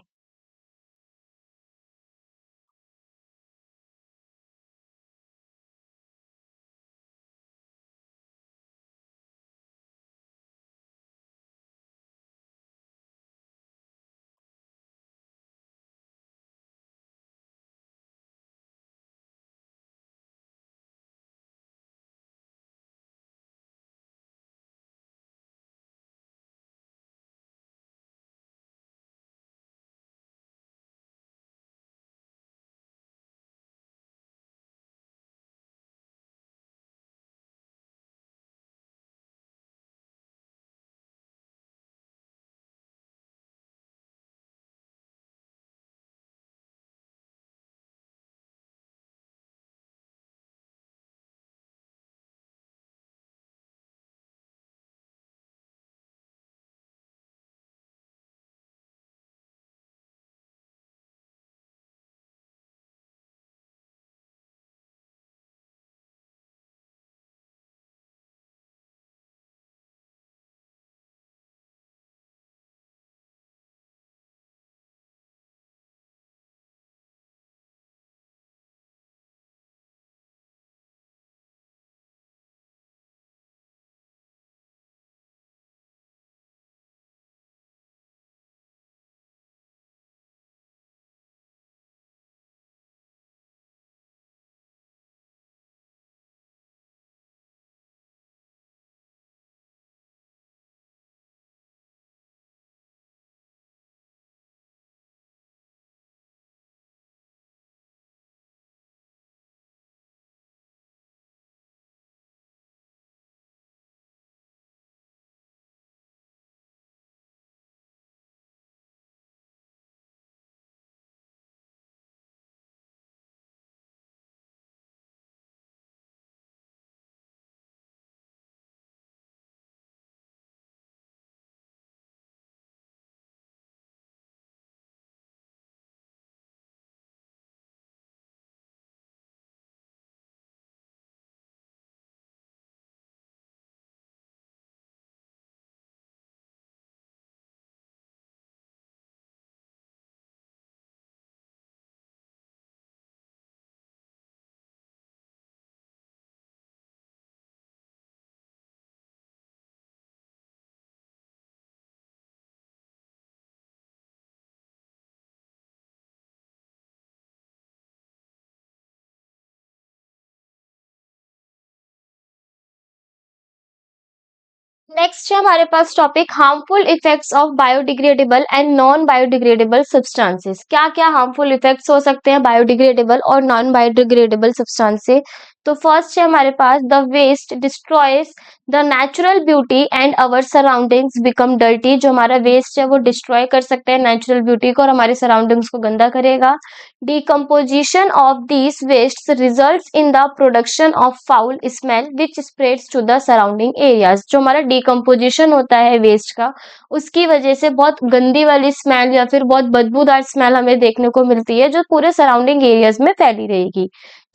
नेक्स्ट है हमारे पास topic harmful effects of biodegradable and non biodegradable substances. क्या क्या हार्मफुल इफेक्ट्स हो सकते हैं बायोडिग्रेडेबल और नॉन बायोडिग्रेडेबल सब्सटेंस से। तो फर्स्ट है हमारे पास the waste destroys the natural beauty and our surroundings become dirty. जो हमारा वेस्ट है वो डिस्ट्रॉय कर सकते हैं नेचुरल ब्यूटी को और हमारी सराउंडिंग्स को गंदा करेगा। Decomposition of these wastes results in the production of foul smell which spreads to the surrounding areas। जो हमारा डिकम्पोजिशन होता है वेस्ट का, उसकी वजह से बहुत गंदी वाली स्मेल या फिर बहुत बदबूदार स्मेल हमें देखने को मिलती है जो पूरे सराउंडिंग एरियाज में फैली रहेगी।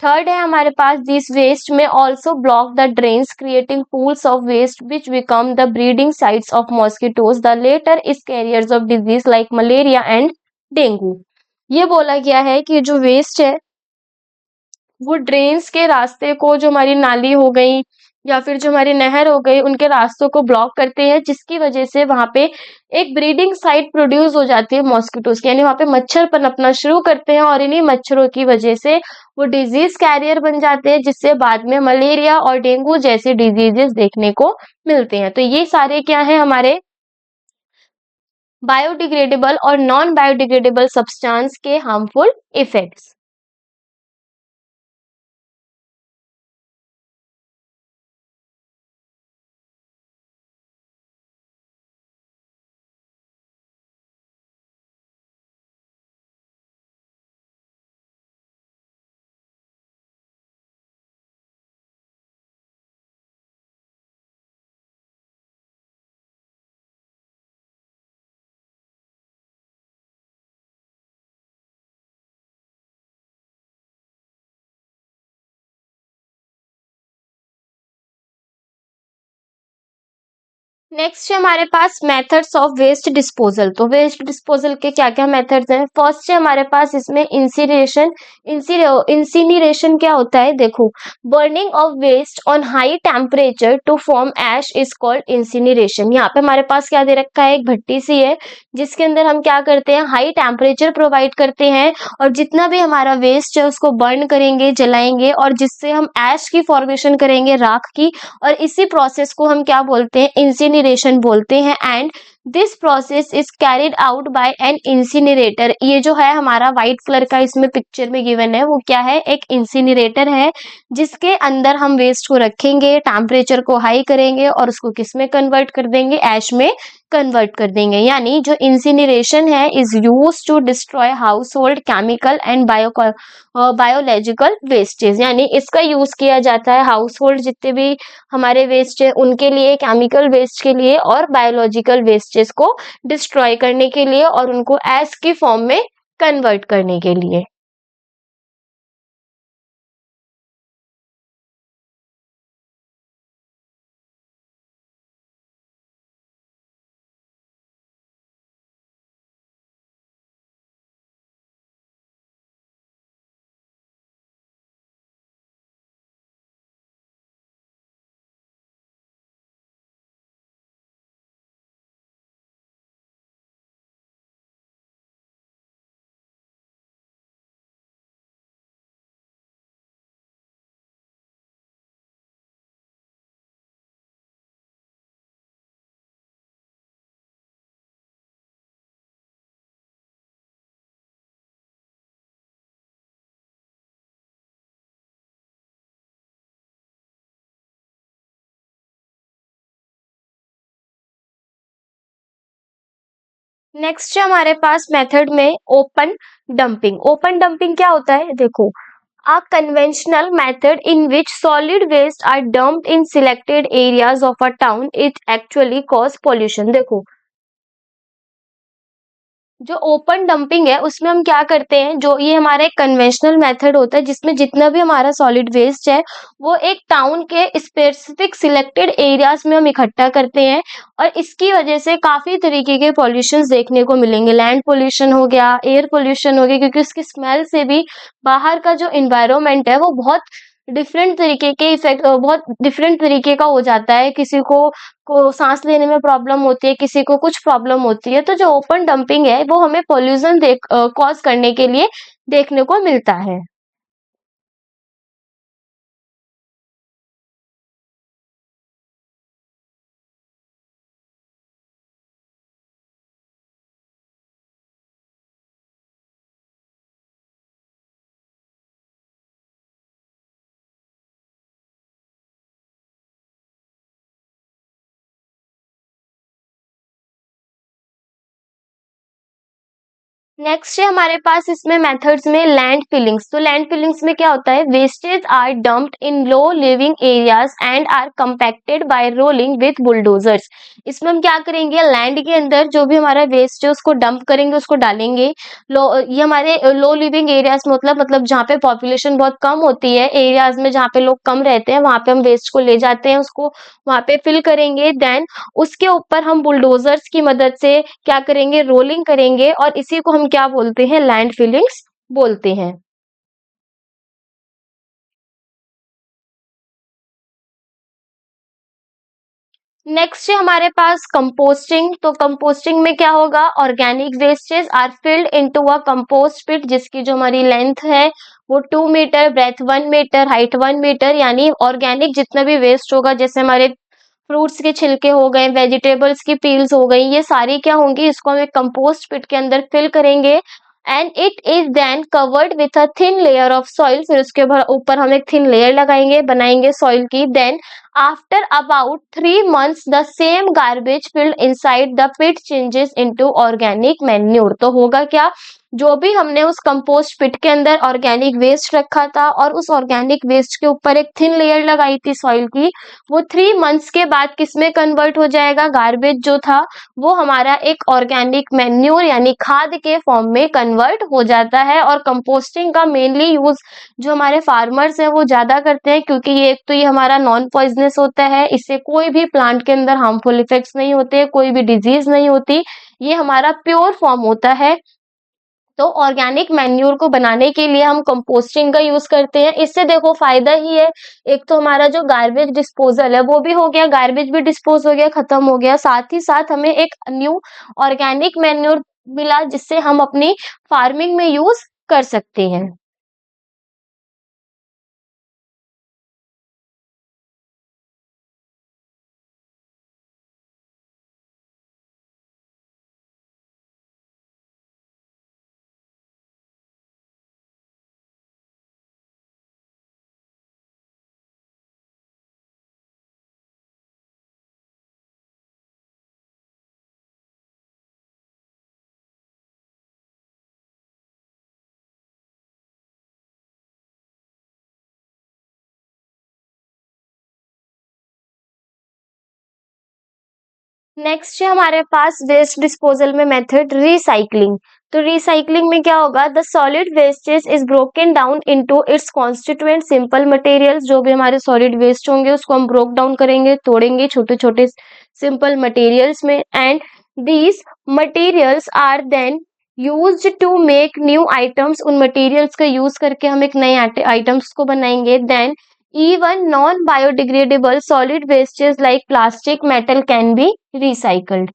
थर्ड है हमारे पास दिस वेस्ट में also block the drains creating pools of waste which become the breeding sites of mosquitoes the latter is carriers of disease like malaria and dengue. ये बोला गया है कि जो वेस्ट है वो ड्रेन्स के रास्ते को, जो हमारी नाली हो गई या फिर जो हमारी नहर हो गई, उनके रास्तों को ब्लॉक करते हैं जिसकी वजह से वहां पे एक ब्रीडिंग साइट प्रोड्यूस हो जाती है मॉस्किटोज की, यानी वहां पे मच्छर पनपना शुरू करते हैं और इन्हीं मच्छरों की वजह से वो डिजीज कैरियर बन जाते हैं जिससे बाद में मलेरिया और डेंगू जैसे डिजीजेस देखने को मिलते हैं। तो ये सारे क्या है हमारे बायोडिग्रेडेबल और नॉन बायोडिग्रेडेबल सब्सटेंस के हार्मफुल इफेक्ट्स। नेक्स्ट है हमारे पास मेथड्स ऑफ वेस्ट डिस्पोजल। तो वेस्ट डिस्पोजल के क्या क्या मेथड्स हैं। फर्स्ट है हमारे पास इसमें इंसिनरेशन। इंसिनरेशन क्या होता है, देखो, burning of waste on high temperature to form ash is called incineration. यहाँ पे हमारे पास क्या दे रखा है, एक भट्टी सी है जिसके अंदर हम क्या करते हैं, हाई टेम्परेचर प्रोवाइड करते हैं और जितना भी हमारा वेस्ट है उसको बर्न करेंगे, जलाएंगे और जिससे हम एश की फॉर्मेशन करेंगे, राख की, और इसी प्रोसेस को हम क्या बोलते हैं, इंसिनरेशन बोलते हैं। And this process is carried out by an incinerator. ये जो है हमारा व्हाइट कलर का इसमें पिक्चर में गिवन है वो क्या है, एक इंसिनरेटर है जिसके अंदर हम वेस्ट को रखेंगे, टेम्परेचर को हाई करेंगे और उसको किस में कन्वर्ट कर देंगे, ऐश में कन्वर्ट कर देंगे। यानी जो इंसिनरेशन है is use to destroy household chemical and biological wastage. यानी इसका यूज किया जाता है हाउस होल्ड जितने भी हमारे वेस्ट है उनके लिए, केमिकल वेस्ट के लिए और बायोलॉजिकल वेस्टेज को डिस्ट्रॉय करने के लिए और उनको एस की फॉर्म में कन्वर्ट करने के लिए। नेक्स्ट है हमारे पास मेथड में ओपन डंपिंग। ओपन डंपिंग क्या होता है, देखो, a conventional method in which solid waste are dumped in selected areas of a town it actually cause pollution। देखो, जो ओपन डंपिंग है उसमें हम क्या करते हैं, जो ये हमारा एक कन्वेंशनल मेथड होता है जिसमें जितना भी हमारा सॉलिड वेस्ट है वो एक टाउन के स्पेसिफिक सिलेक्टेड एरियाज में हम इकट्ठा करते हैं और इसकी वजह से काफी तरीके के पॉल्यूशन देखने को मिलेंगे। लैंड पोल्यूशन हो गया, एयर पोल्यूशन हो गया, क्योंकि उसकी स्मेल से भी बाहर का जो इन्वायरमेंट है वो बहुत डिफरेंट तरीके के इफेक्ट, बहुत डिफरेंट तरीके का हो जाता है। किसी को सांस लेने में प्रॉब्लम होती है, किसी को कुछ प्रॉब्लम होती है। तो जो ओपन डंपिंग है वो हमें पॉल्यूशन कॉज करने के लिए देखने को मिलता है। नेक्स्ट है हमारे पास इसमें मेथड्स में लैंड फिलिंग्स। तो लैंड फिलिंग्स में क्या होता है, wastage are dumped in low living areas and are compacted by rolling with bulldozers. इसमें हम क्या करेंगे, लैंड के अंदर जो भी हमारा वेस्ट है उसको डंप करेंगे, उसको डालेंगे। ये हमारे लो लिविंग एरियाज मतलब जहाँ पे पॉपुलेशन बहुत कम होती है, एरियाज में जहाँ पे लोग कम रहते हैं, वहां पे हम वेस्ट को ले जाते हैं, उसको वहां पे फिल करेंगे। देन उसके ऊपर हम बुलडोजर्स की मदद से क्या करेंगे, रोलिंग करेंगे, और इसी को हम क्या बोलते हैं, लैंड फिलिंग्स बोलते हैं। नेक्स्ट है हमारे पास कंपोस्टिंग। तो कंपोस्टिंग में क्या होगा, organic wastage are filled into a compost pit, जिसकी जो हमारी लेंथ है वो 2 metre, breadth 1 metre, height 1 metre, यानी ऑर्गेनिक जितना भी वेस्ट होगा, जैसे हमारे फ्रूट्स के छिलके हो गए, वेजिटेबल्स की पील्स हो गई, ये सारी क्या होंगी, इसको हम एक कंपोस्ट पिट के अंदर फिल करेंगे। And it is then covered with a thin layer of soil. फिर उसके ऊपर हम एक थिन लेयर लगाएंगे, बनाएंगे सॉइल की। Then after about 3 months the same garbage filled inside the pit changes into organic manure. तो होगा क्या, जो भी हमने उस कंपोस्ट पिट के अंदर ऑर्गेनिक वेस्ट रखा था और उस ऑर्गेनिक वेस्ट के ऊपर एक थिन लेयर लगाई थी सॉइल की, वो 3 months के बाद किसमें कन्वर्ट हो जाएगा, गार्बेज जो था वो हमारा एक ऑर्गेनिक मैन्योर यानी खाद के फॉर्म में कन्वर्ट हो जाता है। और कंपोस्टिंग का मेनली यूज जो हमारे फार्मर्स हैं वो ज्यादा करते हैं, क्योंकि ये एक तो ये हमारा नॉन पॉइजनस होता है, इससे कोई भी प्लांट के अंदर हार्मफुल इफेक्ट्स नहीं होते, कोई भी डिजीज नहीं होती, ये हमारा प्योर फॉर्म होता है। तो ऑर्गेनिक मैन्योर को बनाने के लिए हम कंपोस्टिंग का यूज करते हैं। इससे देखो फायदा ही है, एक तो हमारा जो गार्बेज डिस्पोजल है वो भी हो गया, गार्बेज भी डिस्पोज हो गया, खत्म हो गया, साथ ही साथ हमें एक न्यू ऑर्गेनिक मैन्योर मिला जिससे हम अपनी फार्मिंग में यूज कर सकते हैं। नेक्स्ट है हमारे पास वेस्ट डिस्पोजल में मेथड रिसाइकलिंग। तो रिसाइकलिंग में क्या होगा, the solid wastage is broken down into its constituent simple materials. जो भी हमारे सॉलिड वेस्ट होंगे उसको हम ब्रोक डाउन करेंगे, तोड़ेंगे छोटे छोटे सिंपल मटेरियल्स में। And these materials are then used to make new items. उन मटेरियल्स का यूज करके हम एक नए आइटम्स को बनाएंगे। Then even non-biodegradable solid wastes like plastic, metal can be recycled.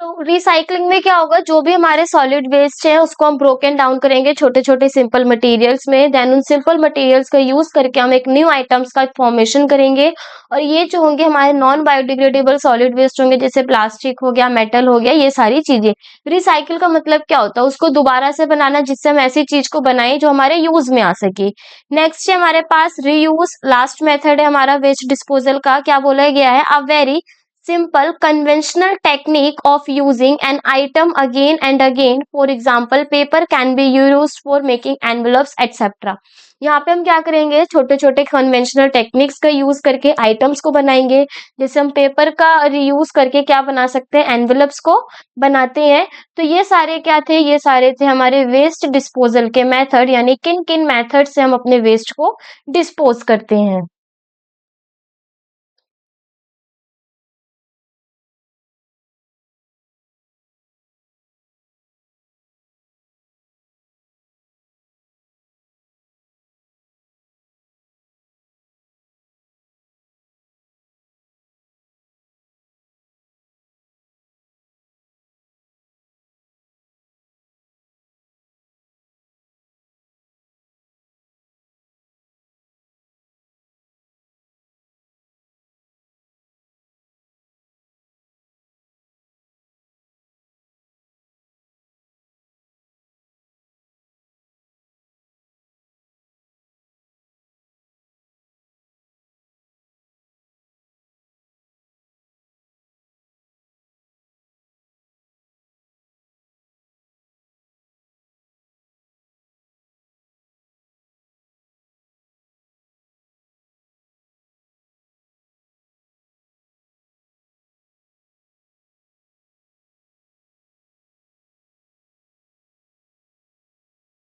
तो रिसाइकलिंग में क्या होगा, जो भी हमारे सॉलिड वेस्ट है उसको हम ब्रोकन डाउन करेंगे छोटे छोटे सिंपल मटेरियल्स में। देन उन सिंपल मटेरियल्स का यूज करके हम एक न्यू आइटम्स का फॉर्मेशन करेंगे। और ये जो होंगे हमारे नॉन बायोडिग्रेडेबल सॉलिड वेस्ट होंगे, जैसे प्लास्टिक हो गया, मेटल हो गया, ये सारी चीजें। रिसाइकिल का मतलब क्या होता है, उसको दोबारा से बनाना, जिससे हम ऐसी चीज को बनाएं जो हमारे यूज में आ सके। नेक्स्ट है हमारे पास रीयूज। लास्ट मेथड है हमारा वेस्ट डिस्पोजल का। क्या बोला गया है, a very simple conventional technique of using an item again and again. For example, paper can be used for making envelopes etc. यहाँ पे हम क्या करेंगे, छोटे छोटे कन्वेंशनल टेक्निक्स का यूज करके आइटम्स को बनाएंगे। जैसे हम पेपर का रीयूज करके क्या बना सकते हैं, एनवेलप्स को बनाते हैं। तो ये सारे क्या थे, ये सारे थे हमारे वेस्ट डिस्पोजल के मेथड, यानी किन किन मेथड से हम अपने वेस्ट को डिस्पोज करते हैं।